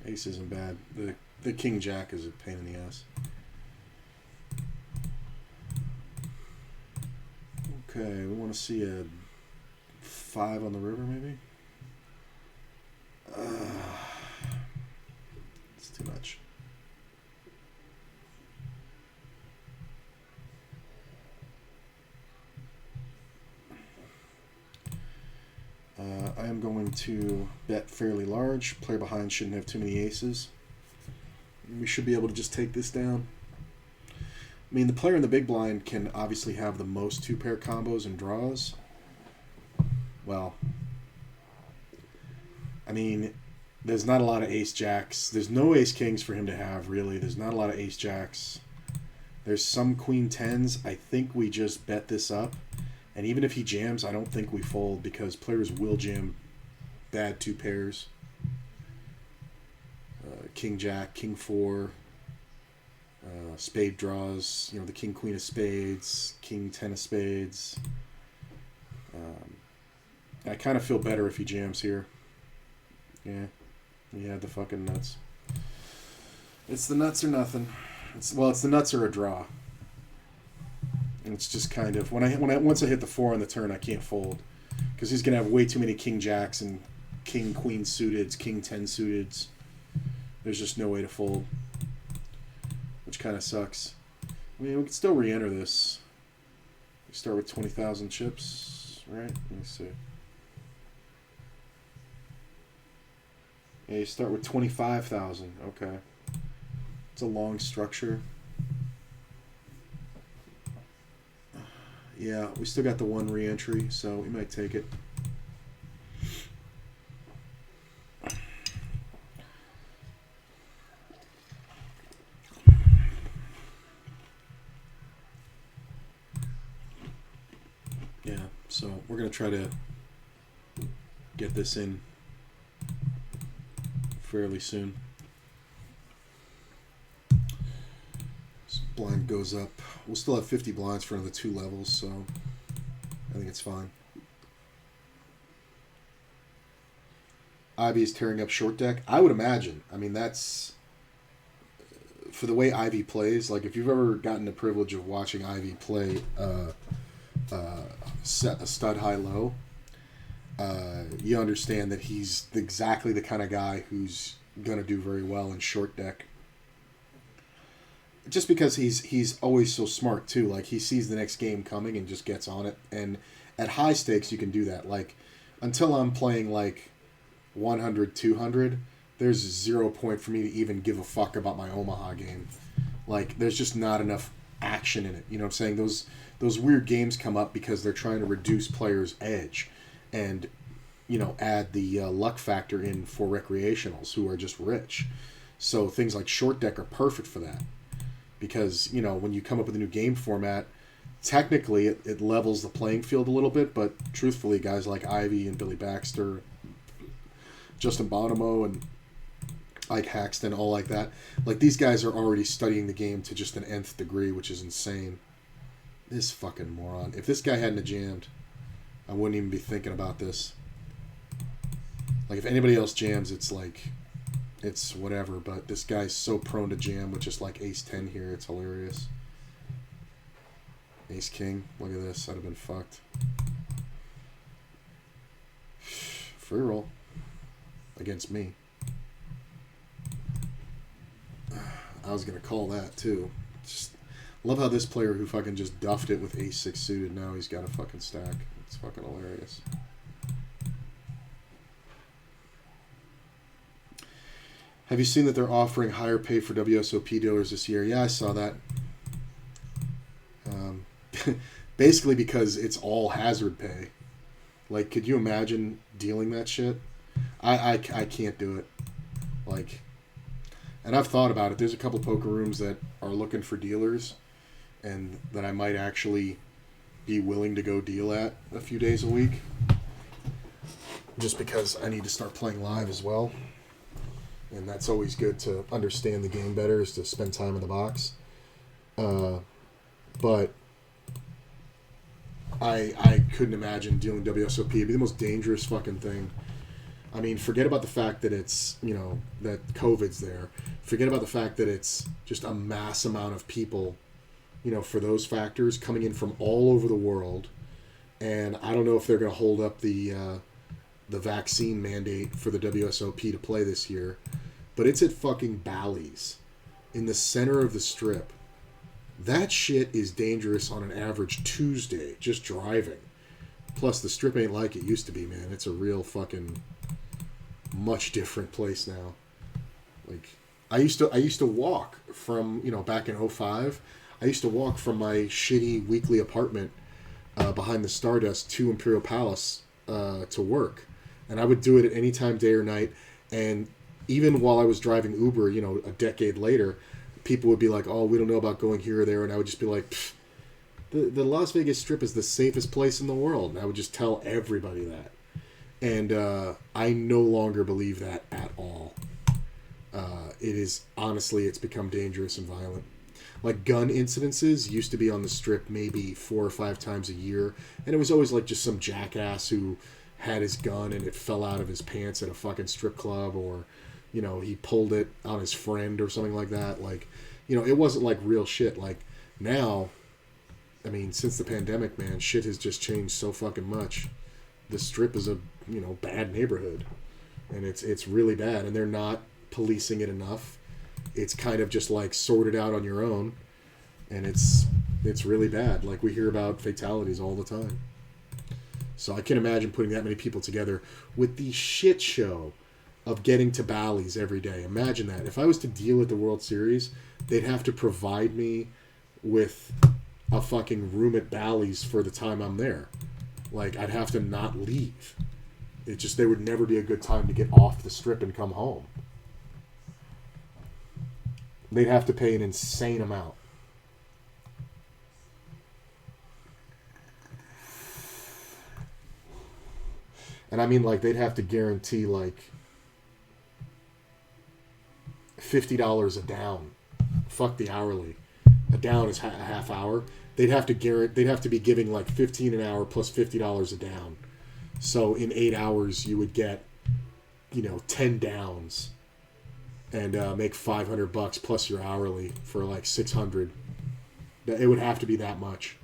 Ace isn't bad. The King Jack is a pain in the ass. Okay, we want to see a 5 on the river, maybe? It's too much. I am going to bet fairly large. Player behind shouldn't have too many aces. We should be able to just take this down. I mean, the player in the big blind can obviously have the most 2-pair combos and draws. Well, I mean, there's not a lot of ace-jacks. There's no ace-kings for him to have, really. There's not a lot of ace-jacks. There's some queen-tens. I think we just bet this up. And even if he jams, I don't think we fold because players will jam bad 2 pairs. King-jack, king-4, spade draws, you know, the king-queen of spades, king-10 of spades. I kind of feel better if he jams here. Yeah, he had the fucking nuts. It's the nuts or nothing. It's the nuts or a draw. And it's just kind of once I hit the 4 on the turn, I can't fold because he's gonna have way too many king jacks and king queen suiteds, king 10 suiteds. There's just no way to fold, which kind of sucks. I mean, we can still re-enter this. We start with 20,000 chips, right? Let me see. Yeah, you start with 25,000. Okay, it's a long structure. Yeah, we still got the 1 re-entry, so we might take it. Yeah, so we're going to try to get this in fairly soon. This blind goes up. We'll still have 50 blinds for another 2 levels, so I think it's fine. Ivy is tearing up short deck. I would imagine. I mean, that's for the way Ivy plays. Like, if you've ever gotten the privilege of watching Ivy play set a stud high low, you understand that he's exactly the kind of guy who's going to do very well in short deck. Just because he's always so smart too. Like, he sees the next game coming and just gets on it. And at high stakes, you can do that. Like, until I'm playing like 100, 200, there's 0 point for me to even give a fuck about my Omaha game. Like, there's just not enough action in it. You know what I'm saying? Those weird games come up because they're trying to reduce players' edge and, you know, add the luck factor in for recreationals who are just rich. So things like short deck are perfect for that because, you know, when you come up with a new game format, technically it levels the playing field a little bit, but truthfully, guys like Ivy and Billy Baxter, Justin Bonomo and Ike Haxton, all like that, like these guys are already studying the game to just an nth degree, which is insane. This fucking moron. If this guy hadn't jammed, I wouldn't even be thinking about this. Like, if anybody else jams, it's like, it's whatever, but this guy's so prone to jam with just like ace 10 here, it's hilarious. Ace king, look at this, I'd have been fucked. Free roll against me. I was gonna call that too. Just love how this player who fucking just duffed it with ace 6 suited, now he's got a fucking stack. It's fucking hilarious. Have you seen that they're offering higher pay for WSOP dealers this year? Yeah, I saw that. Basically because it's all hazard pay. Like, could you imagine dealing that shit? I can't do it. Like, and I've thought about it. There's a couple poker rooms that are looking for dealers and that I might actually be willing to go deal at a few days a week. Just because I need to start playing live as well. And that's always good to understand the game better, is to spend time in the box. But I couldn't imagine dealing WSOP. It'd be the most dangerous fucking thing. I mean, forget about the fact that it's, you know, that COVID's there. Forget about the fact that it's just a mass amount of people, you know, for those factors coming in from all over the world. And I don't know if they're going to hold up the vaccine mandate for the WSOP to play this year. But it's at fucking Bally's in the center of the strip. That shit is dangerous on an average Tuesday, just driving. Plus, the strip ain't like it used to be, man. It's a real fucking much different place now. Like, I used to walk from, you know, back in 2005, I used to walk from my shitty weekly apartment behind the Stardust to Imperial Palace to work. And I would do it at any time, day or night. And even while I was driving Uber, you know, a decade later, people would be like, oh, we don't know about going here or there. And I would just be like, the Las Vegas Strip is the safest place in the world. And I would just tell everybody that. And I no longer believe that at all. It is, honestly, it's become dangerous and violent. Like, gun incidences used to be on the Strip maybe 4 or 5 times a year. And it was always like just some jackass who had his gun and it fell out of his pants at a fucking strip club, or, you know, he pulled it on his friend or something like that. Like, you know, it wasn't like real shit. Like, now, I mean, since the pandemic, man, shit has just changed so fucking much. The Strip is a, you know, bad neighborhood. And it's really bad. And they're not policing it enough. It's kind of just like sorted out on your own. And it's really bad. Like, we hear about fatalities all the time. So I can imagine putting that many people together with the shit show of getting to Bally's every day. Imagine that. If I was to deal at the World Series, they'd have to provide me with a fucking room at Bally's for the time I'm there. Like, I'd have to not leave. It just, there would never be a good time to get off the Strip and come home. They'd have to pay an insane amount. And I mean, like, they'd have to guarantee, like, $50 a down. Fuck the hourly. A down is a half hour. They'd have to be giving, like, $15 an hour plus $50 a down. So in 8 hours, you would get, you know, 10 downs and make $500 plus your hourly for, like, $600. It would have to be that much.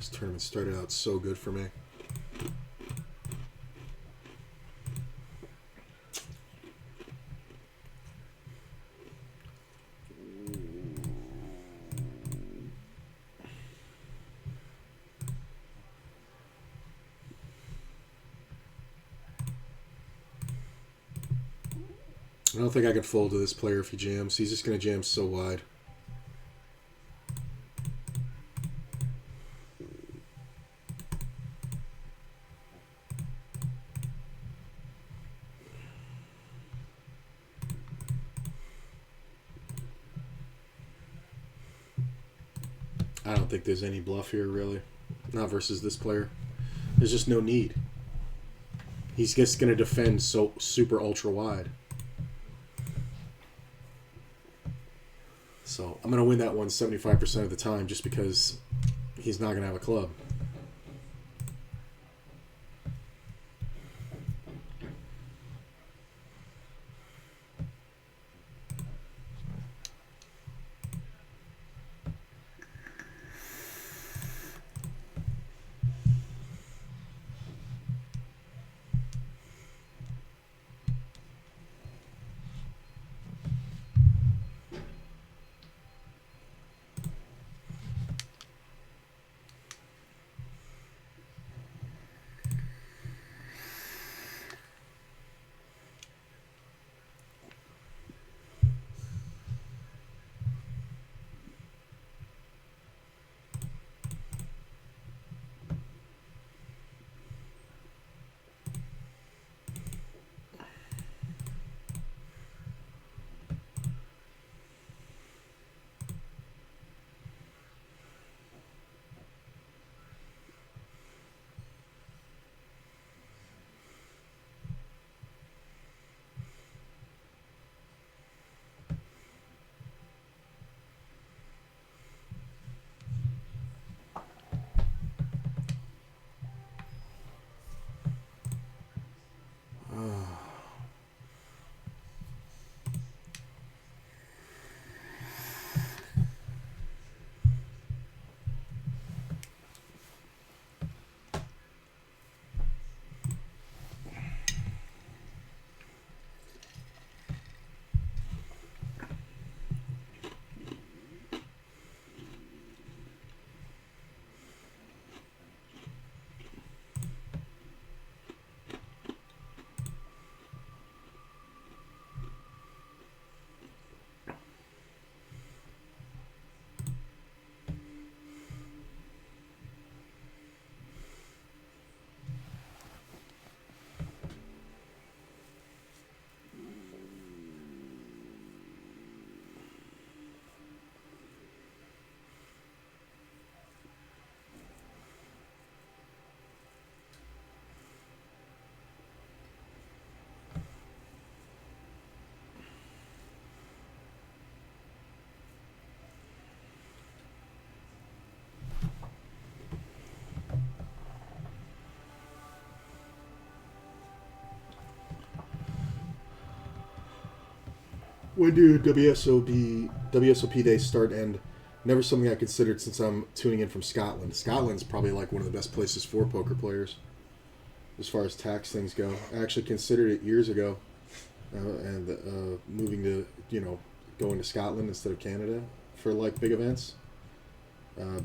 This tournament started out so good for me. I don't think I can fold to this player if he jams. He's just going to jam so wide. I don't think there's any bluff here, really. Not versus this player. There's just no need. He's just going to defend so super ultra wide. So I'm going to win that one 75% of the time just because he's not going to have a club. When do WSOP days start and end? Never something I considered since I'm tuning in from Scotland. Scotland's probably like one of the best places for poker players as far as tax things go. I actually considered it years ago, and moving to going to Scotland instead of Canada for like big events,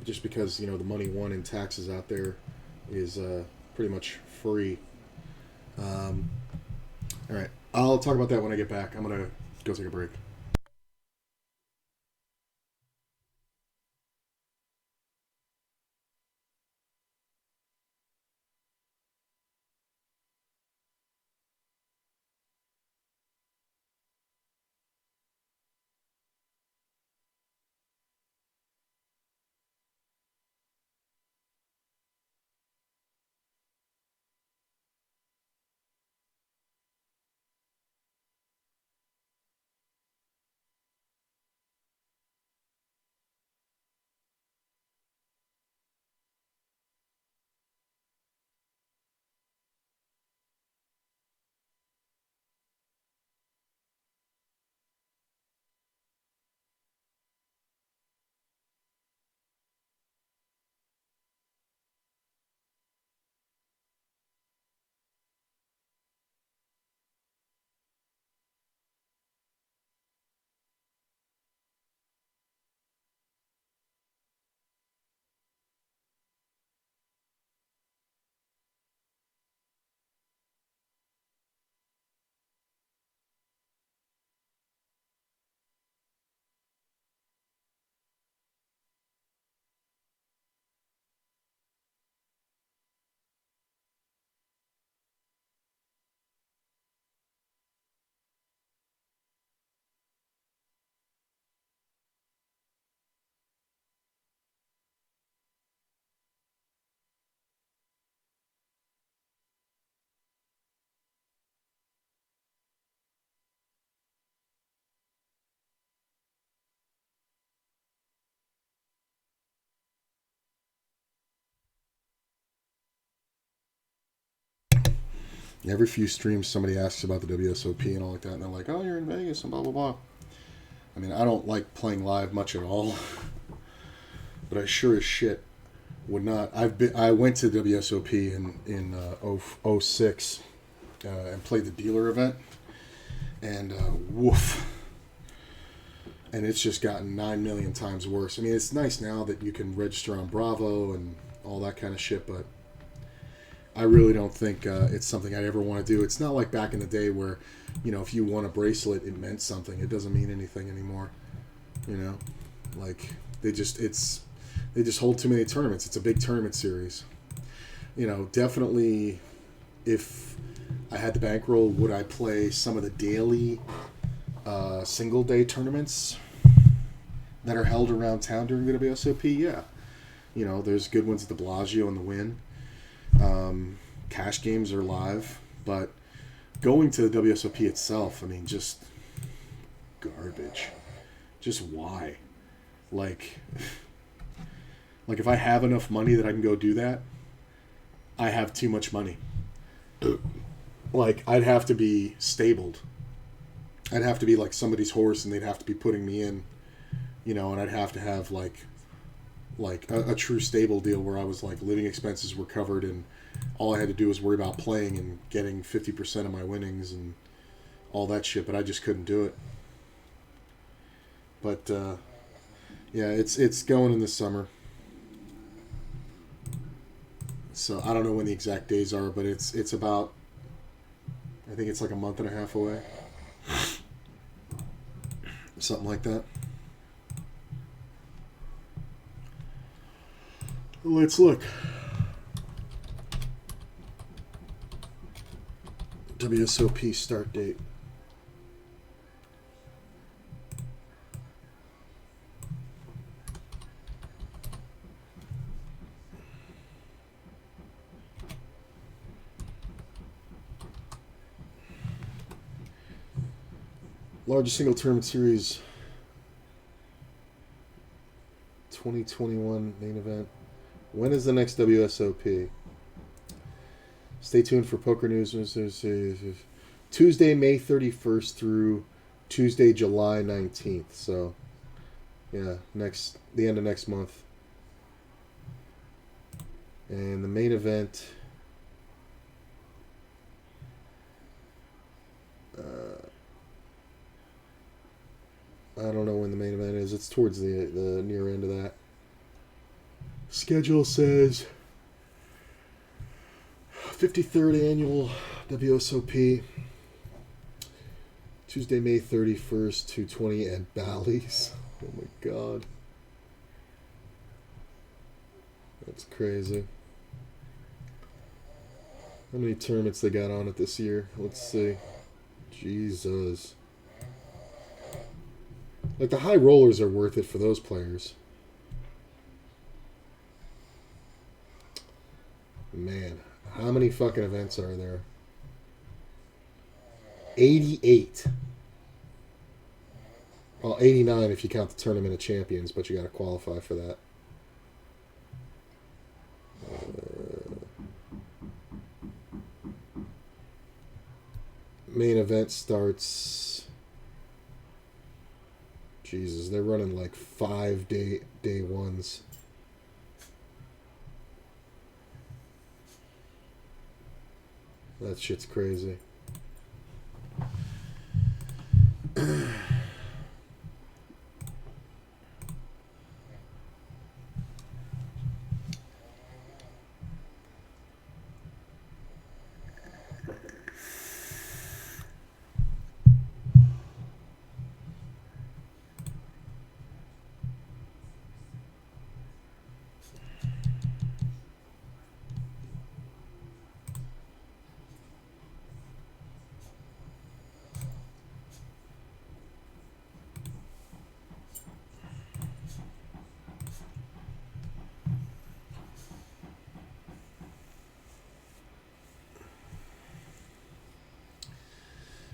just because the money won in taxes out there is pretty much free. All right, I'll talk about that when I get back. I'm gonna go take a break. Every few streams, somebody asks about the WSOP and all like that, and they're like, "Oh, you're in Vegas and blah blah blah." I mean, I don't like playing live much at all, but I sure as shit would not. I went to WSOP in 06 and played the dealer event, and woof. And it's just gotten 9 million times worse. I mean, it's nice now that you can register on Bravo and all that kind of shit, but I really don't think it's something I'd ever want to do. It's not like back in the day where, you know, if you won a bracelet, it meant something. It doesn't mean anything anymore. You know, like they just hold too many tournaments. It's a big tournament series. You know, definitely, if I had the bankroll, would I play some of the daily single day tournaments that are held around town during the WSOP? Yeah. You know, there's good ones at the Bellagio and the Wynn. Cash games are live, but going to the WSOP itself, I mean, just garbage. Just why? Like if I have enough money that I can go do that, I have too much money. Like, I'd have to be stabled. I'd have to be like somebody's horse, and they'd have to be putting me in, you know, and I'd have to have like a true stable deal where I was like living expenses were covered and all I had to do was worry about playing and getting 50% of my winnings and all that shit, but I just couldn't do it. But yeah, it's going in the summer. So I don't know when the exact days are, but it's about, I think it's like a month and a half away. Something like that. Let's look. WSOP start date. Largest single tournament series 2021 main event. When is the next WSOP? Stay tuned for poker news. Tuesday, May 31st through Tuesday, July 19th. So, yeah, the end of next month. And the main event, I don't know when the main event is. It's towards the near end of that. Schedule says 53rd annual WSOP, Tuesday, May 31st to 20 at Bally's. Oh my god. That's crazy. How many tournaments they got on it this year? Let's see. Jesus. Like, the high rollers are worth it for those players. Man, how many fucking events are there? 88. Well, 89 if you count the Tournament of Champions, but you got to qualify for that. Main event starts... Jesus, they're running like 5 day ones. That shit's crazy.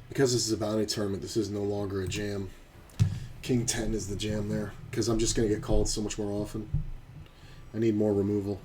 Because this is a bounty tournament, this is no longer a jam. King 10 is the jam there. Because I'm just going to get called so much more often. I need more removal.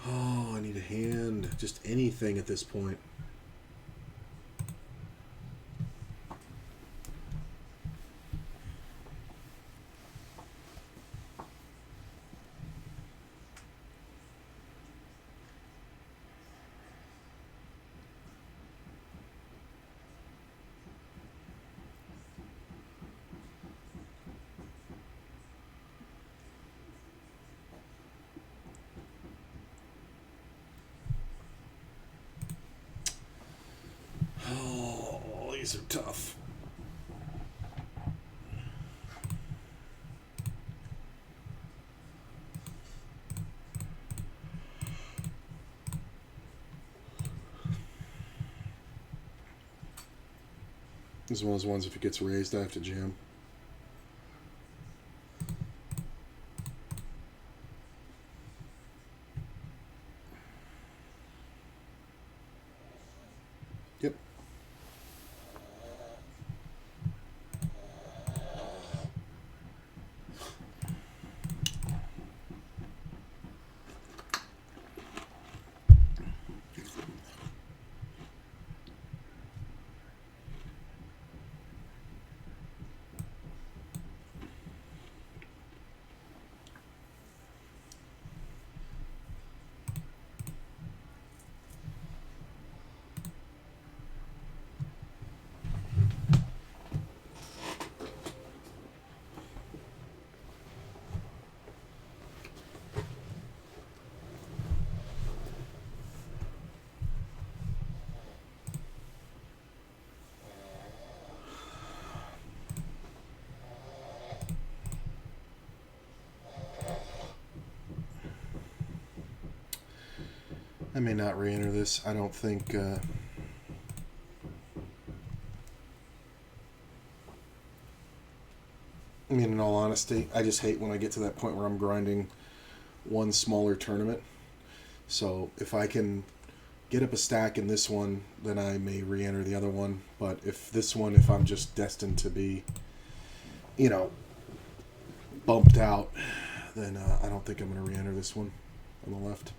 Oh, I need a hand. Just anything at this point. Oh, these are tough. This is one of those ones, if it gets raised, I have to jam. Yep. I may not re-enter this. I don't think... I mean, in all honesty, I just hate when I get to that point where I'm grinding one smaller tournament. So if I can get up a stack in this one, then I may re-enter the other one. But if this one, if I'm just destined to be, you know, bumped out, then I don't think I'm going to re-enter this one on the left.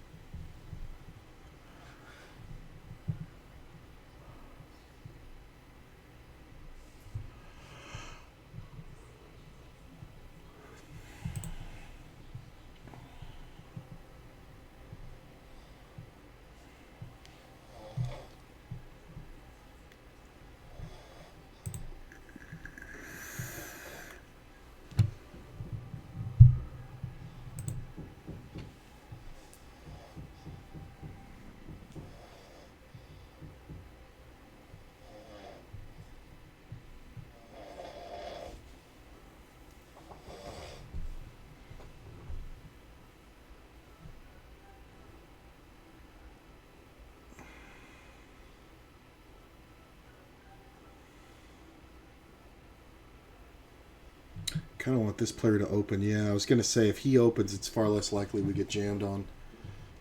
Kind of want this player to open. Yeah, I was going to say, if he opens, it's far less likely we get jammed on.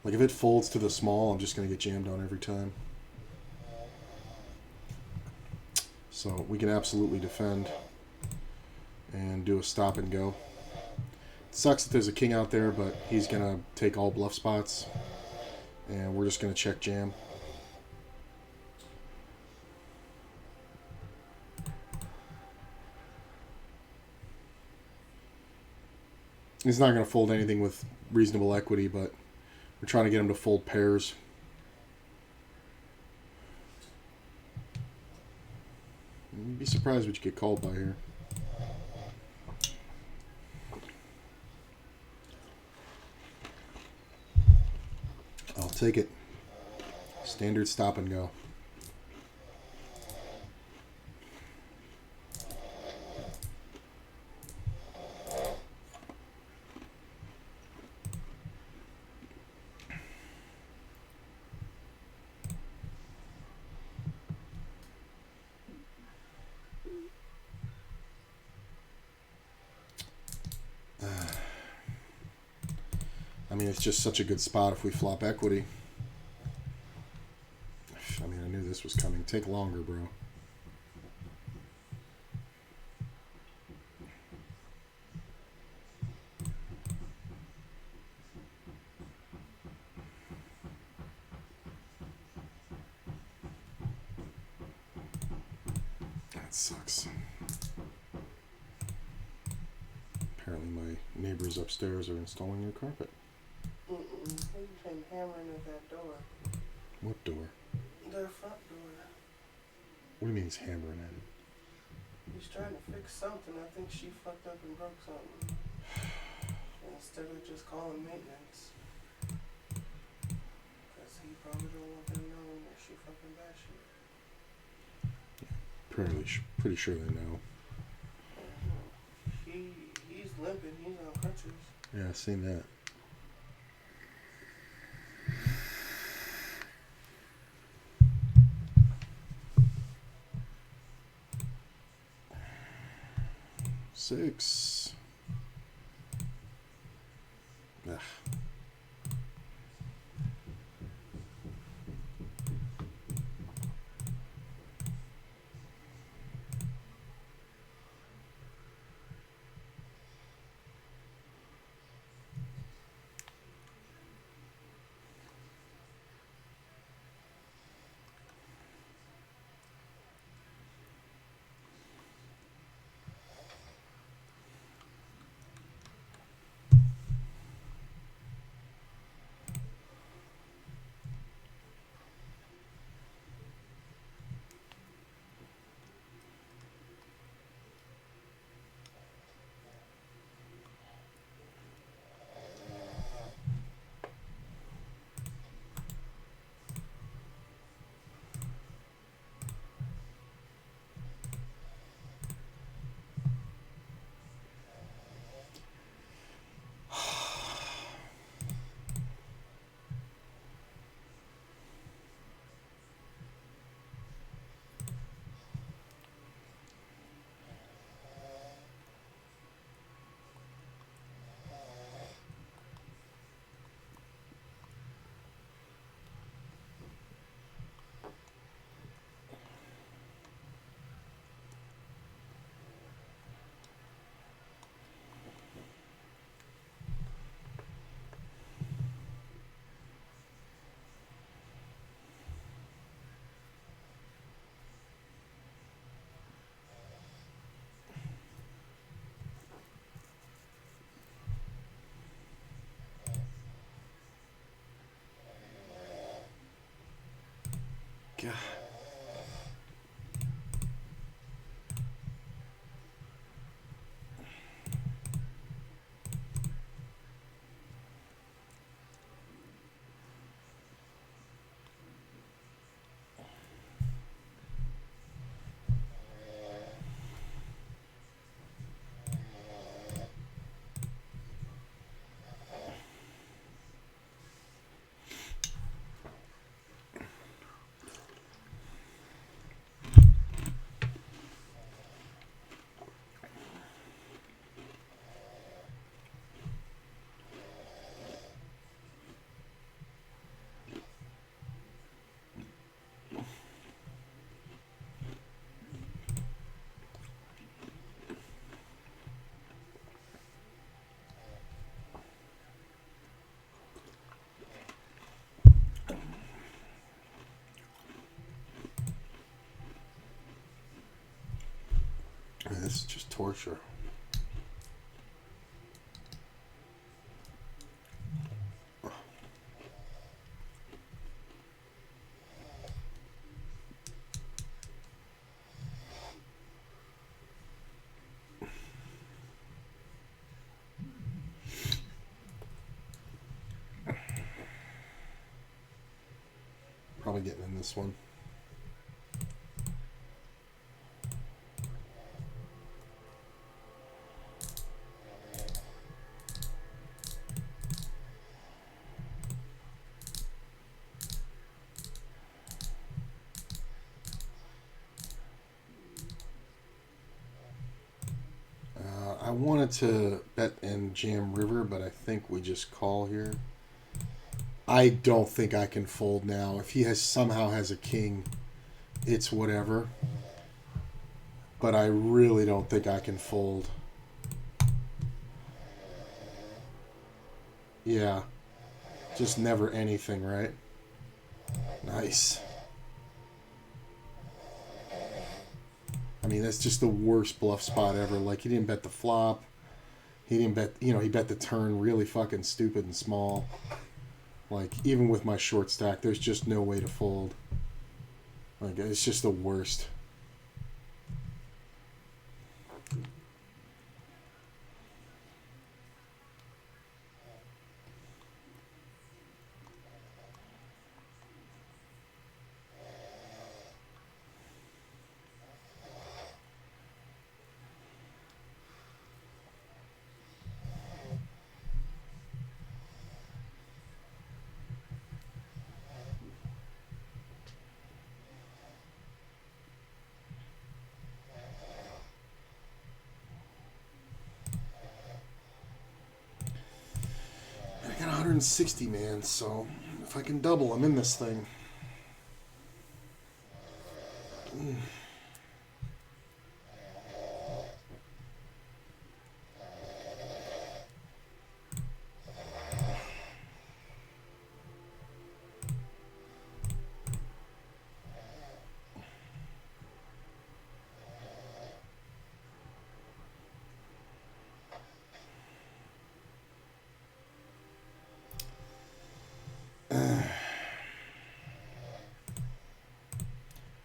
Like, if it folds to the small, I'm just going to get jammed on every time. So we can absolutely defend and do a stop and go. It sucks that there's a king out there, but he's going to take all bluff spots. And we're just going to check jam. He's not going to fold anything with reasonable equity, but we're trying to get him to fold pairs. You'd be surprised what you get called by here. I'll take it. Standard stop and go. I mean, it's just such a good spot if we flop equity. this was coming. Take longer, bro. That sucks. Apparently my neighbors upstairs are installing new carpet. He's been hammering at that door. What door? Their front door. What do you mean he's hammering at it? He's trying to fix something. I think she fucked up and broke something. Instead of just calling maintenance. Because he probably don't want them knowing that she fucking bad shit. Pretty sure they know. He's limping. He's on crutches. Yeah, I've seen that. Six. Ugh. God. Man, this is just torture. Probably getting in this one. I wanted to bet and jam river, but I think we just call here. I don't think I can fold now. If he somehow has a king, it's whatever. But I really don't think I can fold. Yeah. Just never anything, right? Nice. I mean, that's just the worst bluff spot ever. Like, he didn't bet the flop. He didn't bet, you know, he bet the turn really fucking stupid and small. Like, even with my short stack, there's just no way to fold. Like, it's just the worst. I got 160, man, so if I can double, I'm in this thing.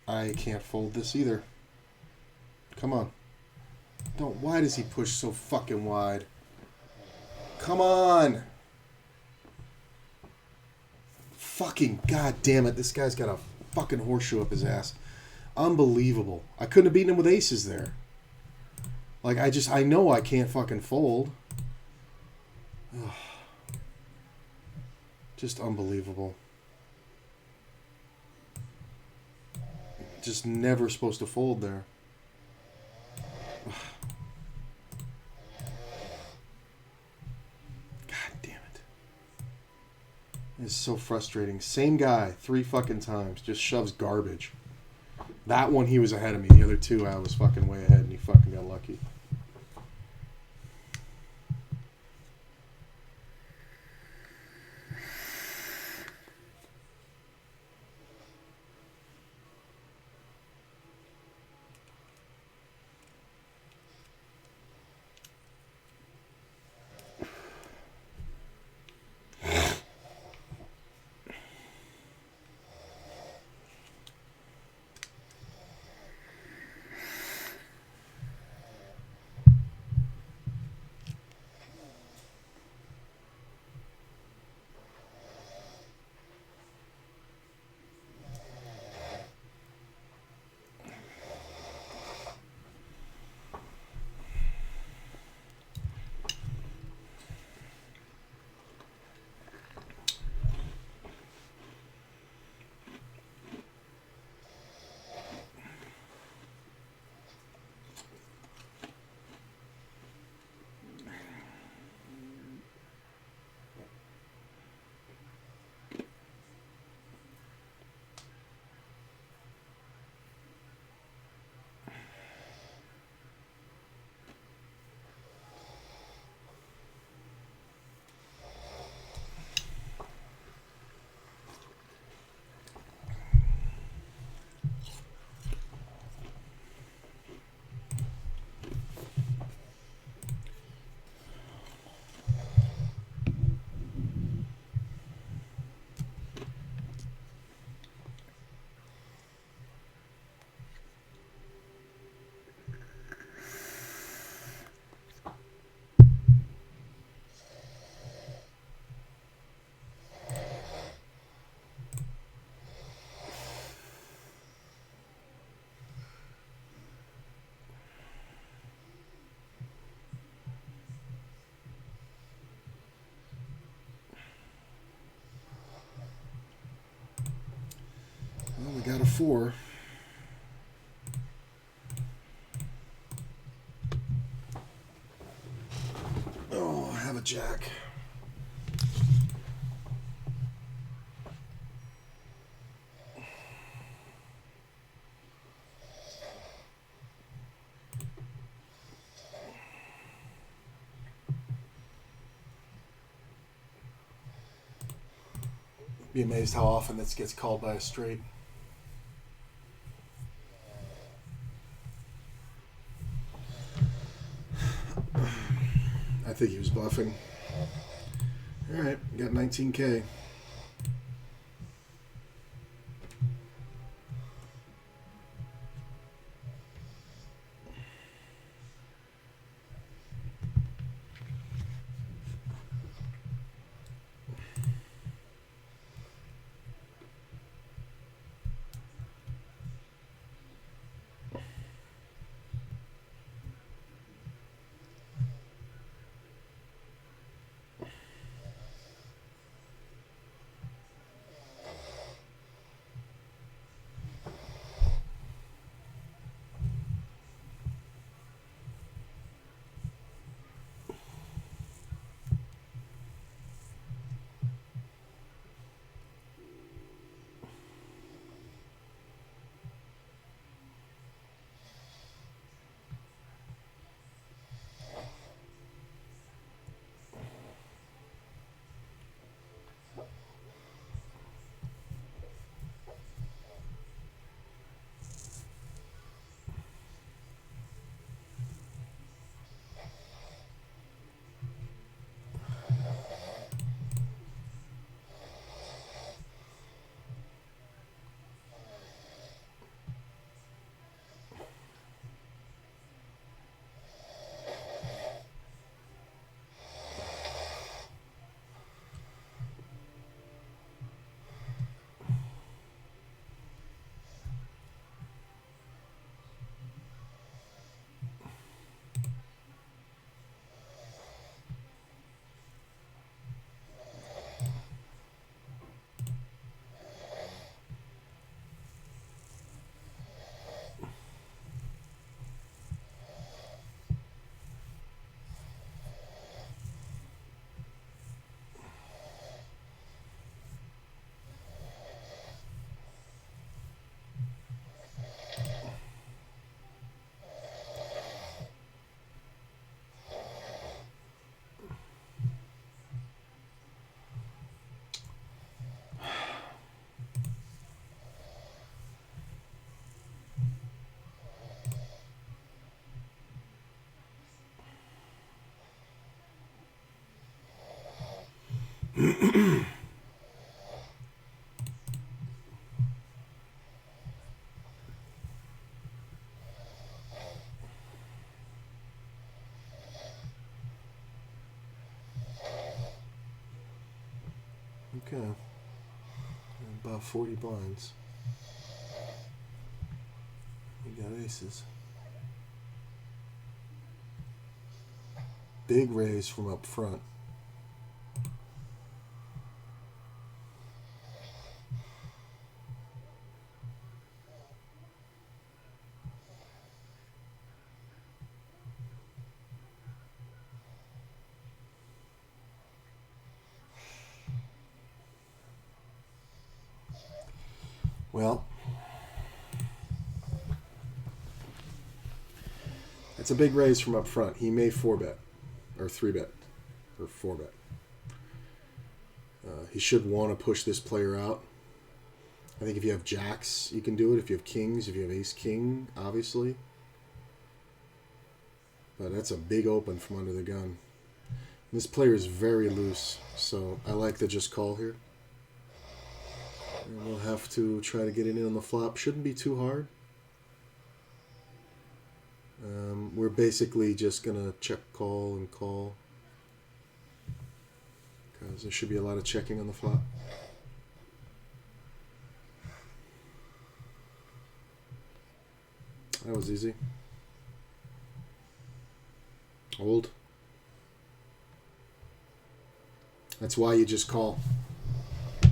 I can't fold this either. Come on. Don't. Why does he push so fucking wide? Come on. Fucking goddamn it. This guy's got a fucking horseshoe up his ass. Unbelievable. I couldn't have beaten him with aces there. Like, I know I can't fucking fold. Ugh. Just unbelievable. Just never supposed to fold there. God damn it. It's so frustrating. Same guy, 3 fucking times. Just shoves garbage. That one he was ahead of me. The other 2 I was fucking way ahead and he fucking got lucky. Well, we got a 4. Oh, I have a jack. Be amazed how often this gets called by a straight. I think he was bluffing. All right, got 19K. Okay. About 40 blinds. We got aces. Big raise from up front. Well, it's a big raise from up front. He may 4-bet, or 3-bet, or 4-bet. He should want to push this player out. I think if you have jacks, you can do it. If you have kings, if you have ace-king, obviously. But that's a big open from under the gun. This player is very loose, so I like the just call here. And we'll have to try to get it in on the flop. Shouldn't be too hard. We're basically just going to check call and call. Because there should be a lot of checking on the flop. That was easy. Old. That's why you just call.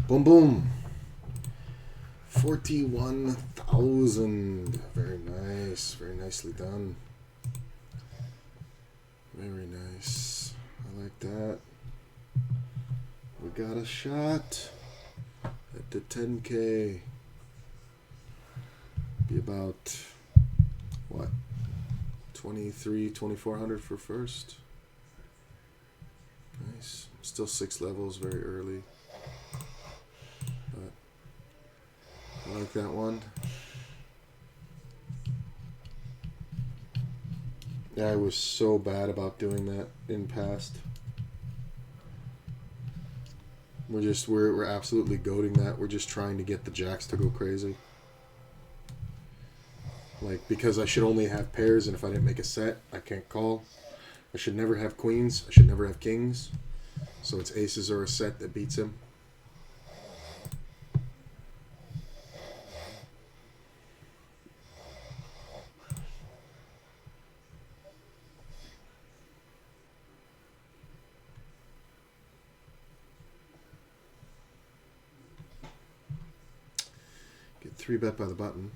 Boom, boom. 41,000. Very nice. Very nicely done. Very nice. I like that. We got a shot at the 10K. Be about, what, 2,400 for first. Nice. Still 6 levels, very early. I like that one. Yeah, I was so bad about doing that in past. We're absolutely goading that. We're just trying to get the jacks to go crazy. Like, because I should only have pairs, and if I didn't make a set, I can't call. I should never have queens. I should never have kings. So it's aces or a set that beats him. Get 3-bet by the button.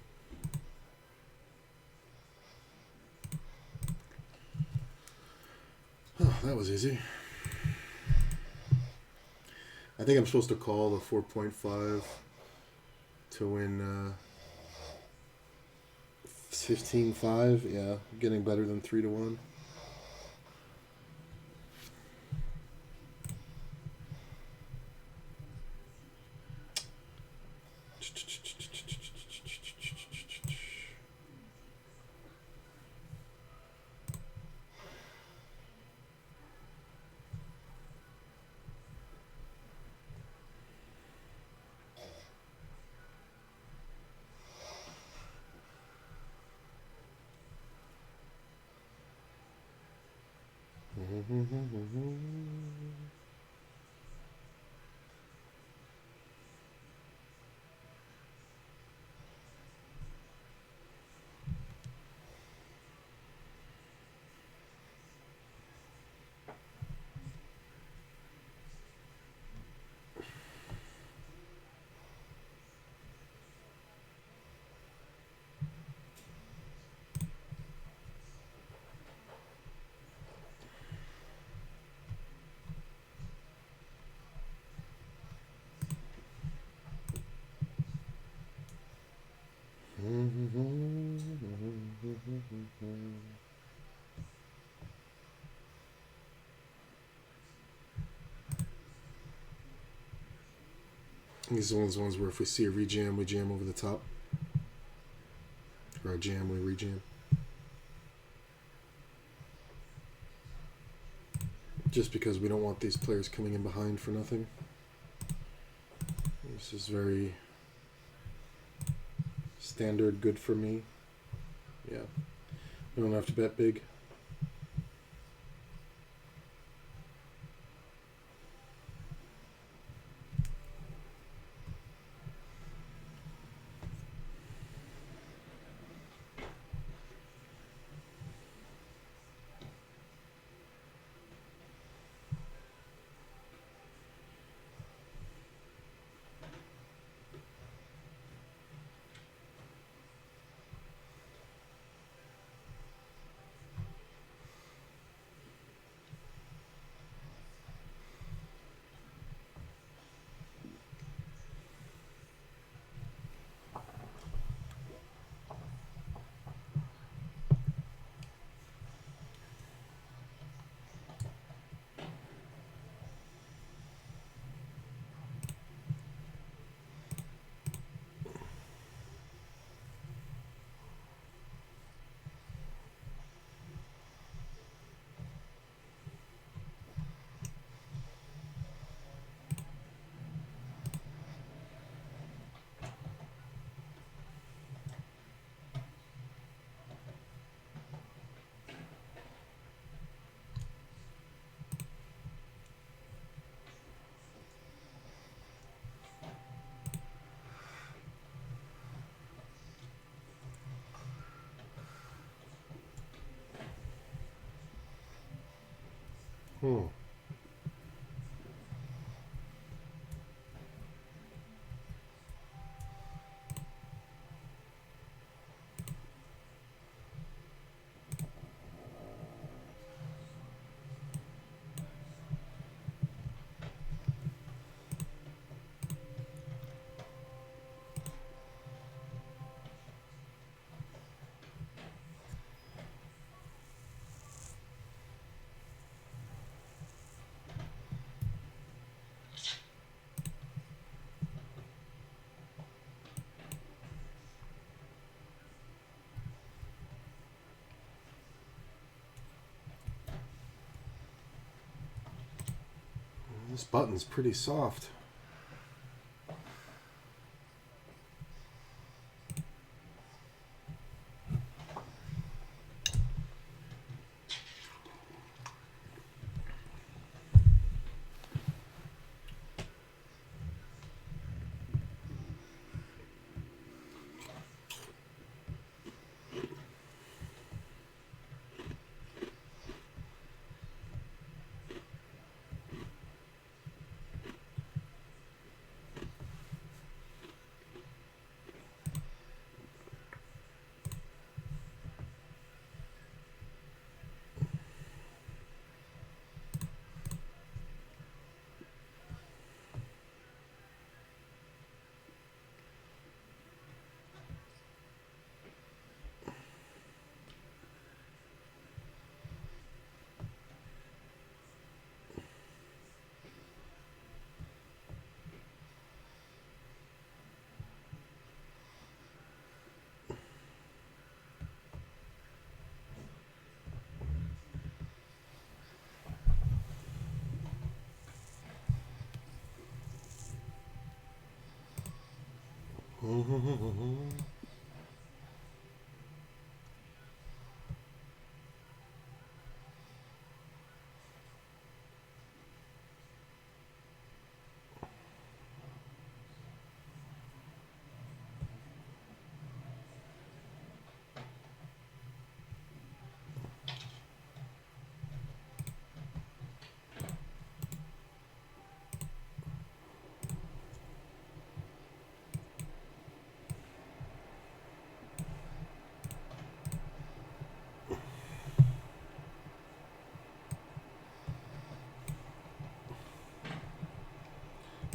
Oh, that was easy. I think I'm supposed to call the 4.5 to win 15-5. Yeah, getting better than 3-1. These are ones where if we see a rejam, we jam over the top. Or a jam, we rejam. Just because we don't want these players coming in behind for nothing. This is very standard, good for me. Yeah. We don't have to bet big. Hmm. This button's pretty soft.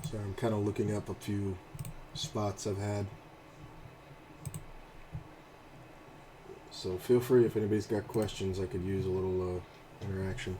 So I'm kind of looking up a few spots I've had. So feel free if anybody's got questions, I could use a little interaction.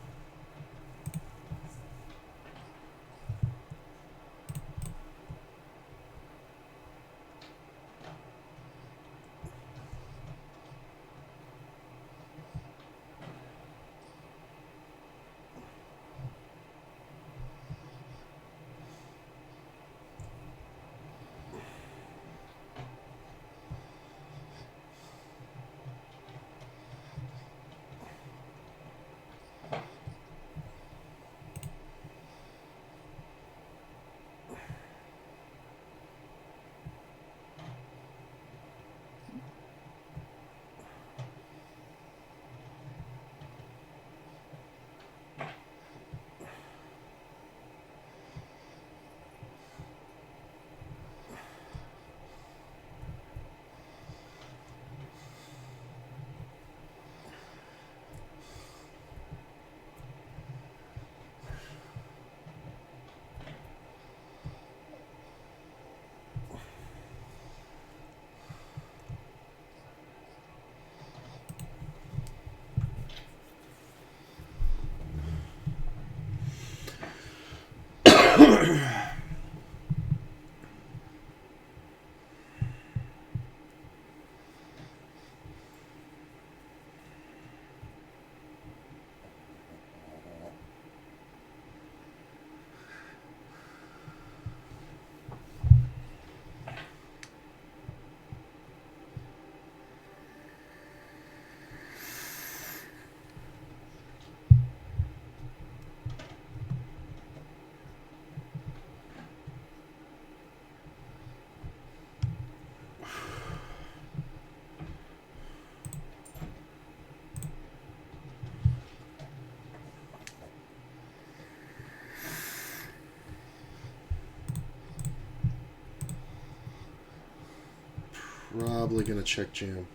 Probably gonna check jam.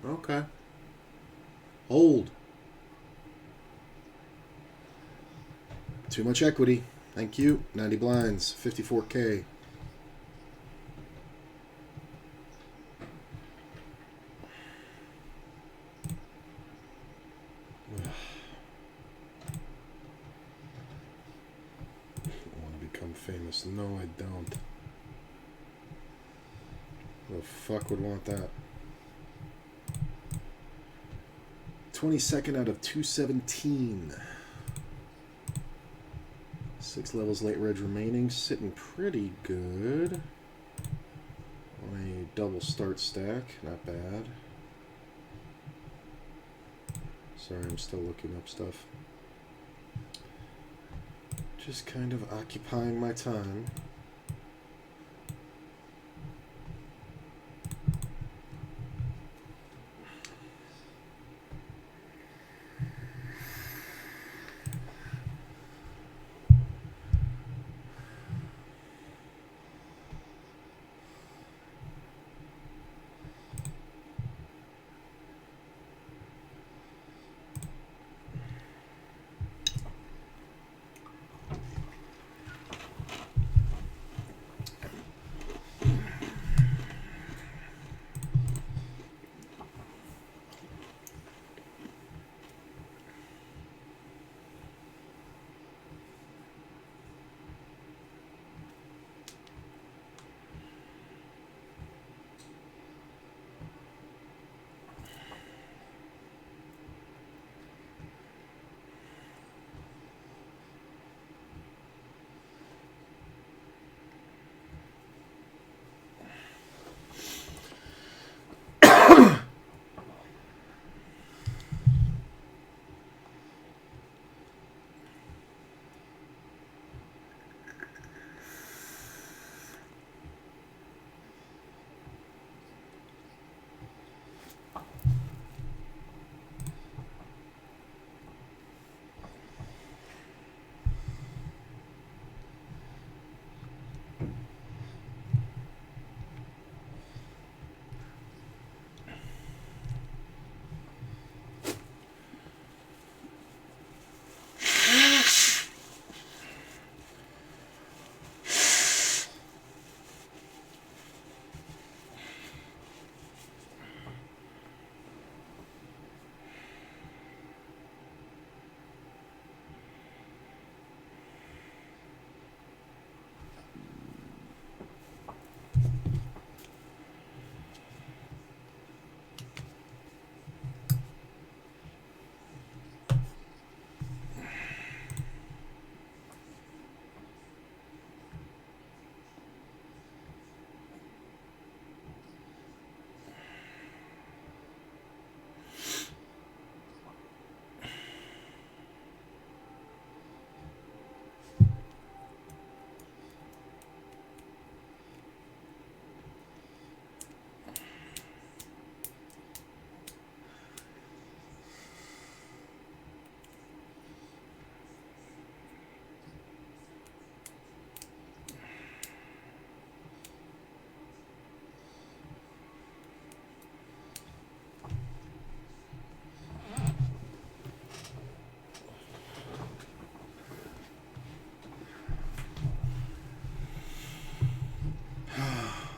Okay. Hold. Too much equity. Thank you. 90 blinds. 54K. I want to become famous. No, I don't. The fuck would want that? 22nd out of 217. 6 levels late reg remaining. Sitting pretty good. On a double start stack. Not bad. Sorry, I'm still looking up stuff. Just kind of occupying my time.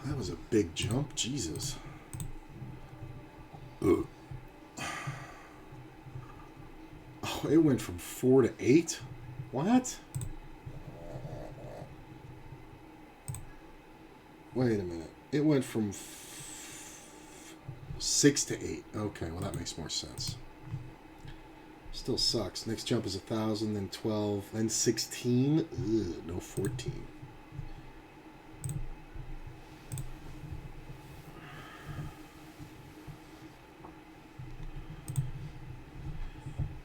That was a big jump. Jesus. Ugh. Oh, it went from 4 to 8? What? Wait a minute. It went from 6 to 8. Okay, well that makes more sense. Still sucks. Next jump is 1,000, then 12, then 16. Ugh, no 14.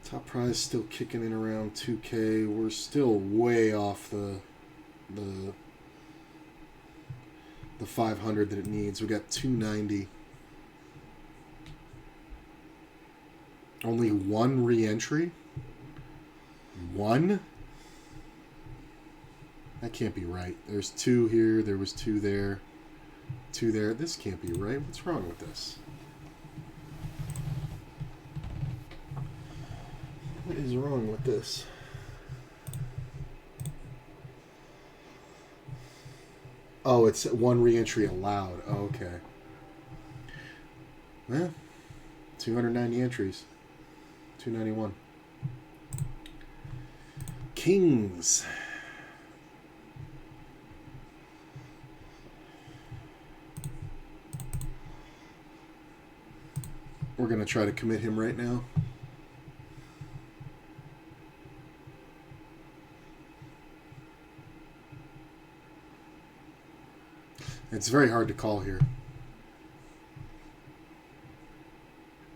Top prize still kicking in around 2K. We're still way off the 500 that it needs. We got 290. Only one re-entry? One? That can't be right. There's 2 here. There was 2 there. 2 there. This can't be right. What's wrong with this? What is wrong with this? Oh, it's 1 re-entry allowed. Oh, okay. Well, 290 entries. 291. Kings. We're going to try to commit him right now. It's very hard to call here.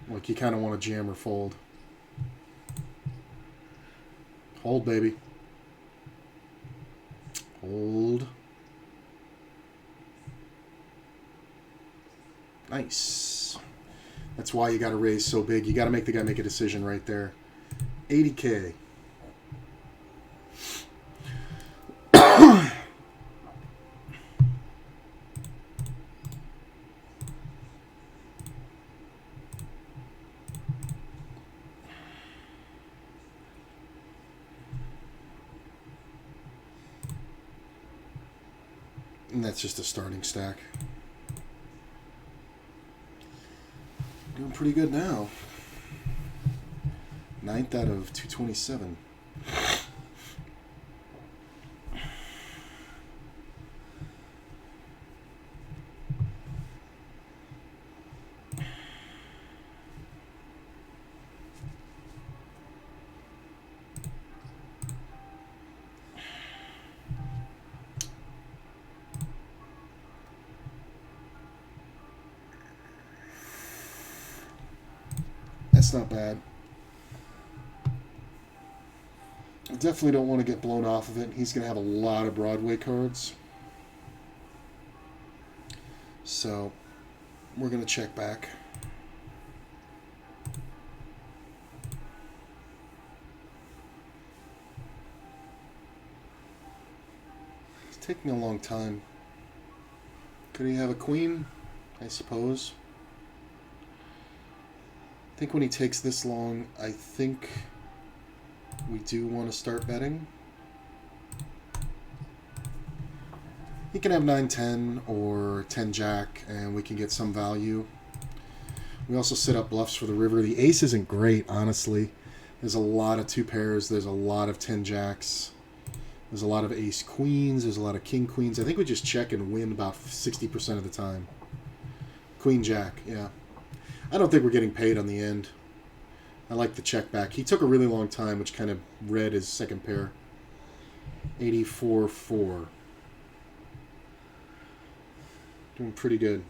Like, you kind of want to jam or fold. Hold, baby. Hold. Nice. That's why you got to raise so big. You got to make the guy make a decision right there. 80K. And that's just a starting stack. Doing pretty good now. 9th out of 227. That's not bad. I definitely don't want to get blown off of it. He's going to have a lot of Broadway cards. So, we're going to check back. It's taking a long time. Could he have a queen? I suppose. I think when he takes this long, I think we do want to start betting. He can have 9-10 or 10-jack, and we can get some value. We also set up bluffs for the river. The ace isn't great, honestly. There's a lot of 2 pairs. There's a lot of 10-jacks. There's a lot of ace-queens. There's a lot of king-queens. I think we just check and win about 60% of the time. Queen-jack, yeah. I don't think we're getting paid on the end. I like the check back. He took a really long time, which kind of read his second pair. 84-4. Doing pretty good.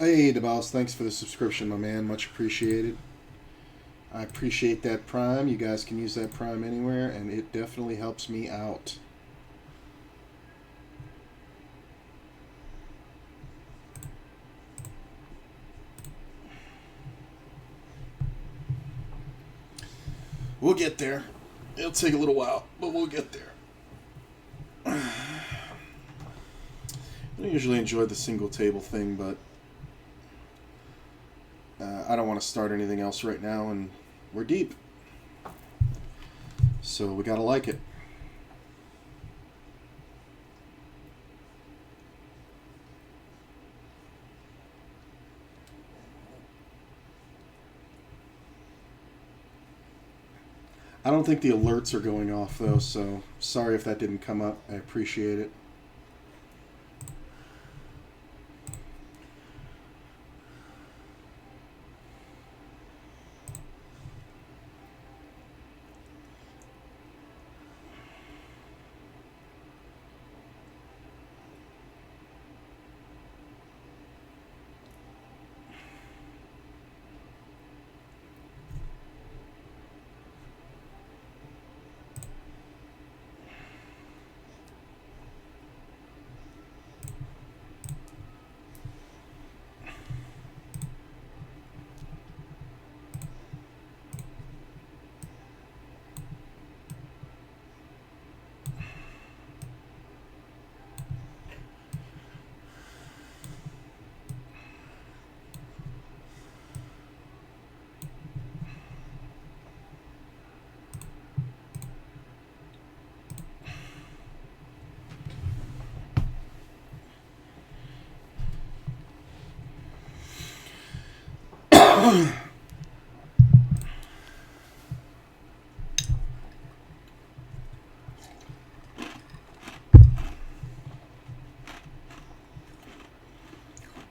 Hey, DeBoss, thanks for the subscription, my man. Much appreciated. I appreciate that Prime. You guys can use that Prime anywhere, and it definitely helps me out. We'll get there. It'll take a little while, but we'll get there. I don't usually enjoy the single table thing, but I don't want to start anything else right now, and we're deep. So we gotta like it. I don't think the alerts are going off, though, so sorry if that didn't come up. I appreciate it.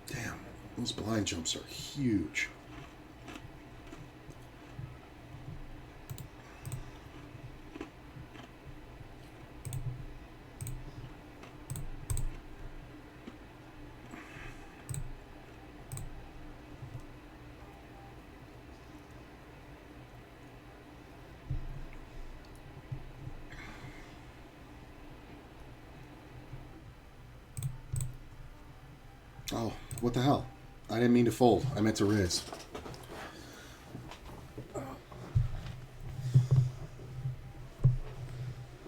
Damn, those blind jumps are huge. Oh, what the hell? I didn't mean to fold. I meant to raise.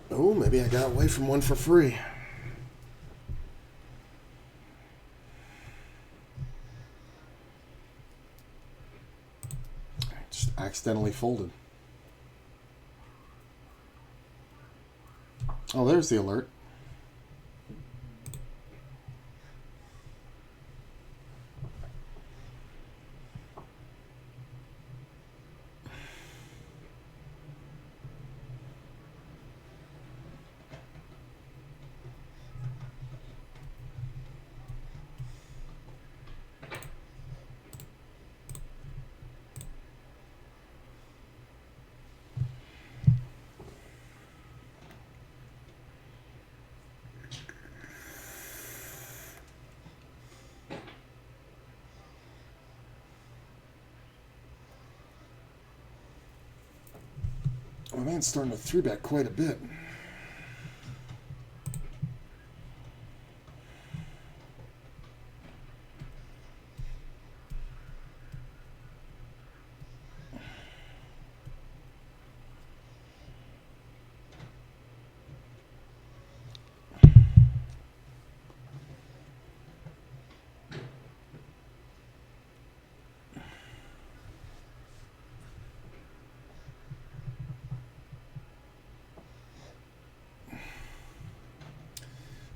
Oh, maybe I got away from one for free. I just accidentally folded. Oh, there's the alert. My man's starting to 3-bet quite a bit.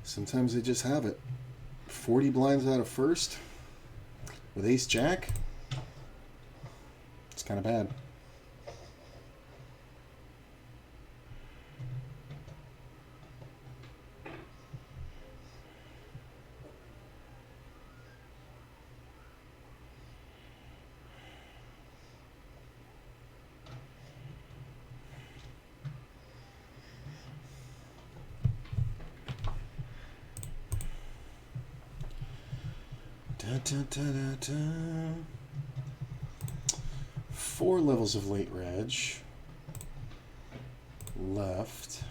Sometimes they just have it. 40 blinds out of first with ace jack. It's kind of bad. Da, da, da, da, da. 4 levels of late reg left.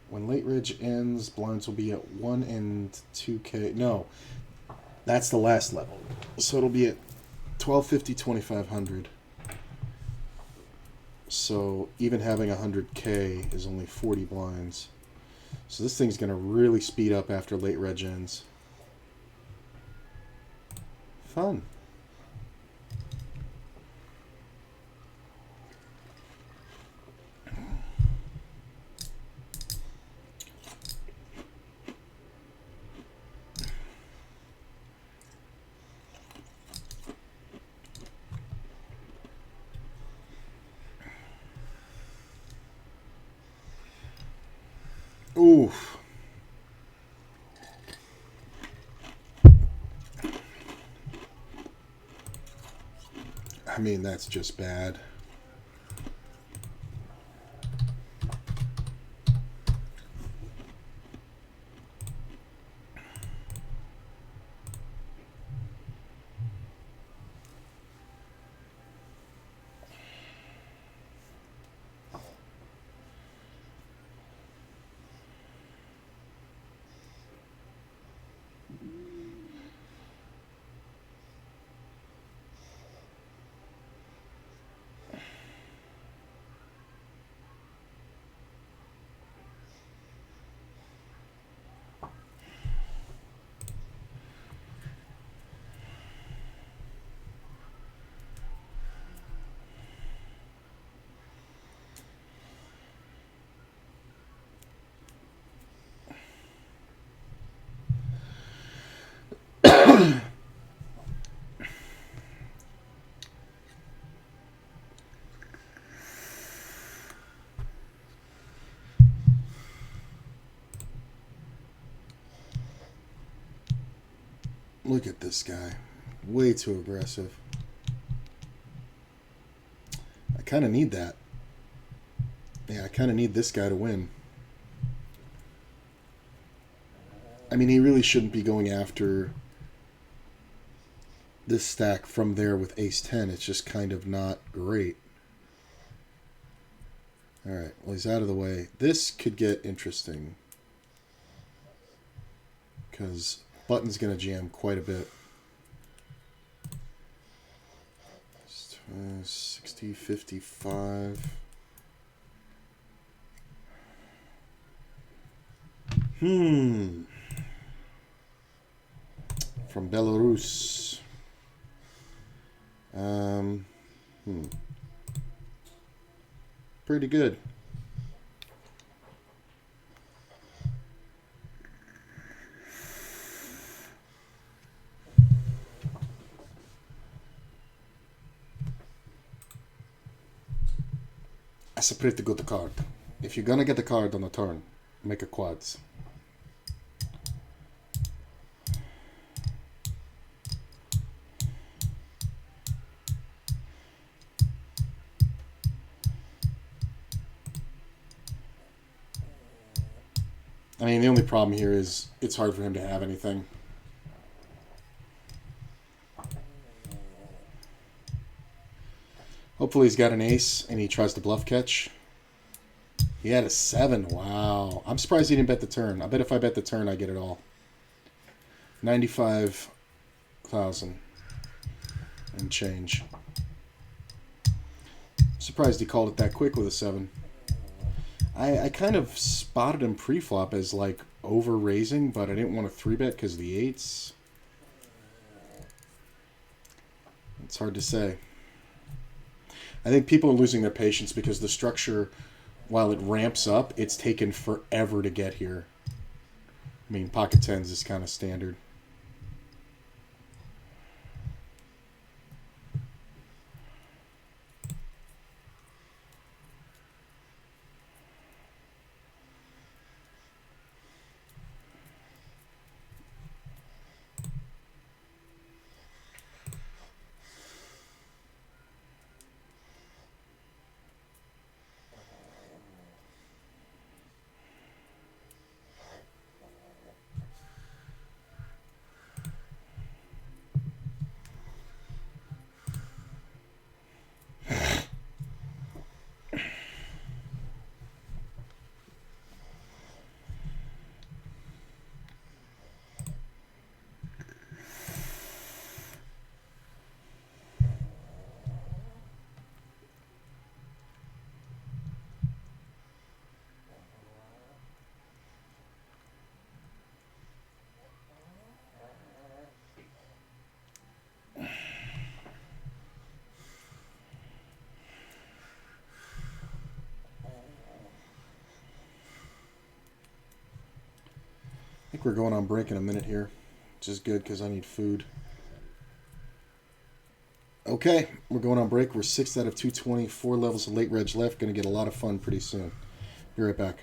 When late reg ends, blinds will be at 1 and 2K. No, that's the last level. So it'll be at 1250, 2500. So even having 100K is only 40 blinds. So this thing's going to really speed up after late reg ends. Fun. Oof. I mean, that's just bad. Look at this guy. Way too aggressive. I kind of need that. Yeah, I kind of need this guy to win. I mean, he really shouldn't be going after this stack from there with ace-10. It's just kind of not great. Alright, well, he's out of the way. This could get interesting. Because button's going to jam quite a bit. 60, 55. From Belarus. Pretty good. That's a pretty good card. If you're gonna get the card on the turn, make a quads. I mean, the only problem here is it's hard for him to have anything. Hopefully he's got an ace and he tries to bluff catch. He had a 7. Wow. I'm surprised he didn't bet the turn. I bet if I bet the turn, I get it all. 95,000 and change. Surprised he called it that quick with a 7. I kind of spotted him pre-flop as like over-raising, but I didn't want to 3-bet because of the 8s. It's hard to say. I think people are losing their patience because the structure while it ramps up, it's taken forever to get here. I mean, pocket tens is kind of standard. I think we're going on break in a minute here, which is good because I need food. Okay, we're going on break. We're 6 out of 220, 4 levels of late reg left. Going to get a lot of fun pretty soon. Be right back.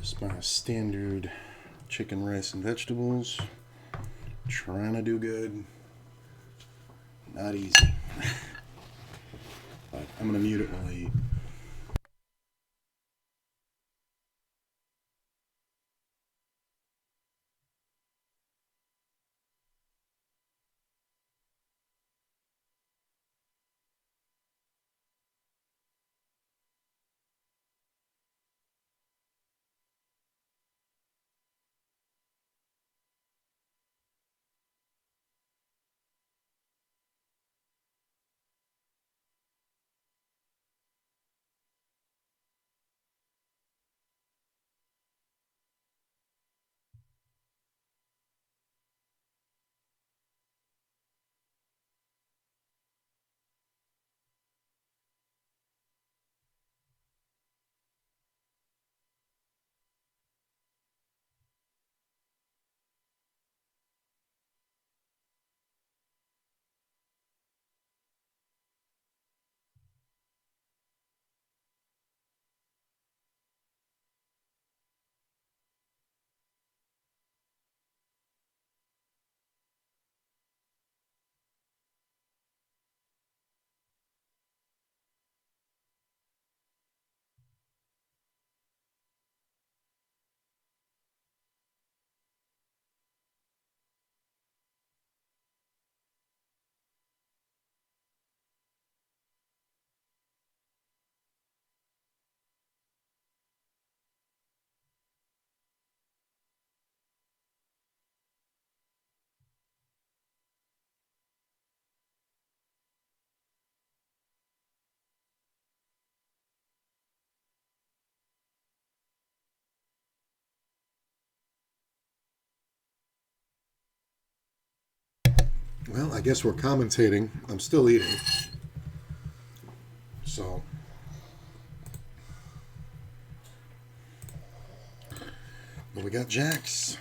Just my standard chicken, rice, and vegetables. Trying to do good. Not easy. But I'm gonna mute it while I eat. Well, I guess we're commentating. I'm still eating. So. But we got Jack's.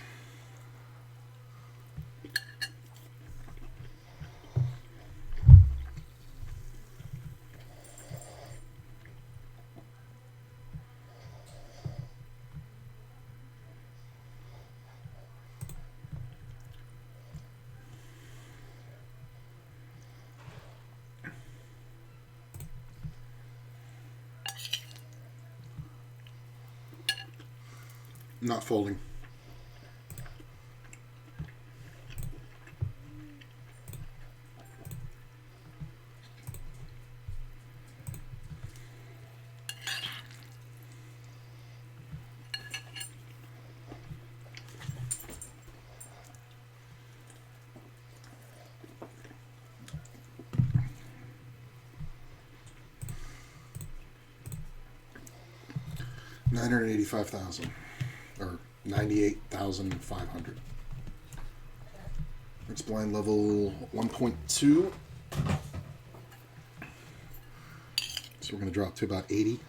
Not folding. $985,000 or 98,500. It's blind level 1.2. So we're going to drop to about 80.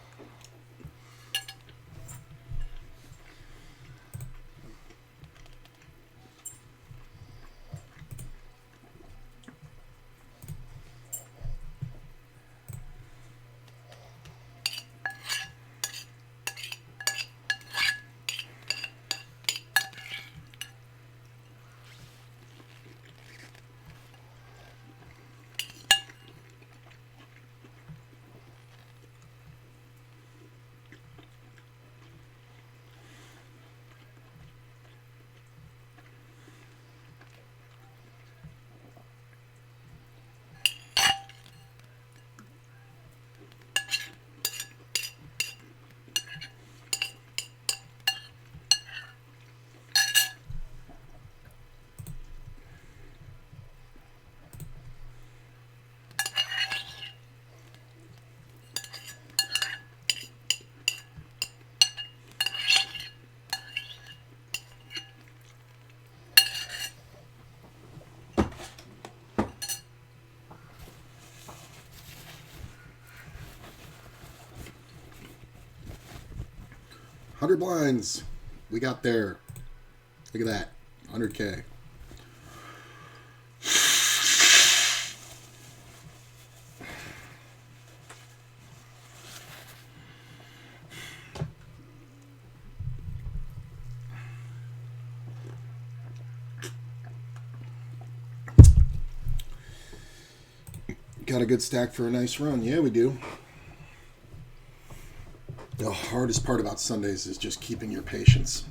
$100 blinds. We got there. Look at that. $100K. Got a good stack for a nice run. Yeah, we do. The hardest part about Sundays is just keeping your patience.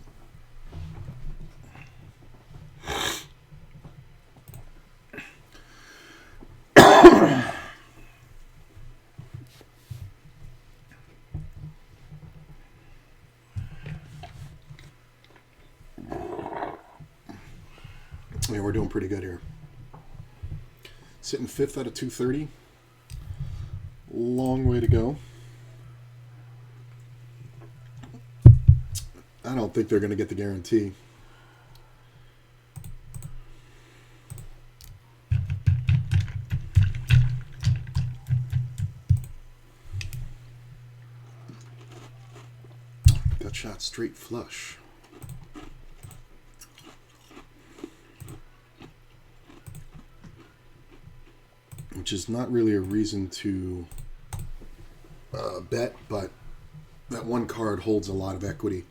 Yeah, we're doing pretty good here. Sitting 5th out of 230. Long way to go. I don't think they're going to get the guarantee. Got shot straight flush. Which is not really a reason to bet, but that one card holds a lot of equity.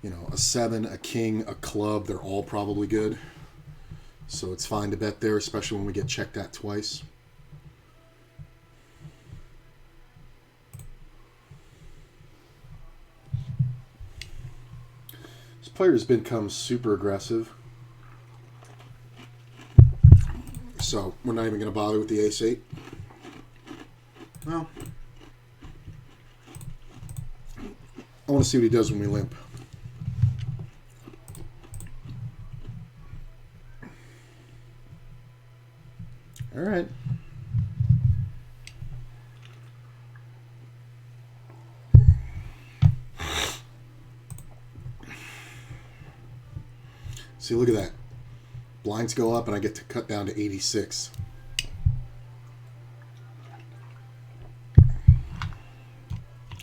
You know, a 7, a king, a club, they're all probably good. So it's fine to bet there, especially when we get checked at twice. This player has become super aggressive. So we're not even going to bother with the ace-8. Well, I want to see what he does when we limp. All right. See, look at that. Blinds go up and I get to cut down to 86.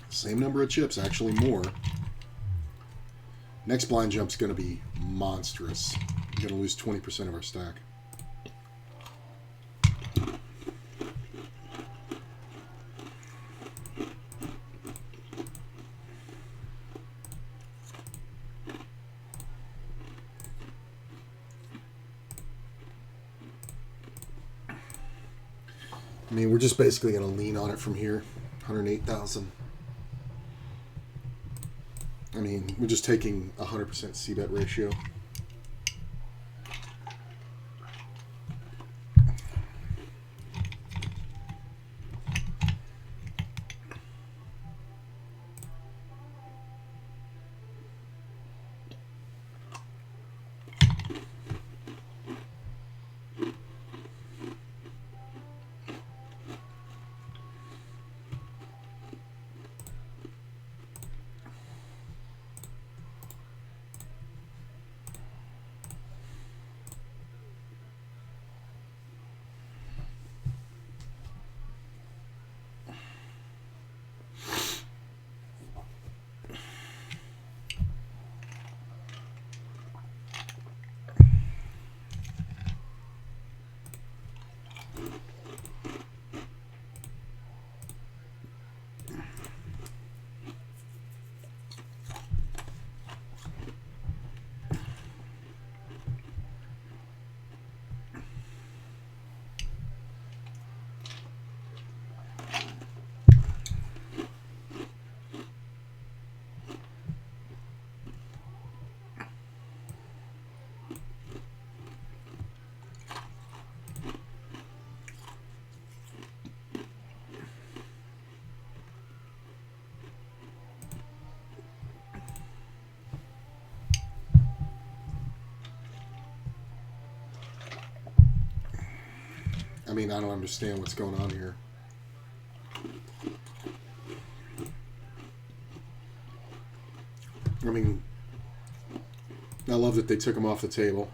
Same number of chips, actually more. Next blind jump's going to be monstrous. We're going to lose 20% of our stack. I mean, we're just basically going to lean on it from here. 108,000. I mean, we're just taking 100% C-bet ratio. I mean, I don't understand what's going on here. I mean, I love that they took him off the table.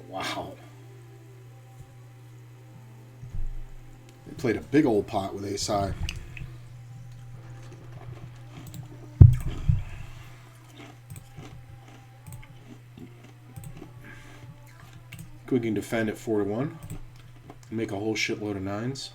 Wow. They played a big old pot with ace high. We can defend at 4-1 and make a whole shitload of nines.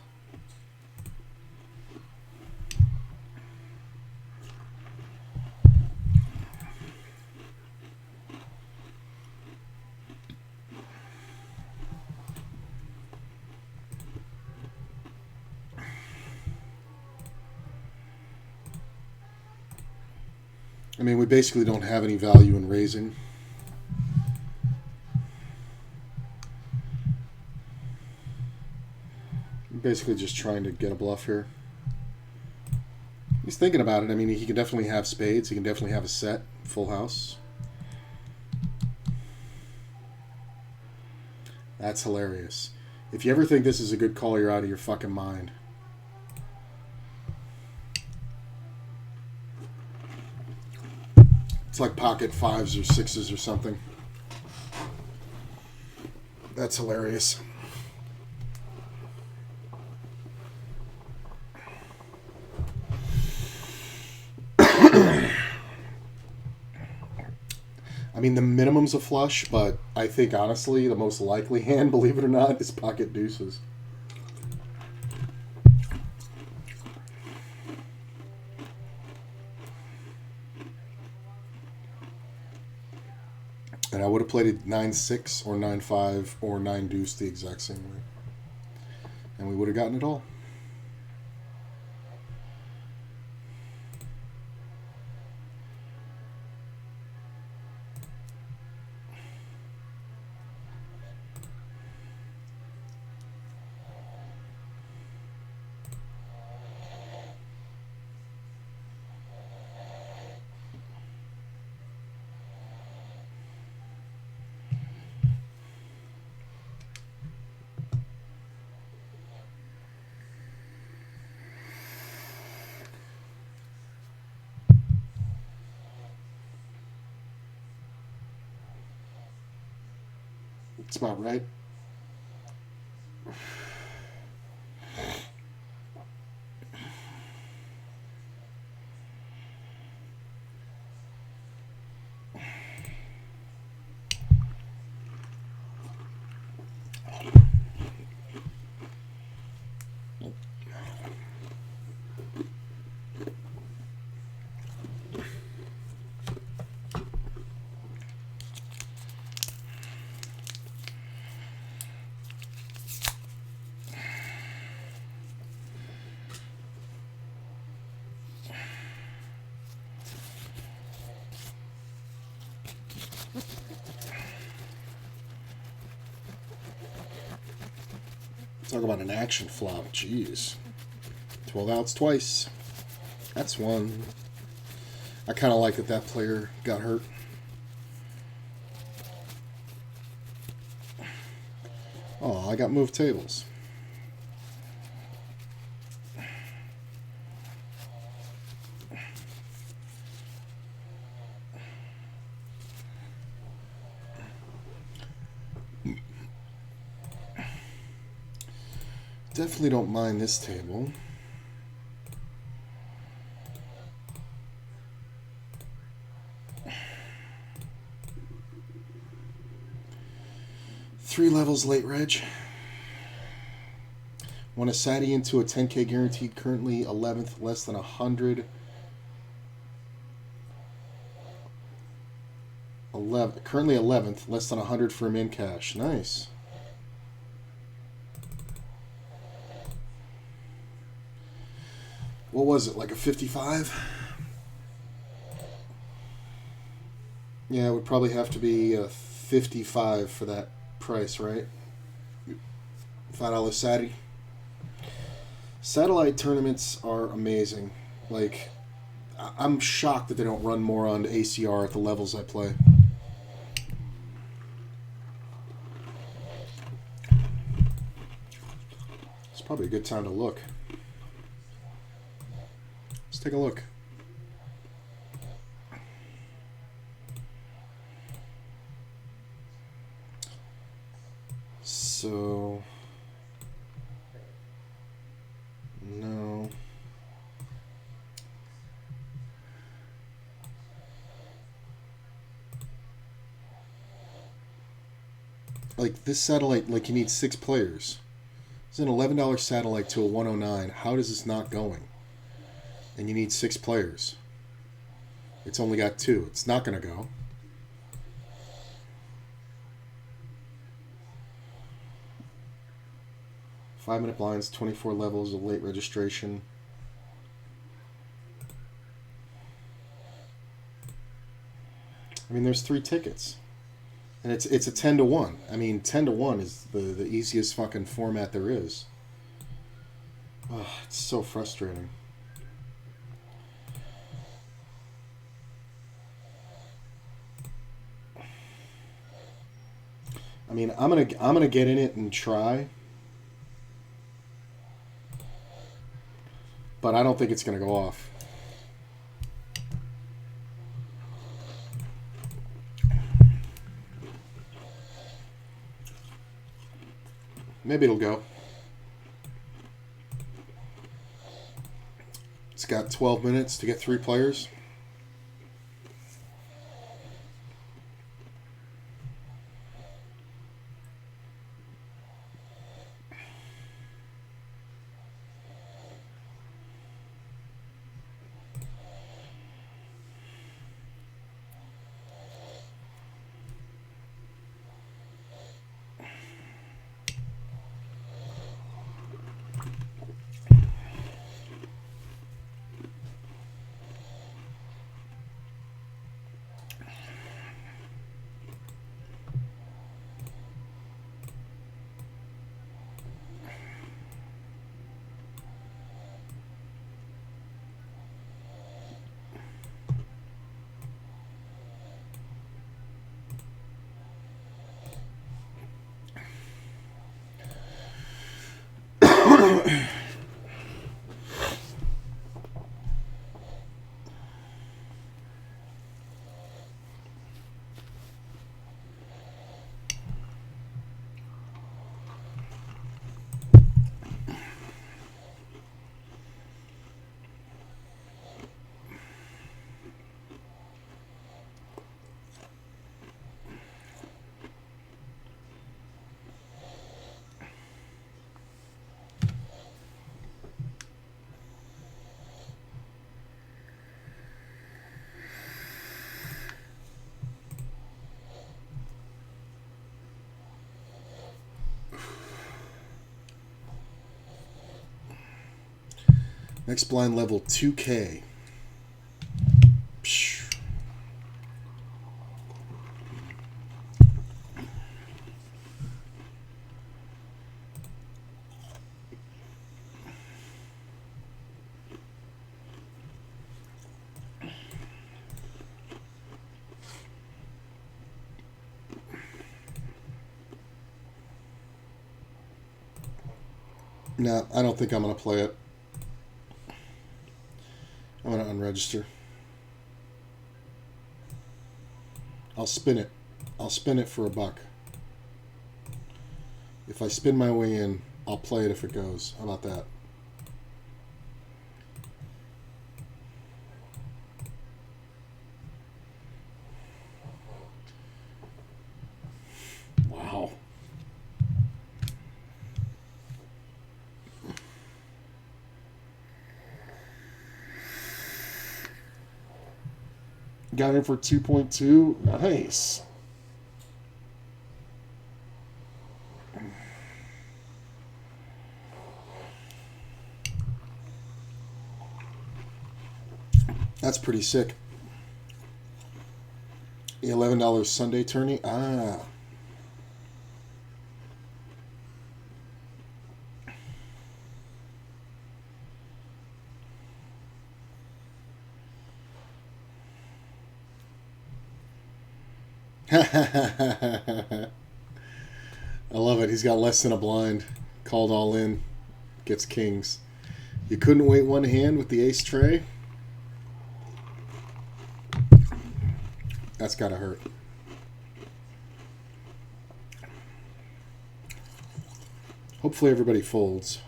I mean, we basically don't have any value in raising. Basically just trying to get a bluff here. He's thinking about it. I mean, he can definitely have spades. He can definitely have a set, full house. That's hilarious. If you ever think this is a good call, you're out of your fucking mind. It's like pocket fives or sixes or something. That's hilarious. I mean, the minimum's a flush, but I think, honestly, the most likely hand, believe it or not, is pocket deuces. And I would have played it 9-6 or 9-5 or 9 deuce the exact same way. And we would have gotten it all. That's about right. Talk about an action flop. Jeez. 12 outs twice. That's one. I kind of like that that player got hurt. Oh, I got moved tables. Definitely don't mind this table. Three levels late, Reg. Want a Sadie into a 10K guaranteed, currently 11th, less than 100. 11, currently 11th, less than 100 for him in cash. Nice. What was it, like a 55? Yeah, it would probably have to be a 55 for that price, right? $5 Sadie. Satellite tournaments are amazing. Like, I'm shocked that they don't run more on ACR at the levels I play. It's probably a good time to look. Let's take a look. So no. Like this satellite, like you need 6 players. It's an $11 satellite to a 109. How does this not going? And you need 6 players. It's only got 2. It's not going to go. Five-minute blinds, 24 levels of late registration. I mean, there's 3 tickets. And it's a 10 to 1. I mean, 10 to 1 is the easiest fucking format there is. Oh, it's so frustrating. I mean, I'm gonna get in it and try, but I don't think it's gonna go off. Maybe it'll go. It's got 12 minutes to get 3 players. Next blind level 2K. Psh. No, I don't think I'm going to play it. I'm going to unregister. I'll spin it. I'll spin it for $1. If I spin my way in, I'll play it if it goes. How about that? Wow. Got in for 2.2. Nice. That's pretty sick. The $11 Sunday tourney. Ah. I love it. He's got less than a blind. Called all in. Gets kings. You couldn't wait one hand with the ace tray? That's gotta hurt. Hopefully everybody folds.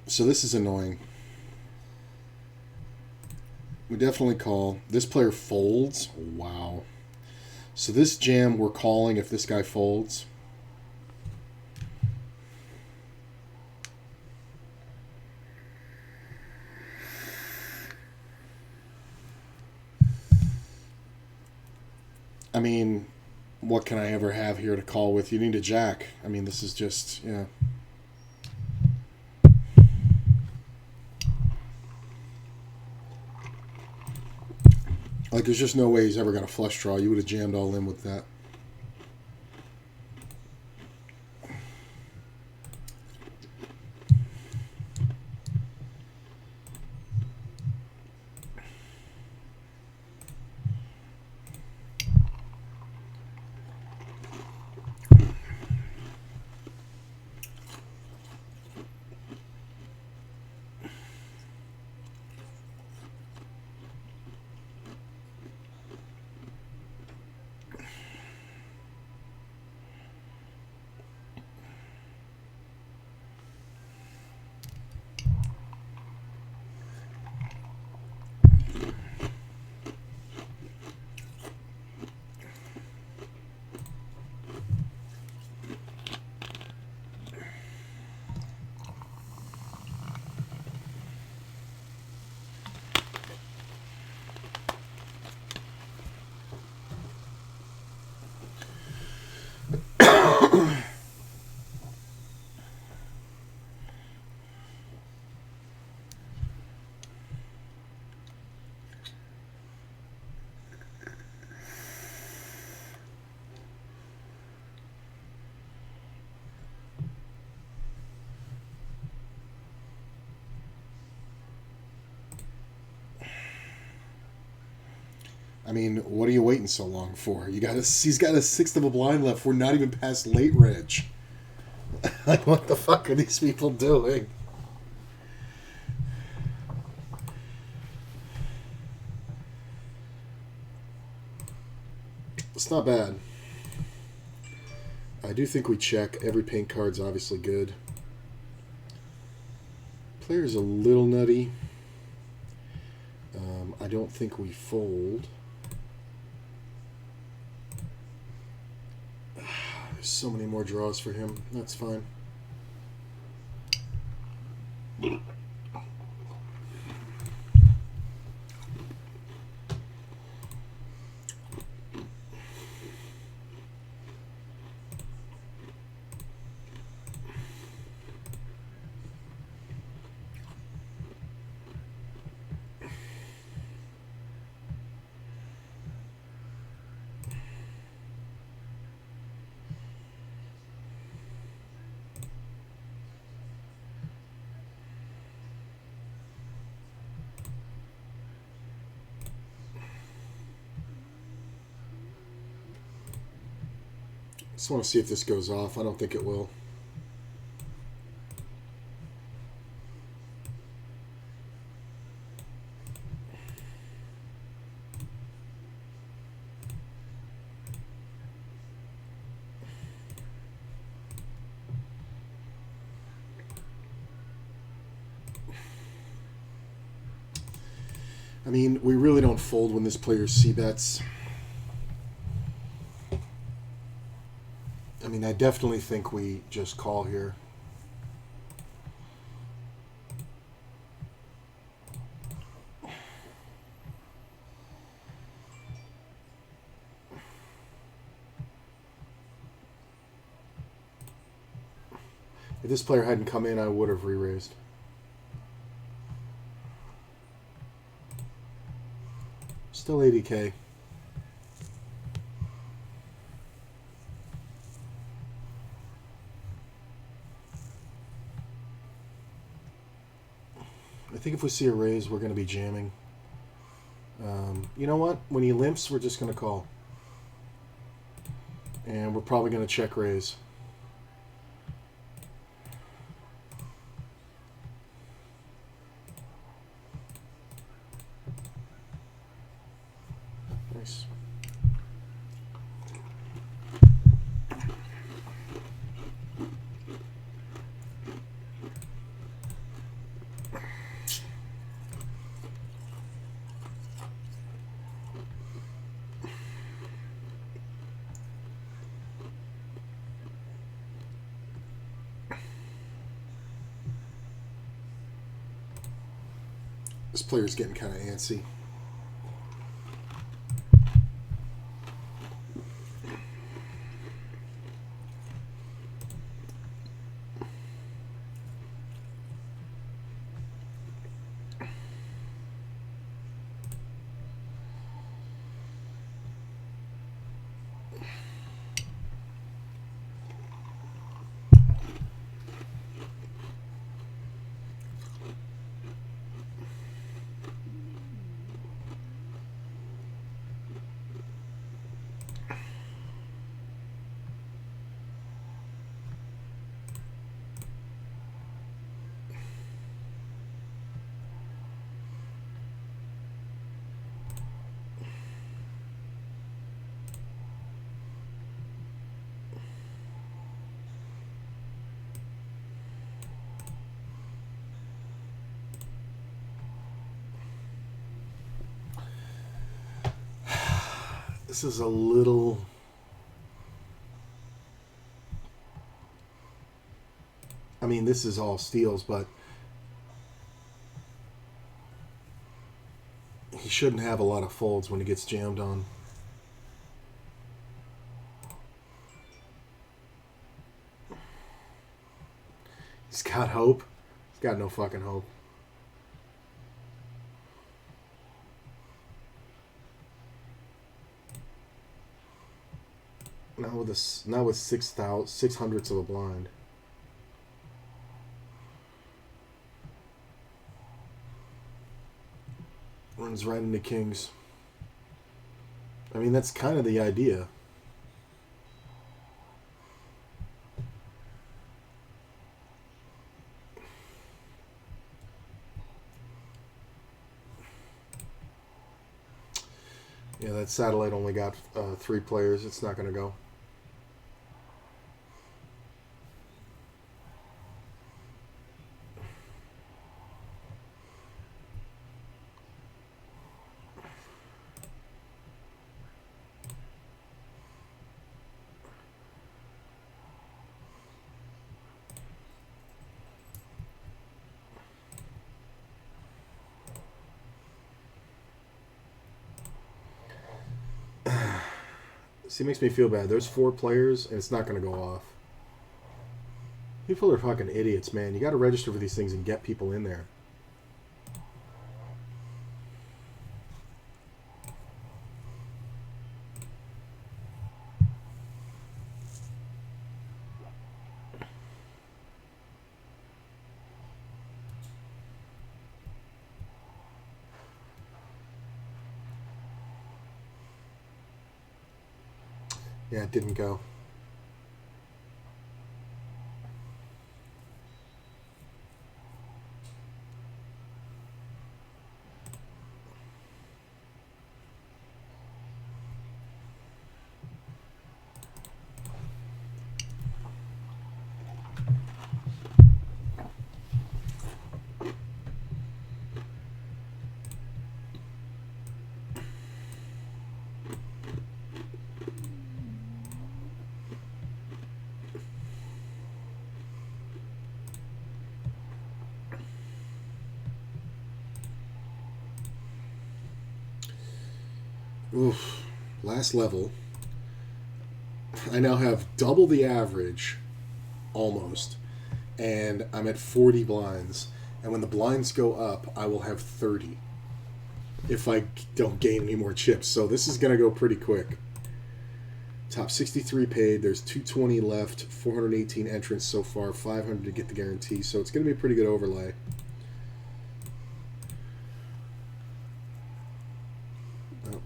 So this is annoying. We definitely call. This player folds. Wow. So this jam we're calling if this guy folds. I mean, what can I ever have here to call with? You need a jack. I mean, this is just, yeah. Like, there's just no way he's ever got a flush draw. You would have jammed all in with that. I mean, what are you waiting so long for? He's got a sixth of a blind left. We're not even past late reg. Like, what the fuck are these people doing? It's not bad. I do think we check. Every paint card's obviously good. Player's a little nutty. I don't think we fold. There's so many more draws for him. That's fine. Just want to see if this goes off. I don't think it will. I mean, we really don't fold when this player c-bets. I mean, I definitely think we just call here. If this player hadn't come in, I would have re-raised. Still 80K. I think if we see a raise, we're going to be jamming. You know what? When he limps, we're just going to call. And we're probably going to check raise. Nice. player's getting kind of antsy. This is a little... I mean, this is all steals, but he shouldn't have a lot of folds when he gets jammed on. He's got hope. He's got no fucking hope. Not with 6/600ths of a blind. Runs right into kings. I mean, that's kind of the idea. Yeah, that satellite only got 3 players. It's not going to go. See, it makes me feel bad. There's 4 players, and it's not going to go off. People are fucking idiots, man. You got to register for these things and get people in there. Yeah, it didn't go. Oof. Last level. I now have double the average, almost, and I'm at 40 blinds. And when the blinds go up, I will have 30 if I don't gain any more chips. So this is going to go pretty quick. Top 63 paid. There's 220 left. 418 entrants so far. 500 to get the guarantee. So it's going to be a pretty good overlay. Oh,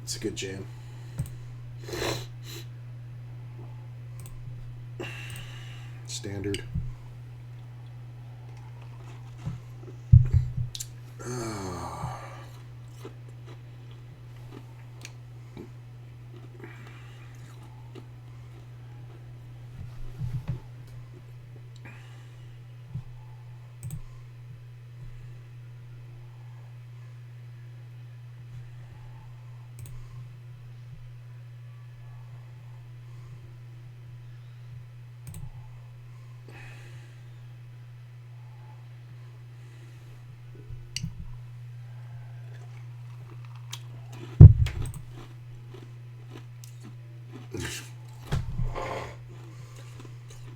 it's a good jam. Standard.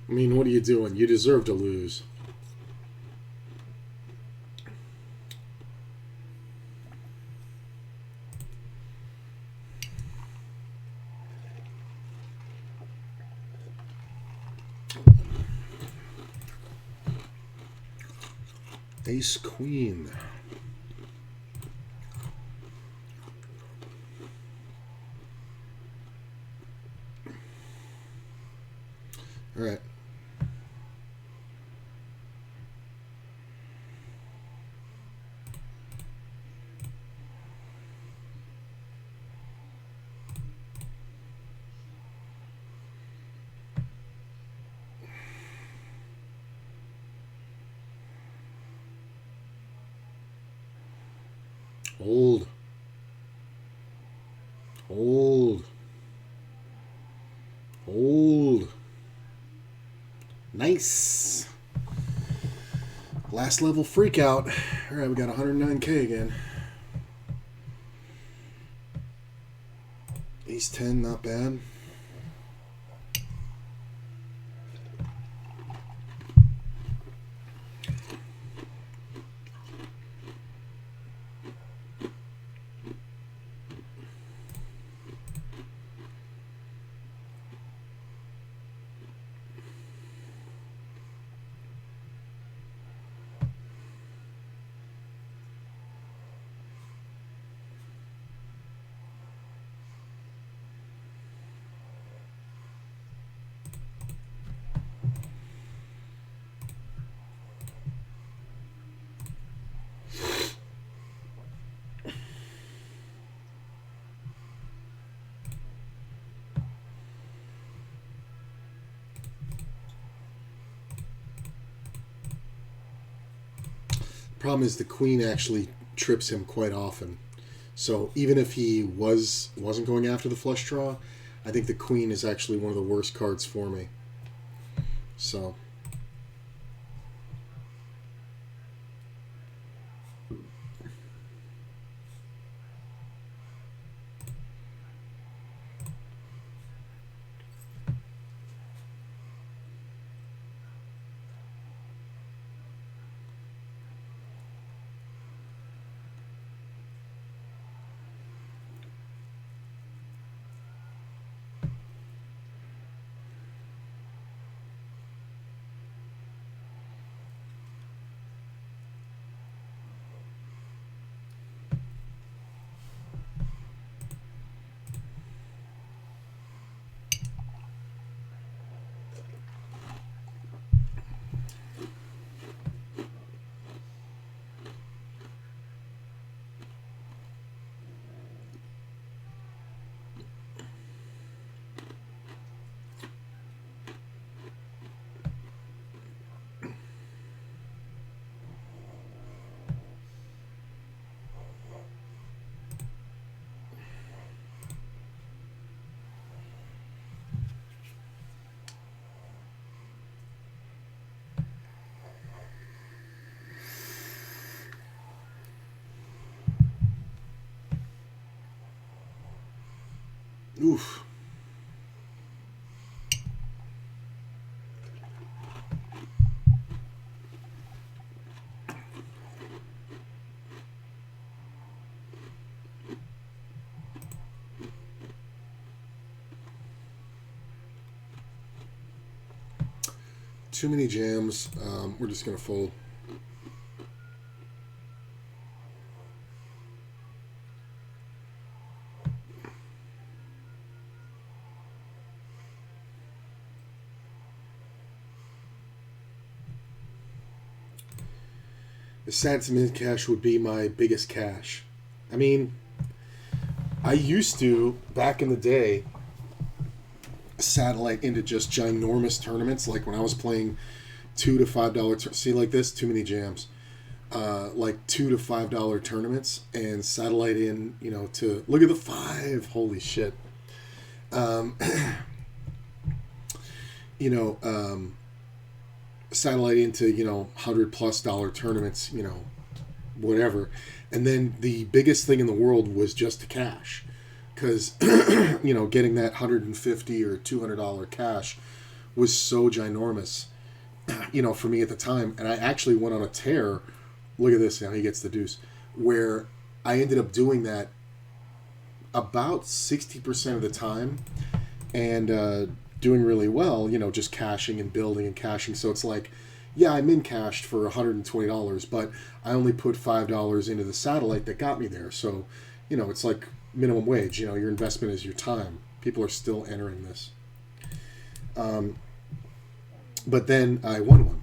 I mean, what are you doing? You deserve to lose. Ace Queen. All right. Hold. Hold. Hold. Nice. Last level freak out. All right, we got 109K again. Ace 10, not bad. Problem is the queen actually trips him quite often. So even if he wasn't going after the flush draw, I think the queen is actually one of the worst cards for me. So oof. Too many jams. We're just gonna fold. The Sats mid cash would be my biggest cash. I mean, I used to, back in the day, satellite into just ginormous tournaments. Like when I was playing $2 to $5. See, like this, too many jams. Like $2 to $5 tournaments and satellite in, to look at the 5. Holy shit. Satellite into $100+ tournaments, whatever. And then the biggest thing in the world was just to cash, because getting that $150 or $200 cash was so ginormous, you know, for me at the time. And I actually went on a tear. Look at this, now he gets the deuce, where I ended up doing that about 60% of the time and doing really well, you know, just cashing and building and cashing. So it's like, yeah, I'm in cashed for $120, but I only put $5 into the satellite that got me there. So, you know, it's like minimum wage. You know, your investment is your time. People are still entering this. But then I won one.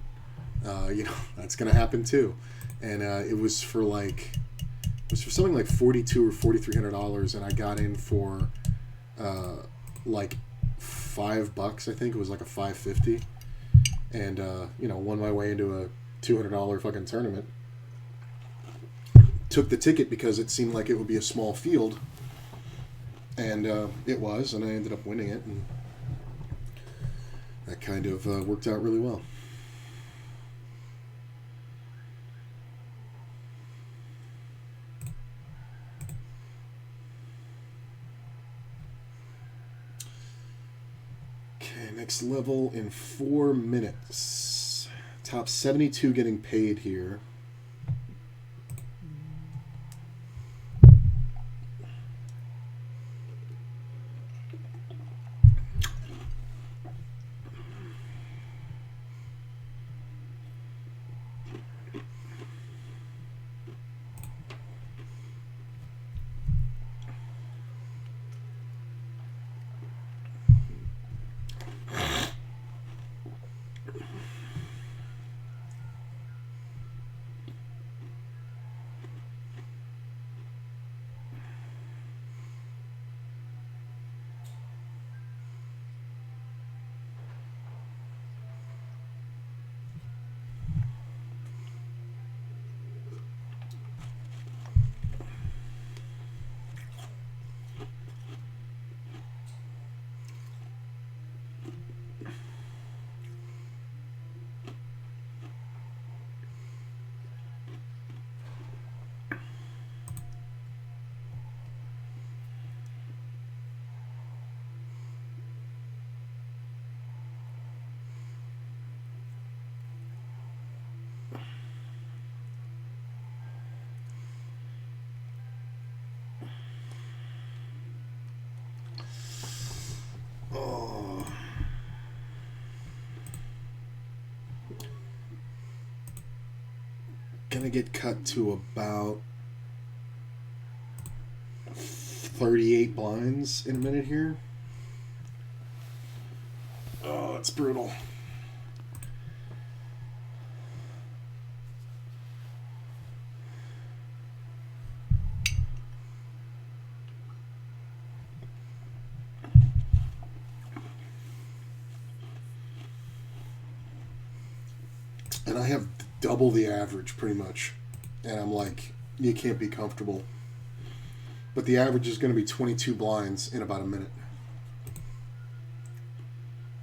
You know, that's going to happen too. And it was for something like $4,200 or $4,300, and I got in for like $5. I think it was like a $5.50, and you know, won my way into a $200 fucking tournament. Took the ticket because it seemed like it would be a small field, and it was, and I ended up winning it, and that kind of worked out really well. Next level in 4 minutes. Top 72 getting paid here. Gonna get cut to about 38 blinds in a minute here. Oh, it's brutal. And I have double the average pretty much, and I'm like, you can't be comfortable. But the average is going to be 22 blinds in about a minute,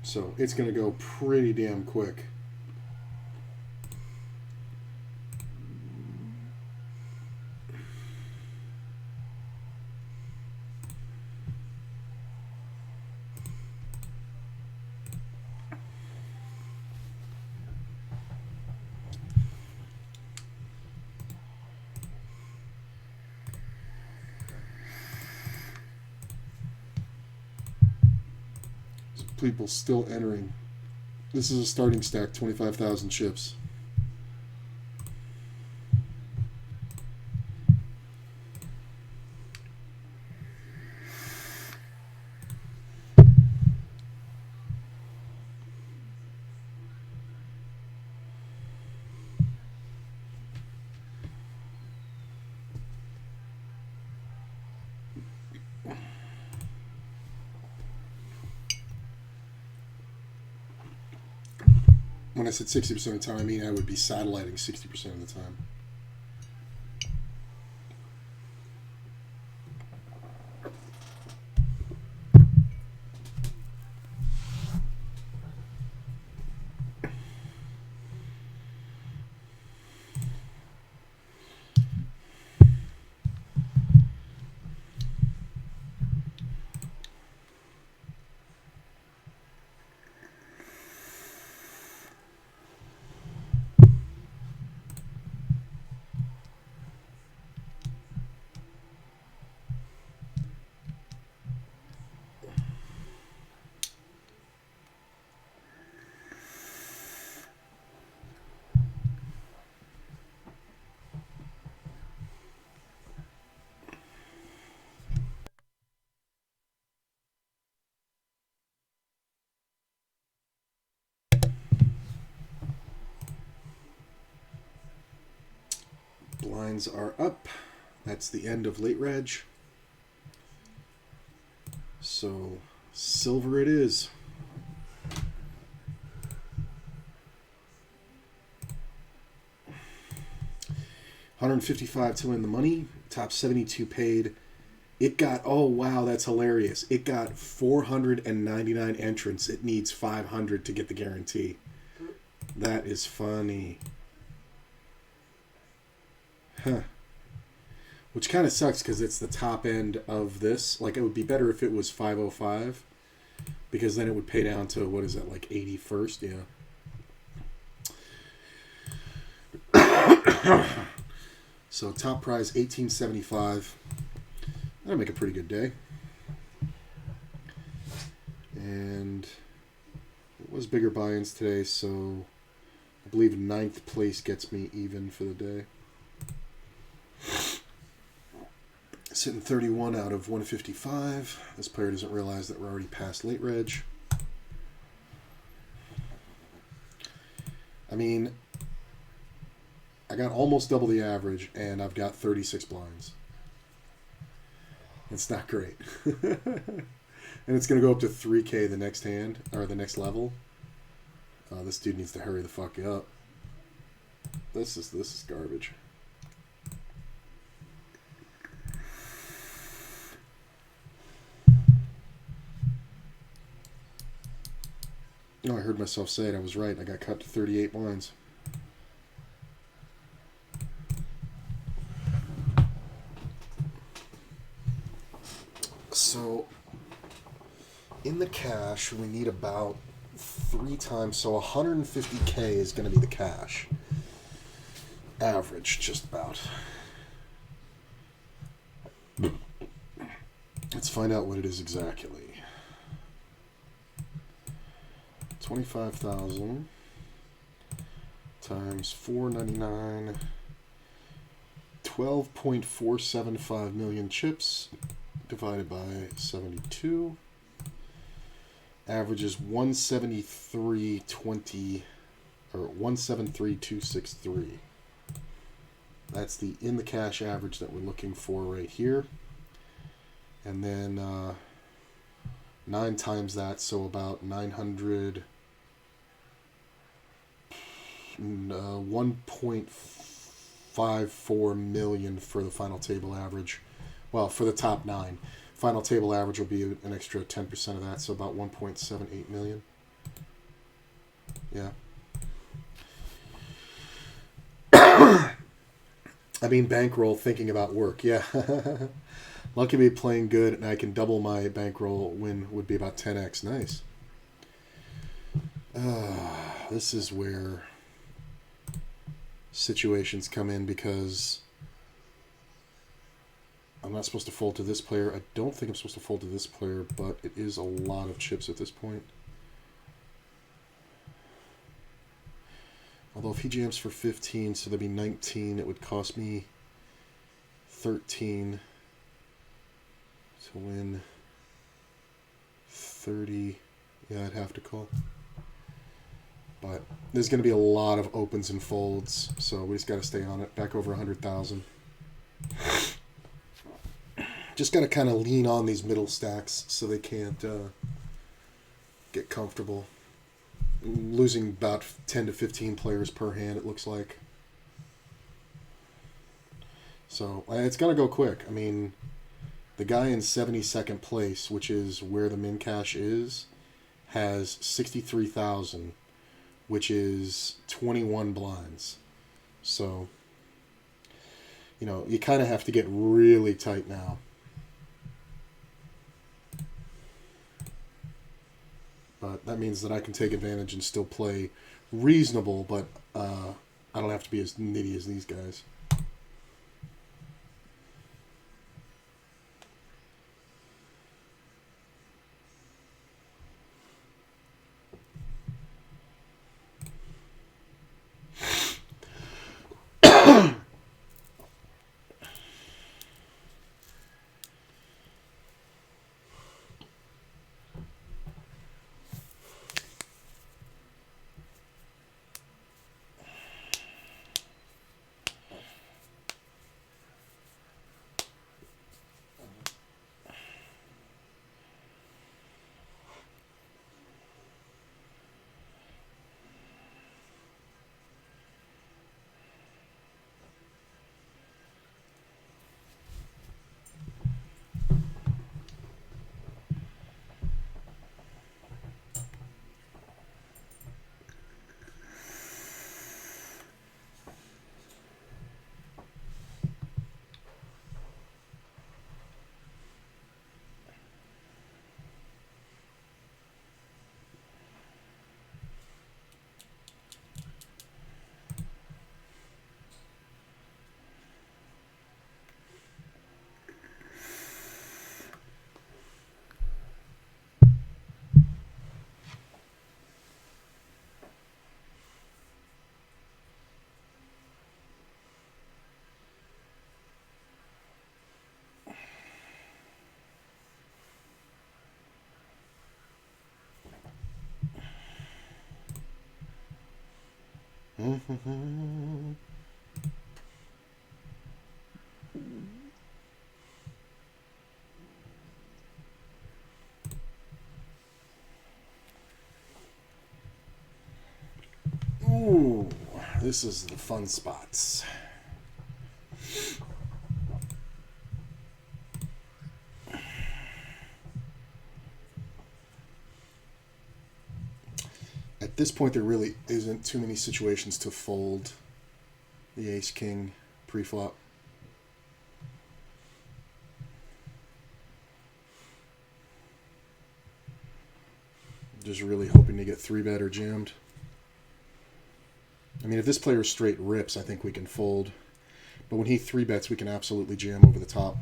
so it's going to go pretty damn quick. People still entering. This is a starting stack, 25,000 chips. When I said 60% of the time, I mean I would be satelliting 60% of the time. blinds are up. That's the end of late reg. So silver it is. $155 to win the money. Top 72 paid. It got, oh wow, that's hilarious. It got 499 entrants. It needs 500 to get the guarantee. That is funny. Huh. Which kind of sucks because it's the top end of this. Like, it would be better if it was 505. Because then it would pay down to, what is that, like 81st? Yeah. So top prize $18.75. That'll make a pretty good day. And it was bigger buy-ins today, so I believe 9th place gets me even for the day. Sitting 31 out of 155. This player doesn't realize that we're already past late reg. I mean, I got almost double the average, and I've got 36 blinds. It's not great. And it's going to go up to 3K the next hand, or the next level. This dude needs to hurry the fuck up. This is garbage. Oh, I heard myself say it. I was right. I got cut to 38 blinds. So, in the cash, we need about 3 times. So 150K is going to be the cash. Average, just about. Let's find out what it is exactly. 25,000 times 499. 12.475 million chips divided by 72. Average is 173.20 or 173.263. That's the in the cash average that we're looking for right here. And then 9 times that, so about 900. 1.54 million for the final table average. Well, for the top 9. Final table average will be an extra 10% of that, so about 1.78 million. Yeah. I mean, bankroll thinking about work. Yeah. Lucky me playing good, and I can double my bankroll win would be about 10x. Nice. This is where situations come in because I'm not supposed to fold to this player. I don't think I'm supposed to fold to this player, but it is a lot of chips at this point. Although if he jams for 15, so that'd be 19, it would cost me 13 to win 30. Yeah, I'd have to call. But there's going to be a lot of opens and folds, so we just got to stay on it. Back over 100,000. Just got to kind of lean on these middle stacks so they can't get comfortable. Losing about 10 to 15 players per hand, it looks like. So it's going to go quick. I mean, the guy in 72nd place, which is where the min cash is, has 63,000. Which is 21 blinds. So, you know, you kind of have to get really tight now. But that means that I can take advantage and still play reasonable, but I don't have to be as nitty as these guys. Ooh, this is the fun spots. At this point, there really isn't too many situations to fold the ace-king pre-flop. Just really hoping to get 3-bet or jammed. I mean, if this player straight rips, I think we can fold. But when he 3-bets, we can absolutely jam over the top.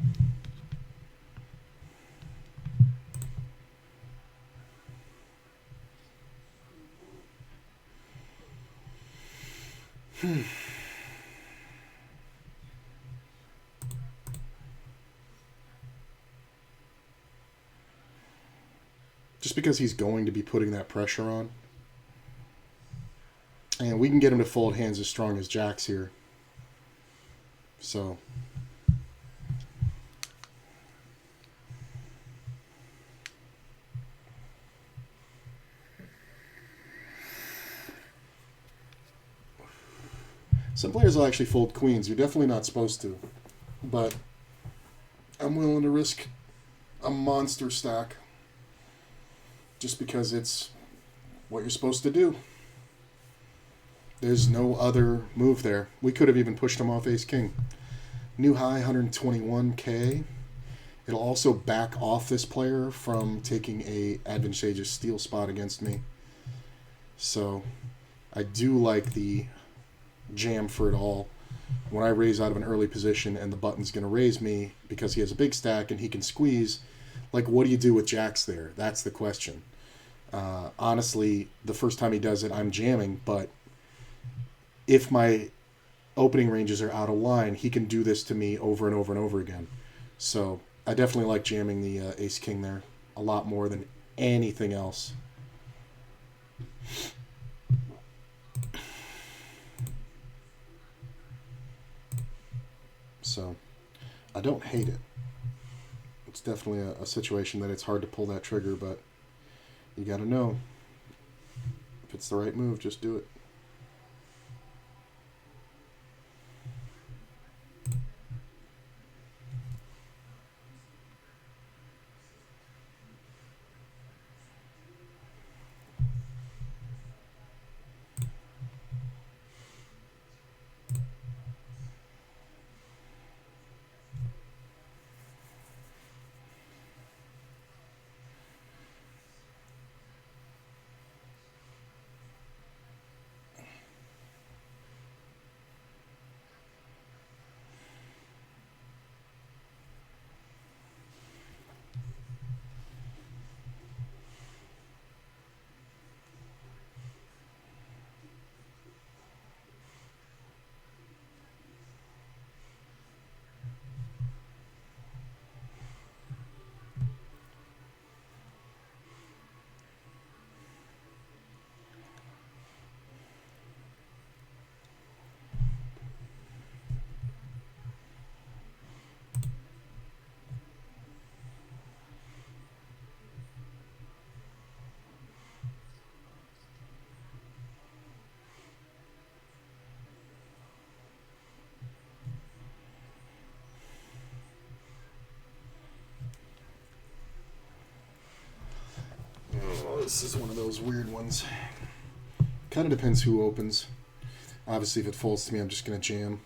Just because he's going to be putting that pressure on. And we can get him to fold hands as strong as jacks here. So. Some players will actually fold queens. You're definitely not supposed to. But I'm willing to risk a monster stack. Just because it's what you're supposed to do. There's no other move there. We could have even pushed him off ace-king. New high, 121k. It'll also back off this player from taking a advantageous steal spot against me. So I do like the jam for it all. When I raise out of an early position and the button's going to raise me because he has a big stack and he can squeeze, like, what do you do with jacks there? That's the question. Honestly, the first time he does it, I'm jamming, but if my opening ranges are out of line, he can do this to me over and over and over again. So I definitely like jamming the ace-king there a lot more than anything else. So I don't hate it. It's definitely a situation that it's hard to pull that trigger, but you got to know. If it's the right move, just do it. Oh, this is one of those weird ones. Kind of depends who opens. Obviously, if it folds to me, I'm just going to jam.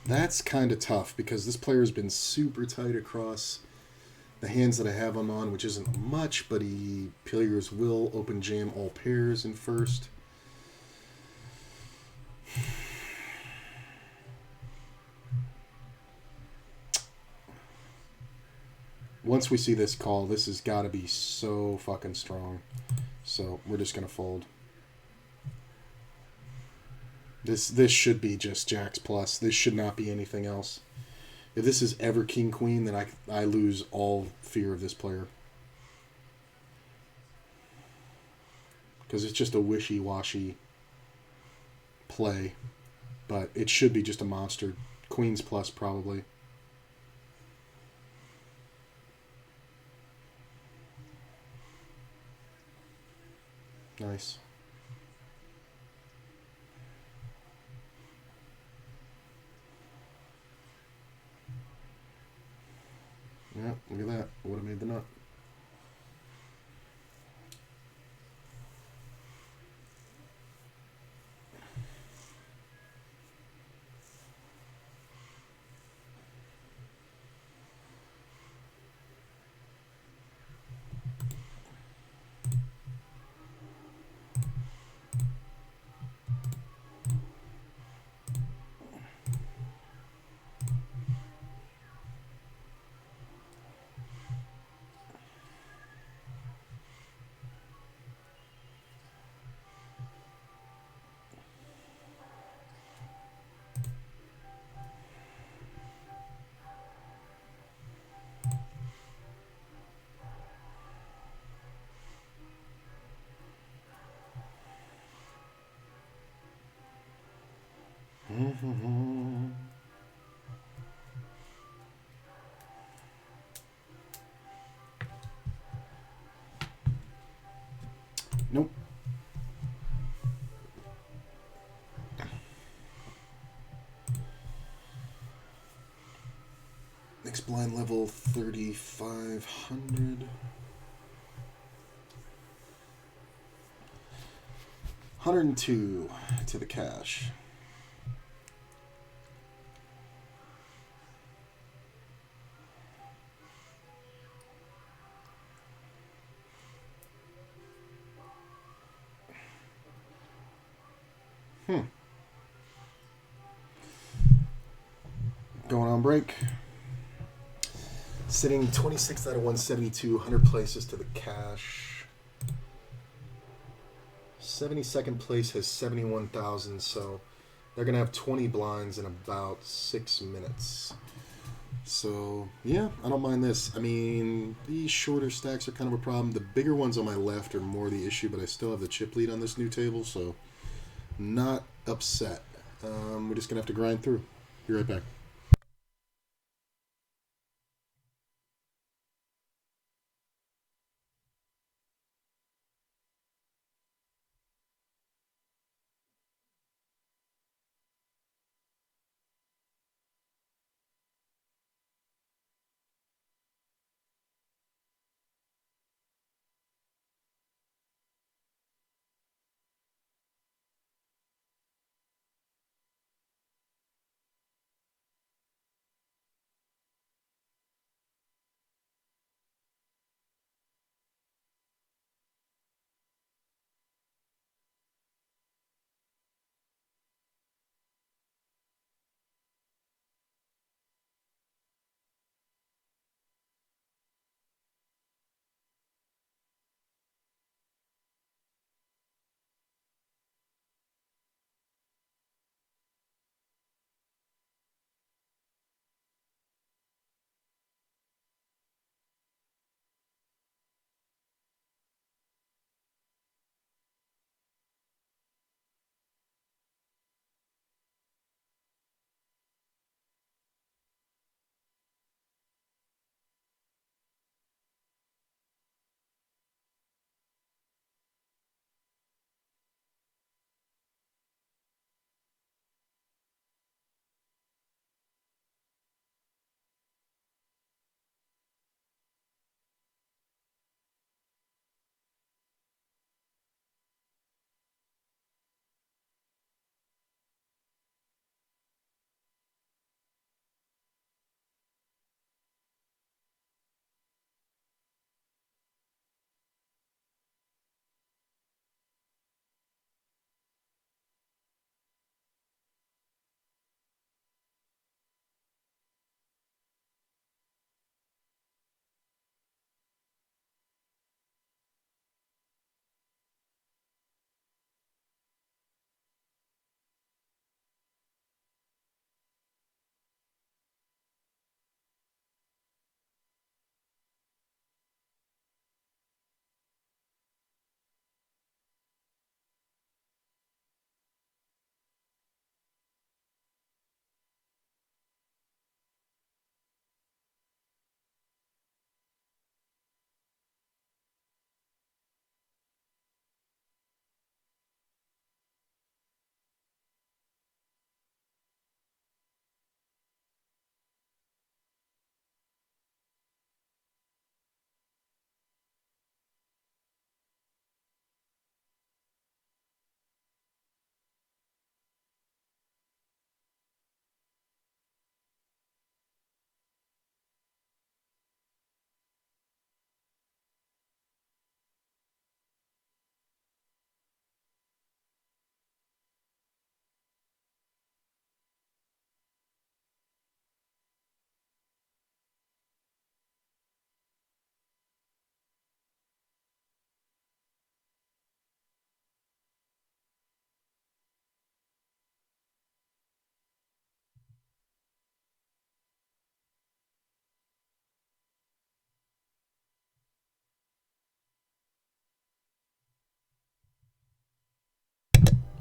That's kind of tough because this player has been super tight across the hands that I have him on, which isn't much, but he players will open jam all pairs in first. Once we see this call, this has got to be so fucking strong. So we're just going to fold. This should be just jacks plus. This should not be anything else. If this is ever king queen, then I lose all fear of this player. Because it's just a wishy-washy play, but it should be just a monster. Queens plus probably. Nice. Yeah, look at that. Would have made the nut. Nope. Next blind level 3,500. 102 to the cash. Going on break. Sitting 26th out of 172, 100 places to the cash. 72nd place has 71,000, so they're going to have 20 blinds in about 6 minutes. So, yeah, I don't mind this. I mean, these shorter stacks are kind of a problem. The bigger ones on my left are more the issue, but I still have the chip lead on this new table, so not upset. We're just going to have to grind through. Be right back.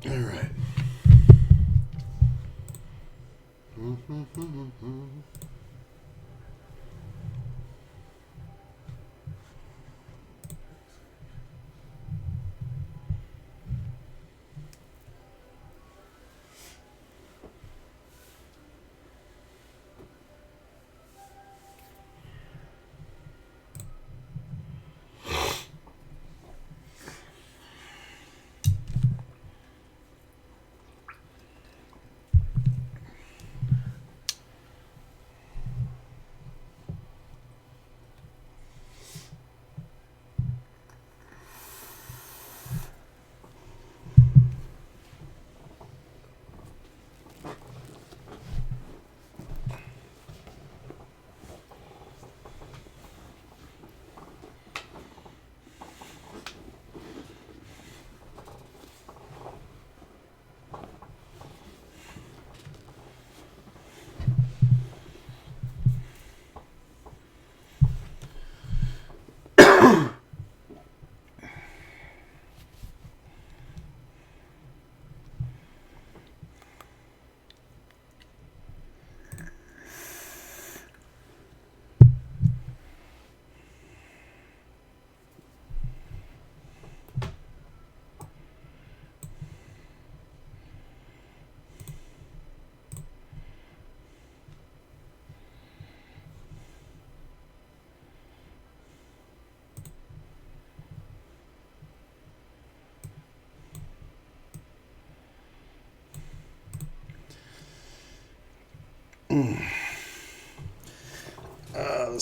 All right.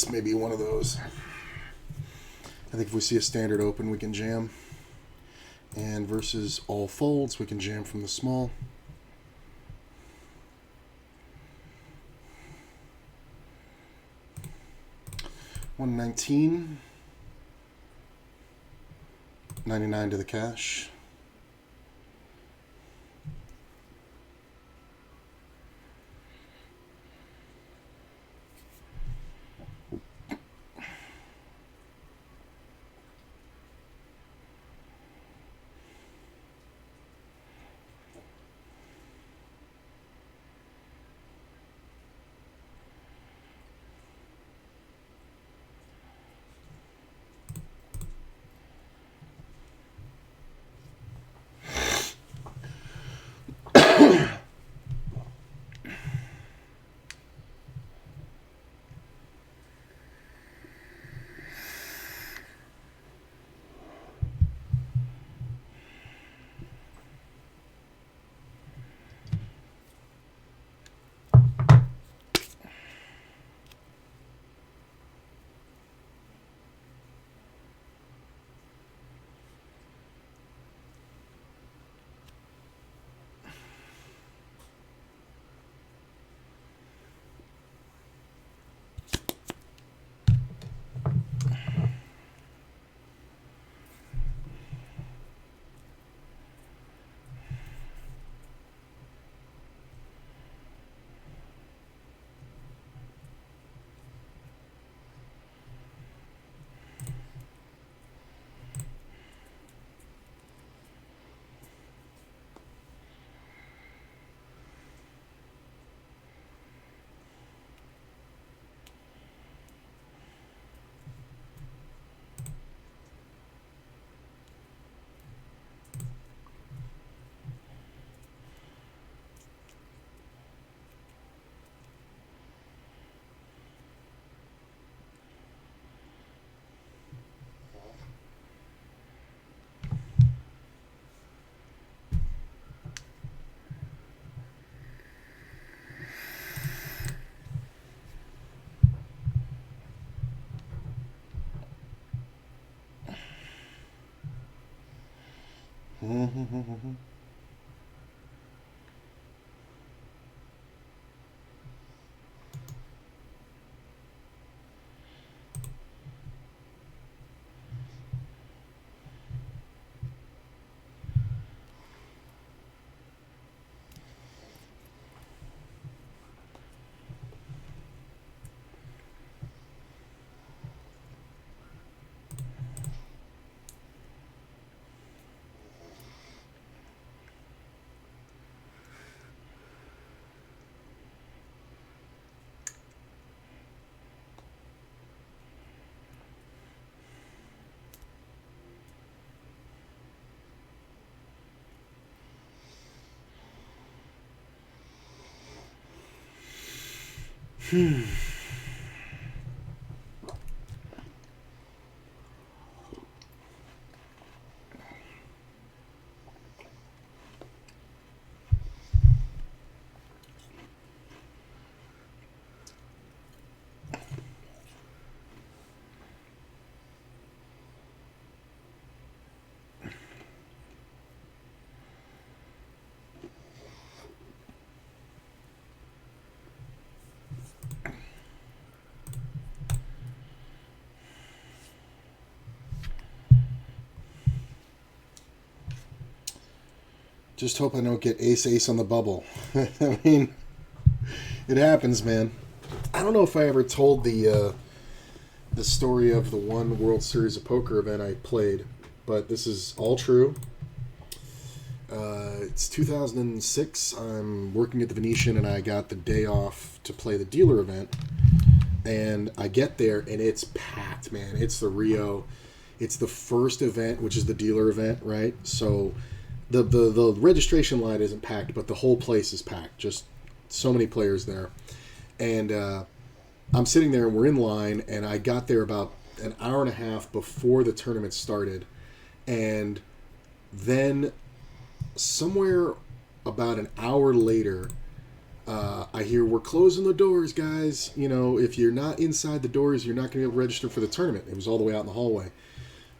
This may be one of those. I think if we see a standard open, we can jam. And versus all folds, we can jam from the small. $119. 99 to the cash. Just hope I don't get ace on the bubble. I mean, it happens, man. I don't know if I ever told the story of the one World Series of Poker event I played, but this is all true. It's 2006. I'm working at the Venetian, and I got the day off to play the dealer event. And I get there, and it's packed, man. It's the Rio. It's the first event, which is the dealer event, right? So the registration line isn't packed, but the whole place is packed. Just so many players there. And I'm sitting there, and we're in line, and I got there about an hour and a half before the tournament started. And then somewhere about an hour later, I hear, we're closing the doors, guys. You know, if you're not inside the doors, you're not going to be able to register for the tournament. It was all the way out in the hallway.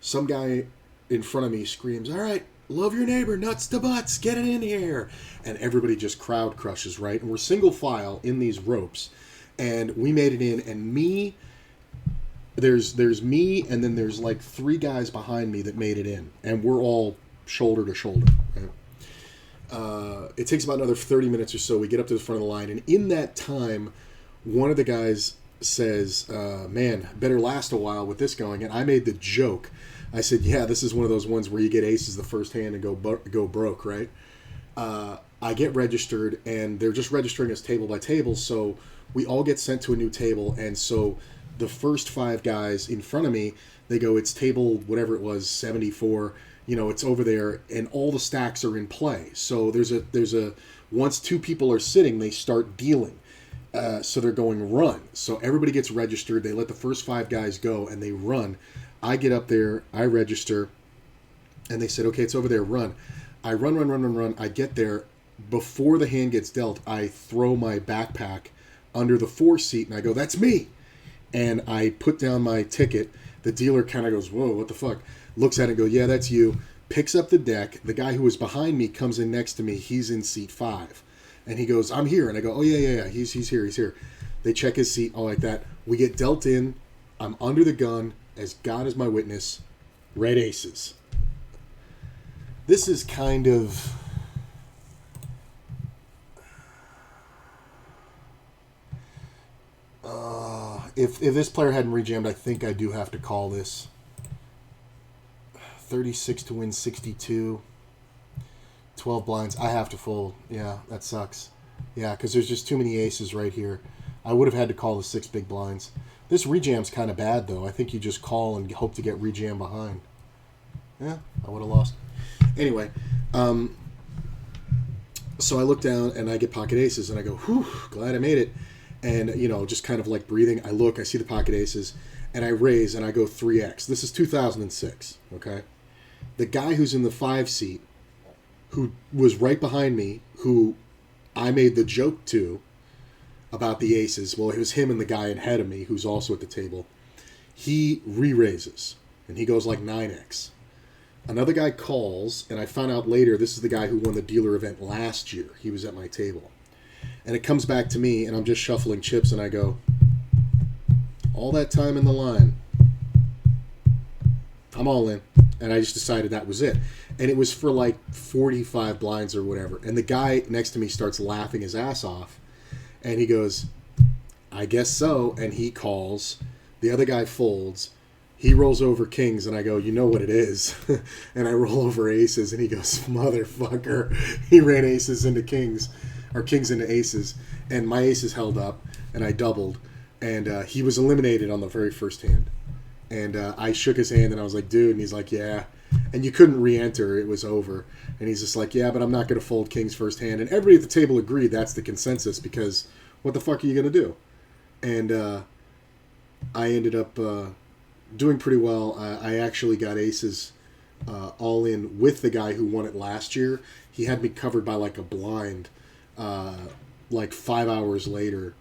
Some guy in front of me screams, all right, love your neighbor, nuts to butts, get it in here. And everybody just crowd crushes, right? And we're single file in these ropes. And we made it in, and there's me, and then there's like three guys behind me that made it in. And we're all shoulder to shoulder, right? It takes about another 30 minutes or so. We get up to the front of the line, and in that time, one of the guys says, man, better last a while with this going. And I made the joke. I said, yeah, this is one of those ones where you get aces the first hand and go broke, right? I get registered, and they're just registering us table by table, so we all get sent to a new table. And so the first five guys in front of me, they go, it's table whatever it was, 74, you know, it's over there, and all the stacks are in play. So there's a once two people are sitting, they start dealing. So they're going run. So everybody gets registered. They let the first five guys go, and they run. I get up there, I register, and they said, okay, it's over there, run. I run. I get there. Before the hand gets dealt, I throw my backpack under the 4 seat, and I go, that's me. And I put down my ticket. The dealer kind of goes, whoa, what the fuck? Looks at it and goes, yeah, that's you. Picks up the deck. The guy who was behind me comes in next to me. He's in seat 5. And he goes, I'm here. And I go, oh, yeah. He's here. They check his seat, all like that. We get dealt in. I'm under the gun. As God is my witness, red aces. This is kind of... If this player hadn't rejammed, I think I do have to call this. 36 to win 62. 12 blinds. I have to fold. Yeah, that sucks. Yeah, because there's just too many aces right here. I would have had to call the 6 big blinds. This rejam's kind of bad, though. I think you just call and hope to get rejam behind. Yeah, I would have lost. Anyway, so I look down, and I get pocket aces, and I go, whew, glad I made it. And, you know, just kind of like breathing. I look, I see the pocket aces, and I raise, and I go 3x. This is 2006, okay? The guy who's in the 5 seat, who was right behind me, who I made the joke to about the aces, well, it was him and the guy ahead of me, who's also at the table, he re-raises, and he goes like 9x. Another guy calls, and I found out later this is the guy who won the dealer event last year. He was at my table. And it comes back to me, and I'm just shuffling chips, and I go, all that time in the line, I'm all in. And I just decided that was it. And it was for like 45 blinds or whatever. And the guy next to me starts laughing his ass off. And he goes, I guess so. And he calls. The other guy folds. He rolls over kings, and I go, you know what it is. And I roll over aces, and he goes, motherfucker. He ran aces into kings, or kings into aces. And my aces held up, and I doubled. And he was eliminated on the very first hand. And I shook his hand, and I was like, dude. And he's like, yeah. And you couldn't re-enter. It was over. And he's just like, yeah, but I'm not going to fold kings first hand. And everybody at the table agreed that's the consensus, because what the fuck are you going to do? and I ended up doing pretty well. I actually got aces all in with the guy who won it last year. He had me covered by like a blind like 5 hours later,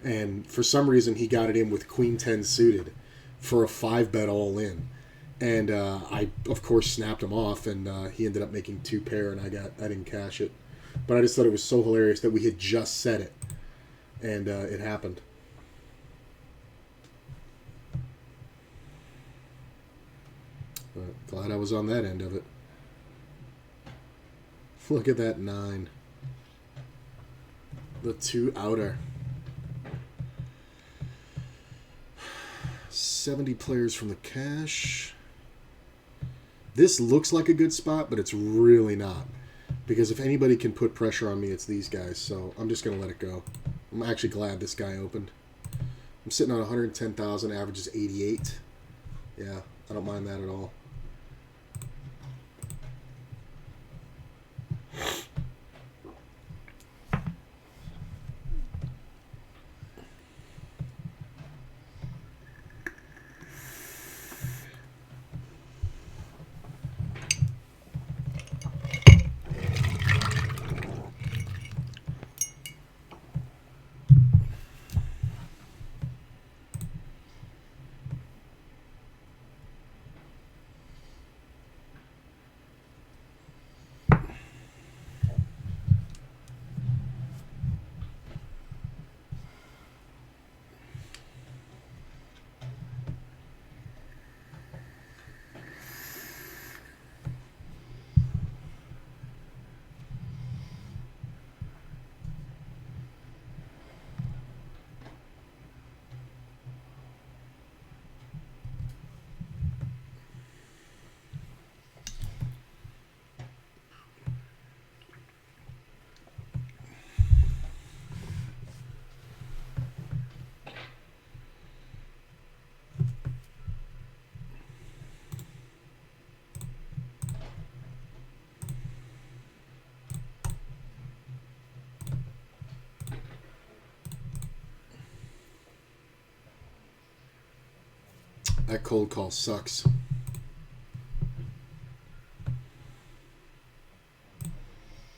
and for some reason he got it in with queen 10 suited for a 5-bet all in, and I of course snapped him off, and he ended up making 2 pair, and I didn't cash it, but I just thought it was so hilarious that we had just said it, and it happened. But glad I was on that end of it. Look at that 9. The 2 outer. 70 players from the cash. This looks like a good spot, but it's really not. Because if anybody can put pressure on me, it's these guys. So I'm just going to let it go. I'm actually glad this guy opened. I'm sitting on 110,000, average is 88. Yeah, I don't mind that at all. That cold call sucks.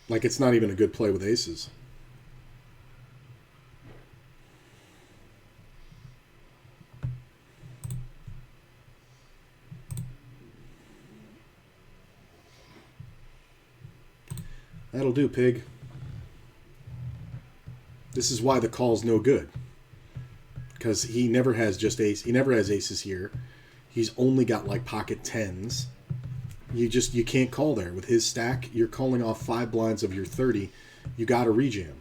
Like, it's not even a good play with aces. That'll do, pig. This is why the call's no good. Because he never has just ace. He never has aces here. He's only got like pocket 10s. You can't call there. With his stack, you're calling off 5 blinds of your 30. You got to rejam.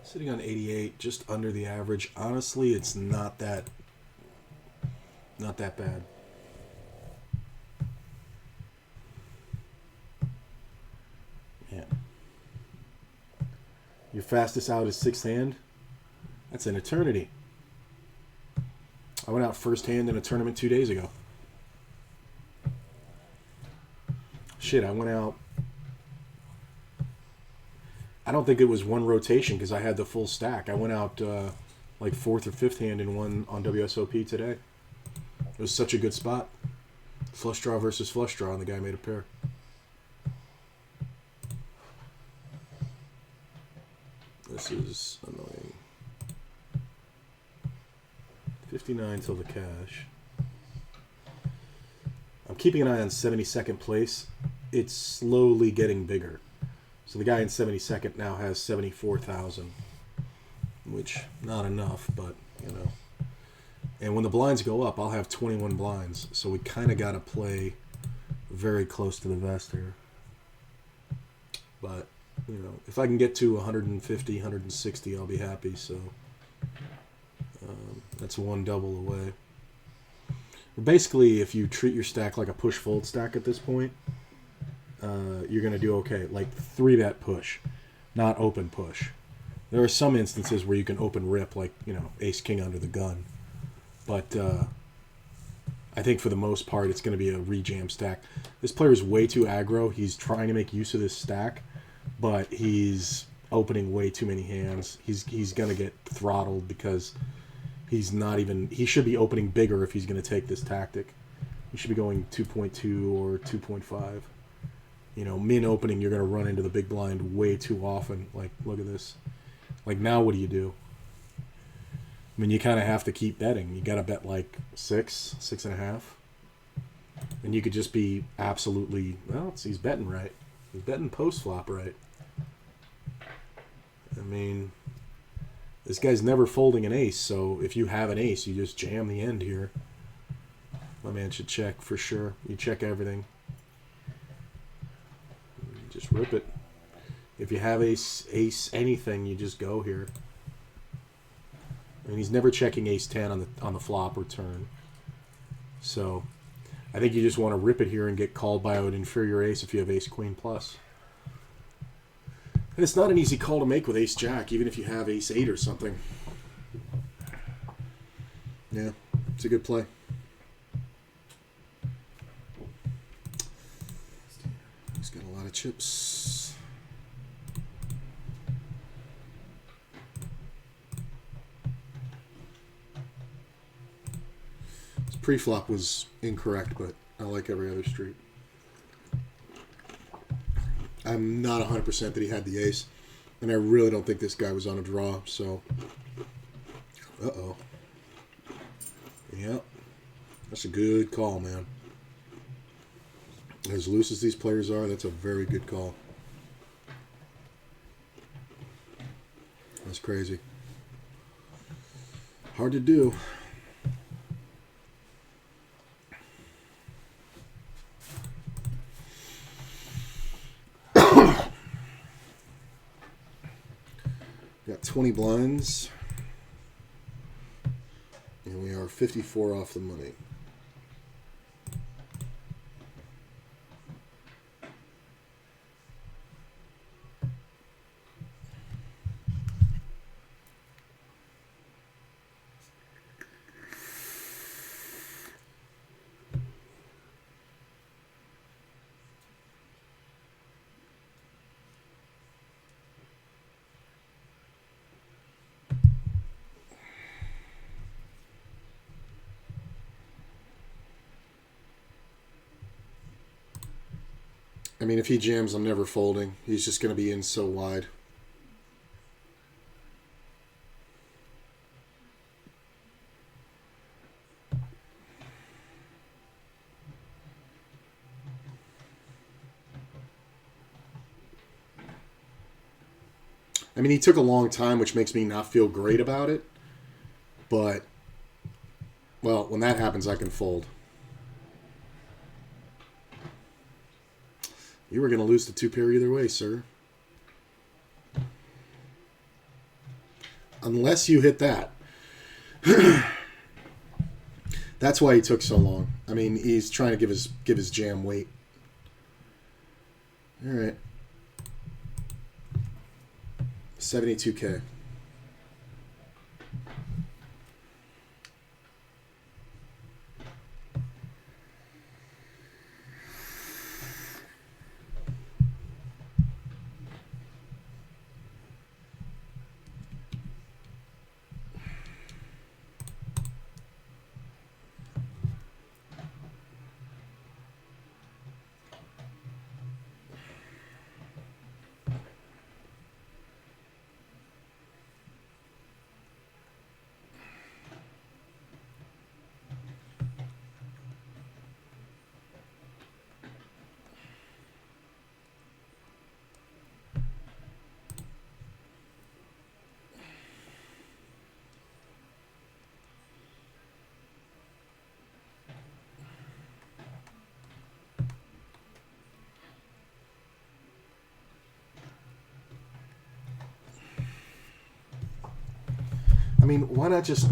Sitting on 88, just under the average. Honestly, it's not that bad. Your fastest out is 6th hand? That's an eternity. I went out first hand in a tournament 2 days ago. Shit, I went out... I don't think it was one rotation because I had the full stack. I went out like 4th or 5th hand in one on WSOP today. It was such a good spot. Flush draw versus flush draw, and the guy made a pair. This is annoying. 59 till the cash. I'm keeping an eye on 72nd place. It's slowly getting bigger. So the guy in 72nd now has 74,000, which not enough, but you know. And when the blinds go up, I'll have 21 blinds. So we kind of got to play very close to the vest here. But, you know, if I can get to 150, 160, I'll be happy. So that's one double away. Basically, if you treat your stack like a push-fold stack at this point, you're going to do okay. Like 3-bet push, not open push. There are some instances where you can open rip, like, you know, ace-king under the gun. But I think for the most part, it's going to be a rejam stack. This player is way too aggro. He's trying to make use of this stack, but he's opening way too many hands. He's going to get throttled because he's not even... He should be opening bigger if he's going to take this tactic. He should be going 2.2 or 2.5. You know, min opening, you're going to run into the big blind way too often. Like, look at this. Like, now what do you do? I mean, you kind of have to keep betting. You got to bet like 6, 6.5. And you could just be absolutely... Well, he's betting right. He's betting post-flop right. I mean, this guy's never folding an ace, so if you have an ace, you just jam the end here. My man should check for sure. You check everything. Just rip it. If you have ace, anything, you just go here. I mean, he's never checking ace 10 on the flop or turn. So, I think you just want to rip it here and get called by an inferior ace if you have ace queen plus. And it's not an easy call to make with ace jack, even if you have ace 8 or something. Yeah, it's a good play. He's got a lot of chips. His pre-flop was incorrect, but I like every other street. I'm not 100% that he had the ace, and I really don't think this guy was on a draw, so... Uh-oh. Yep. That's a good call, man. As loose as these players are, that's a very good call. That's crazy. Hard to do. Got 20 blinds. And we are 54 off the money. I mean, if he jams, I'm never folding. He's just going to be in so wide. I mean, he took a long time, which makes me not feel great about it. But, well, when that happens, I can fold. You were going to lose the 2-pair either way, sir. Unless you hit that. That's why he took so long. I mean, he's trying to give his jam weight. All right. 72K. I mean, why not just...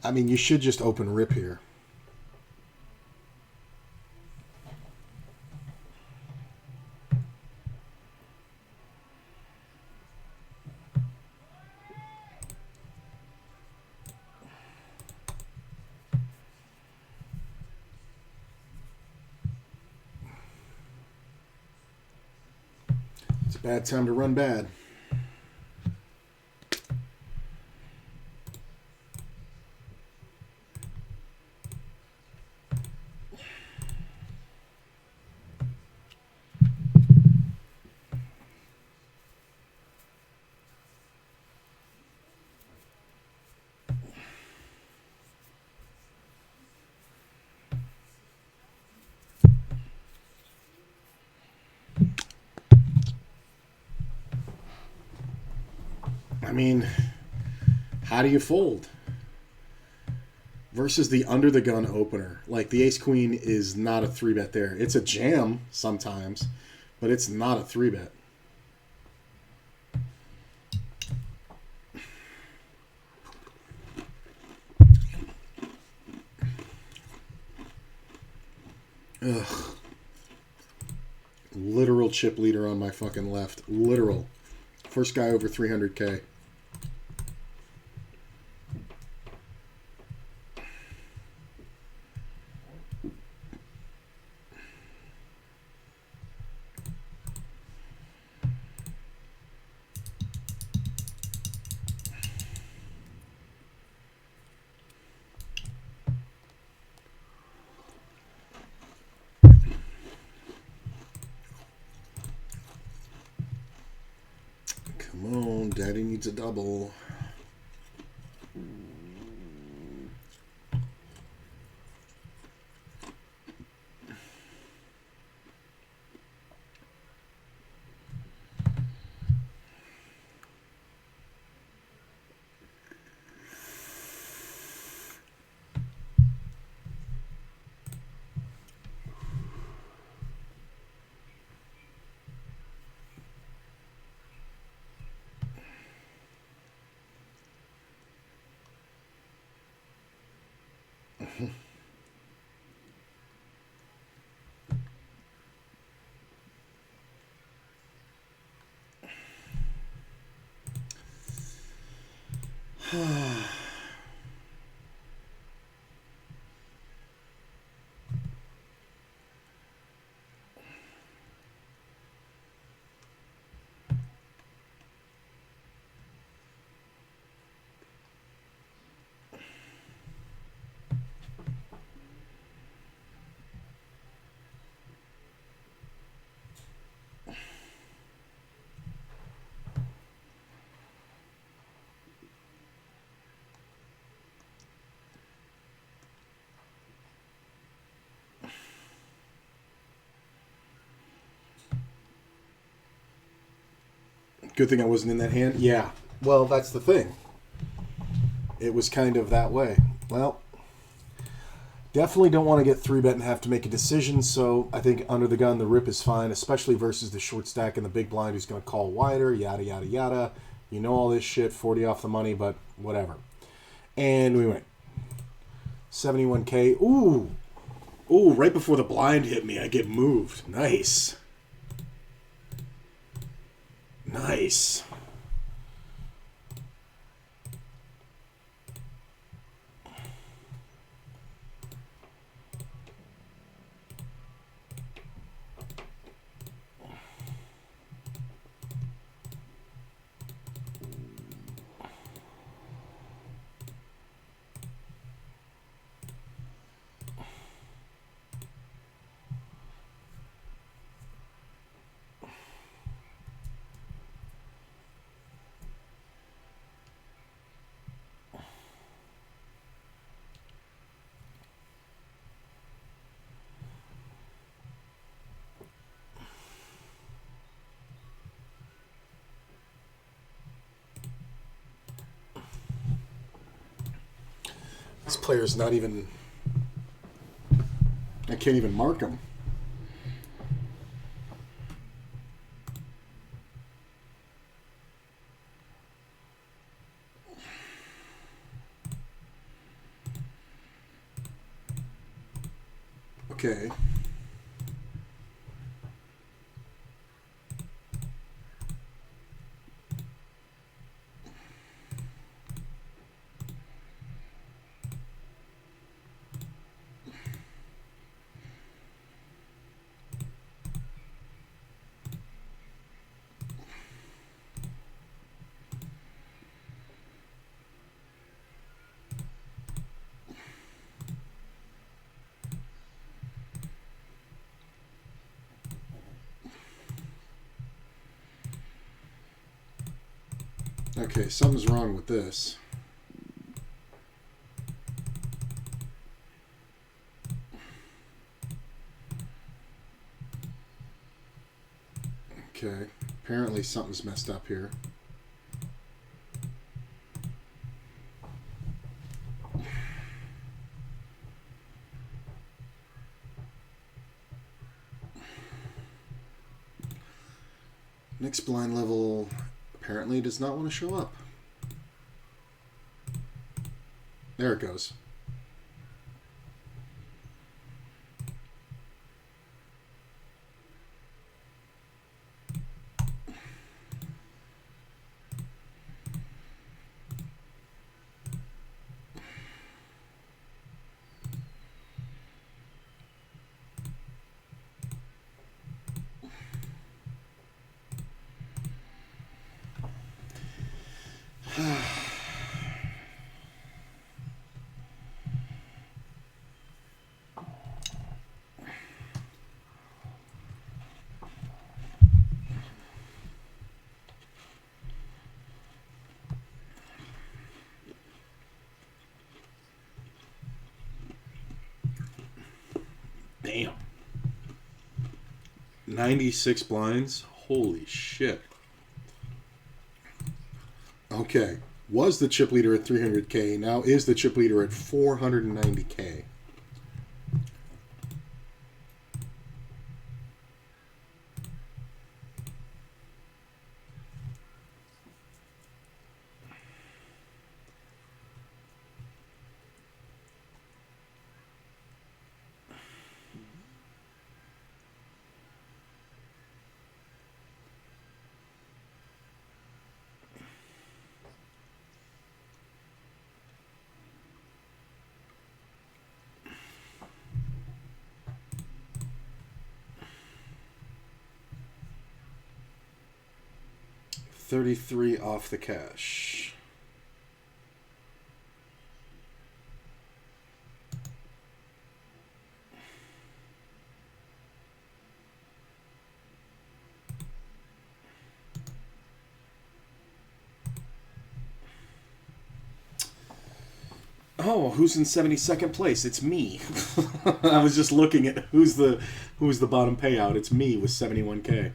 I mean, you should just open rip here. It's a bad time to run bad. I mean, how do you fold? Versus the under the gun opener. Like, the ace queen is not a 3-bet there. It's a jam sometimes, but it's not a 3-bet. Ugh. Literal chip leader on my fucking left. Literal. First guy over 300K. Come on, Daddy needs a double. Good thing I wasn't in that hand. Yeah. Well, that's the thing. It was kind of that way. Well, definitely don't want to get 3-bet and have to make a decision, so I think under the gun, the rip is fine, especially versus the short stack and the big blind who's going to call wider, yada, yada, yada. You know all this shit, 40 off the money, but whatever. And we went 71K. Ooh. Ooh, right before the blind hit me, I get moved. Nice. Nice. This player's not even. I can't even mark him. Okay. Okay, something's wrong with this. Okay, apparently something's messed up here. Next blind level apparently does not want to show up. There it goes. Damn. 96 blinds? Holy shit. Okay. Was the chip leader at 300K, now is the chip leader at 490K. $33 off the cash. Oh, who's in 72nd place? It's me. I was just looking at who's the bottom payout. It's me with 71K.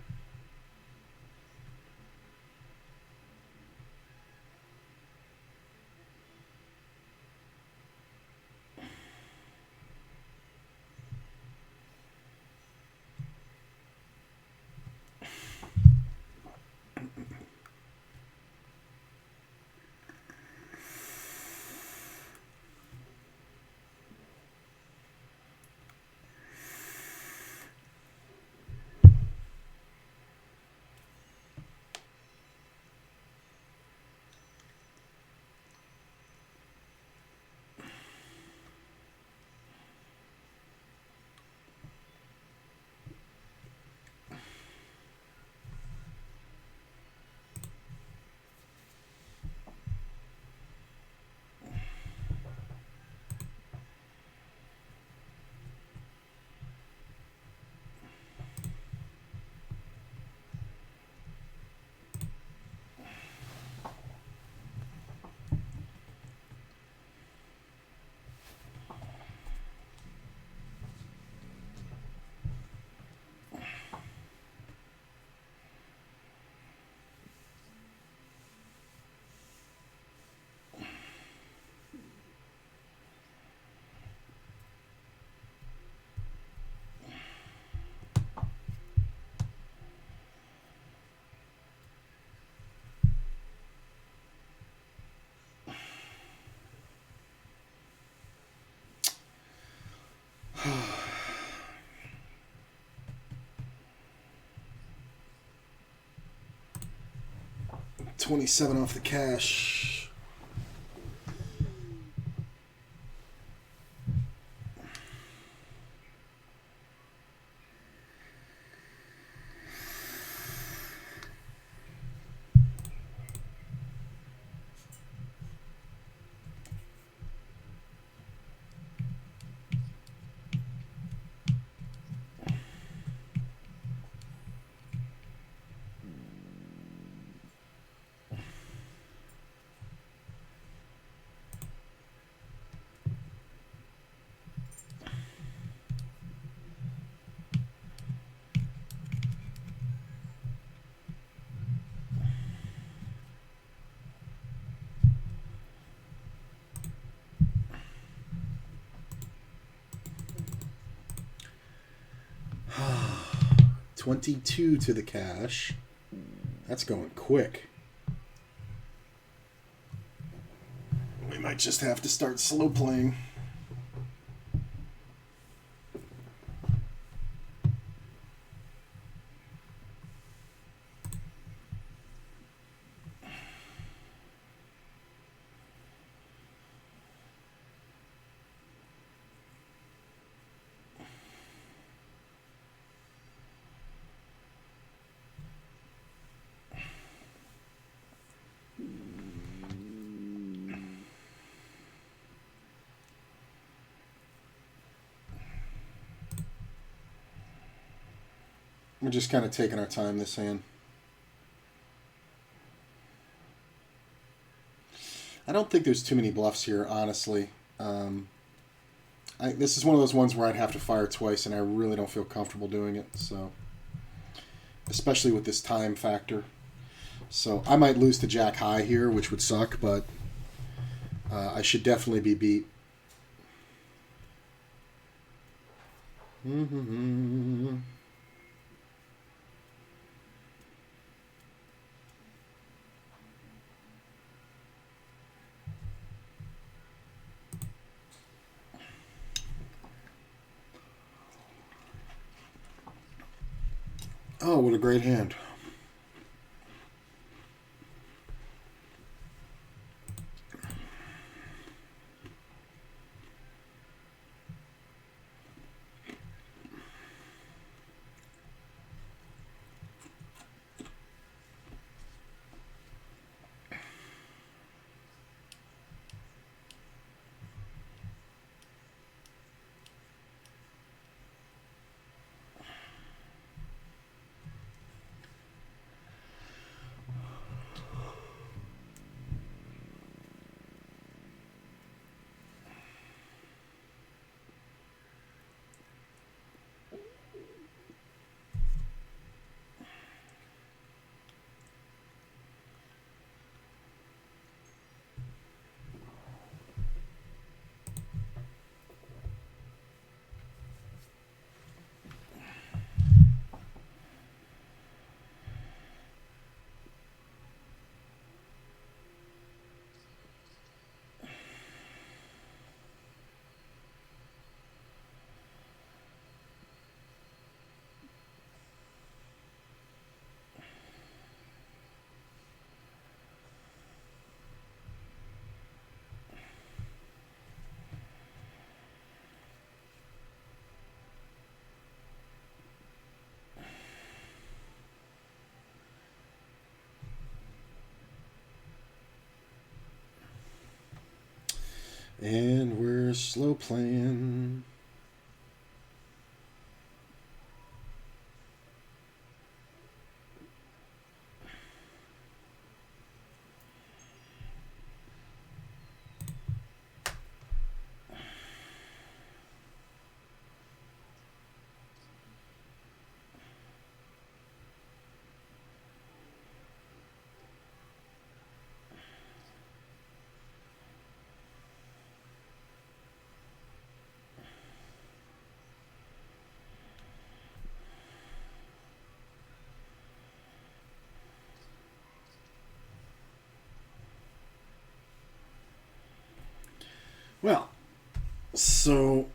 27 off the cash. $22 to the cash. That's going quick. We might just have to start slow playing. We're just kind of taking our time this hand. I don't think there's too many bluffs here, honestly. This is one of those ones where I'd have to fire twice, and I really don't feel comfortable doing it. So, especially with this time factor. So I might lose to Jack High here, which would suck, but I should definitely be beat. Oh, what a great hand. And we're slow playing. Well, so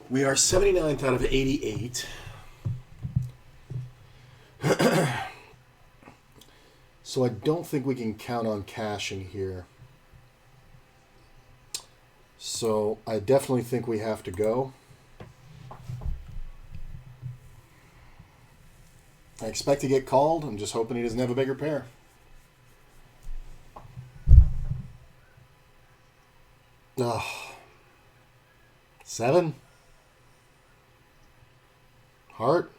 we are 79th out of 88. So I don't think we can count on cashing here. So I definitely think we have to go. I expect to get called. I'm just hoping he doesn't have a bigger pair. Ugh. 7. Heart.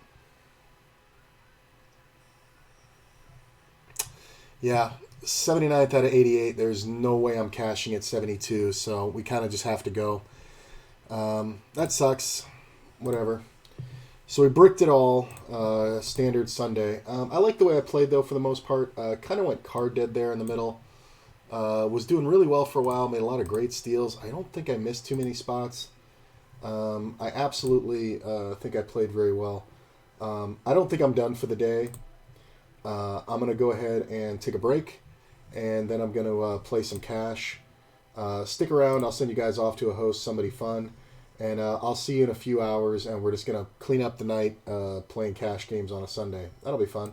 Yeah, 79th out of 88. There's no way I'm cashing at 72, so we kind of just have to go. That sucks. Whatever. So we bricked it all. Standard Sunday. I like the way I played, though, for the most part. Kind of went card dead there in the middle. Was doing really well for a while. Made a lot of great steals. I don't think I missed too many spots. I absolutely think I played very well. I don't think I'm done for the day. I'm going to go ahead and take a break, and then I'm going to play some cash. Stick around. I'll send you guys off to a host, somebody fun, and I'll see you in a few hours, and we're just going to clean up the night playing cash games on a Sunday. That'll be fun.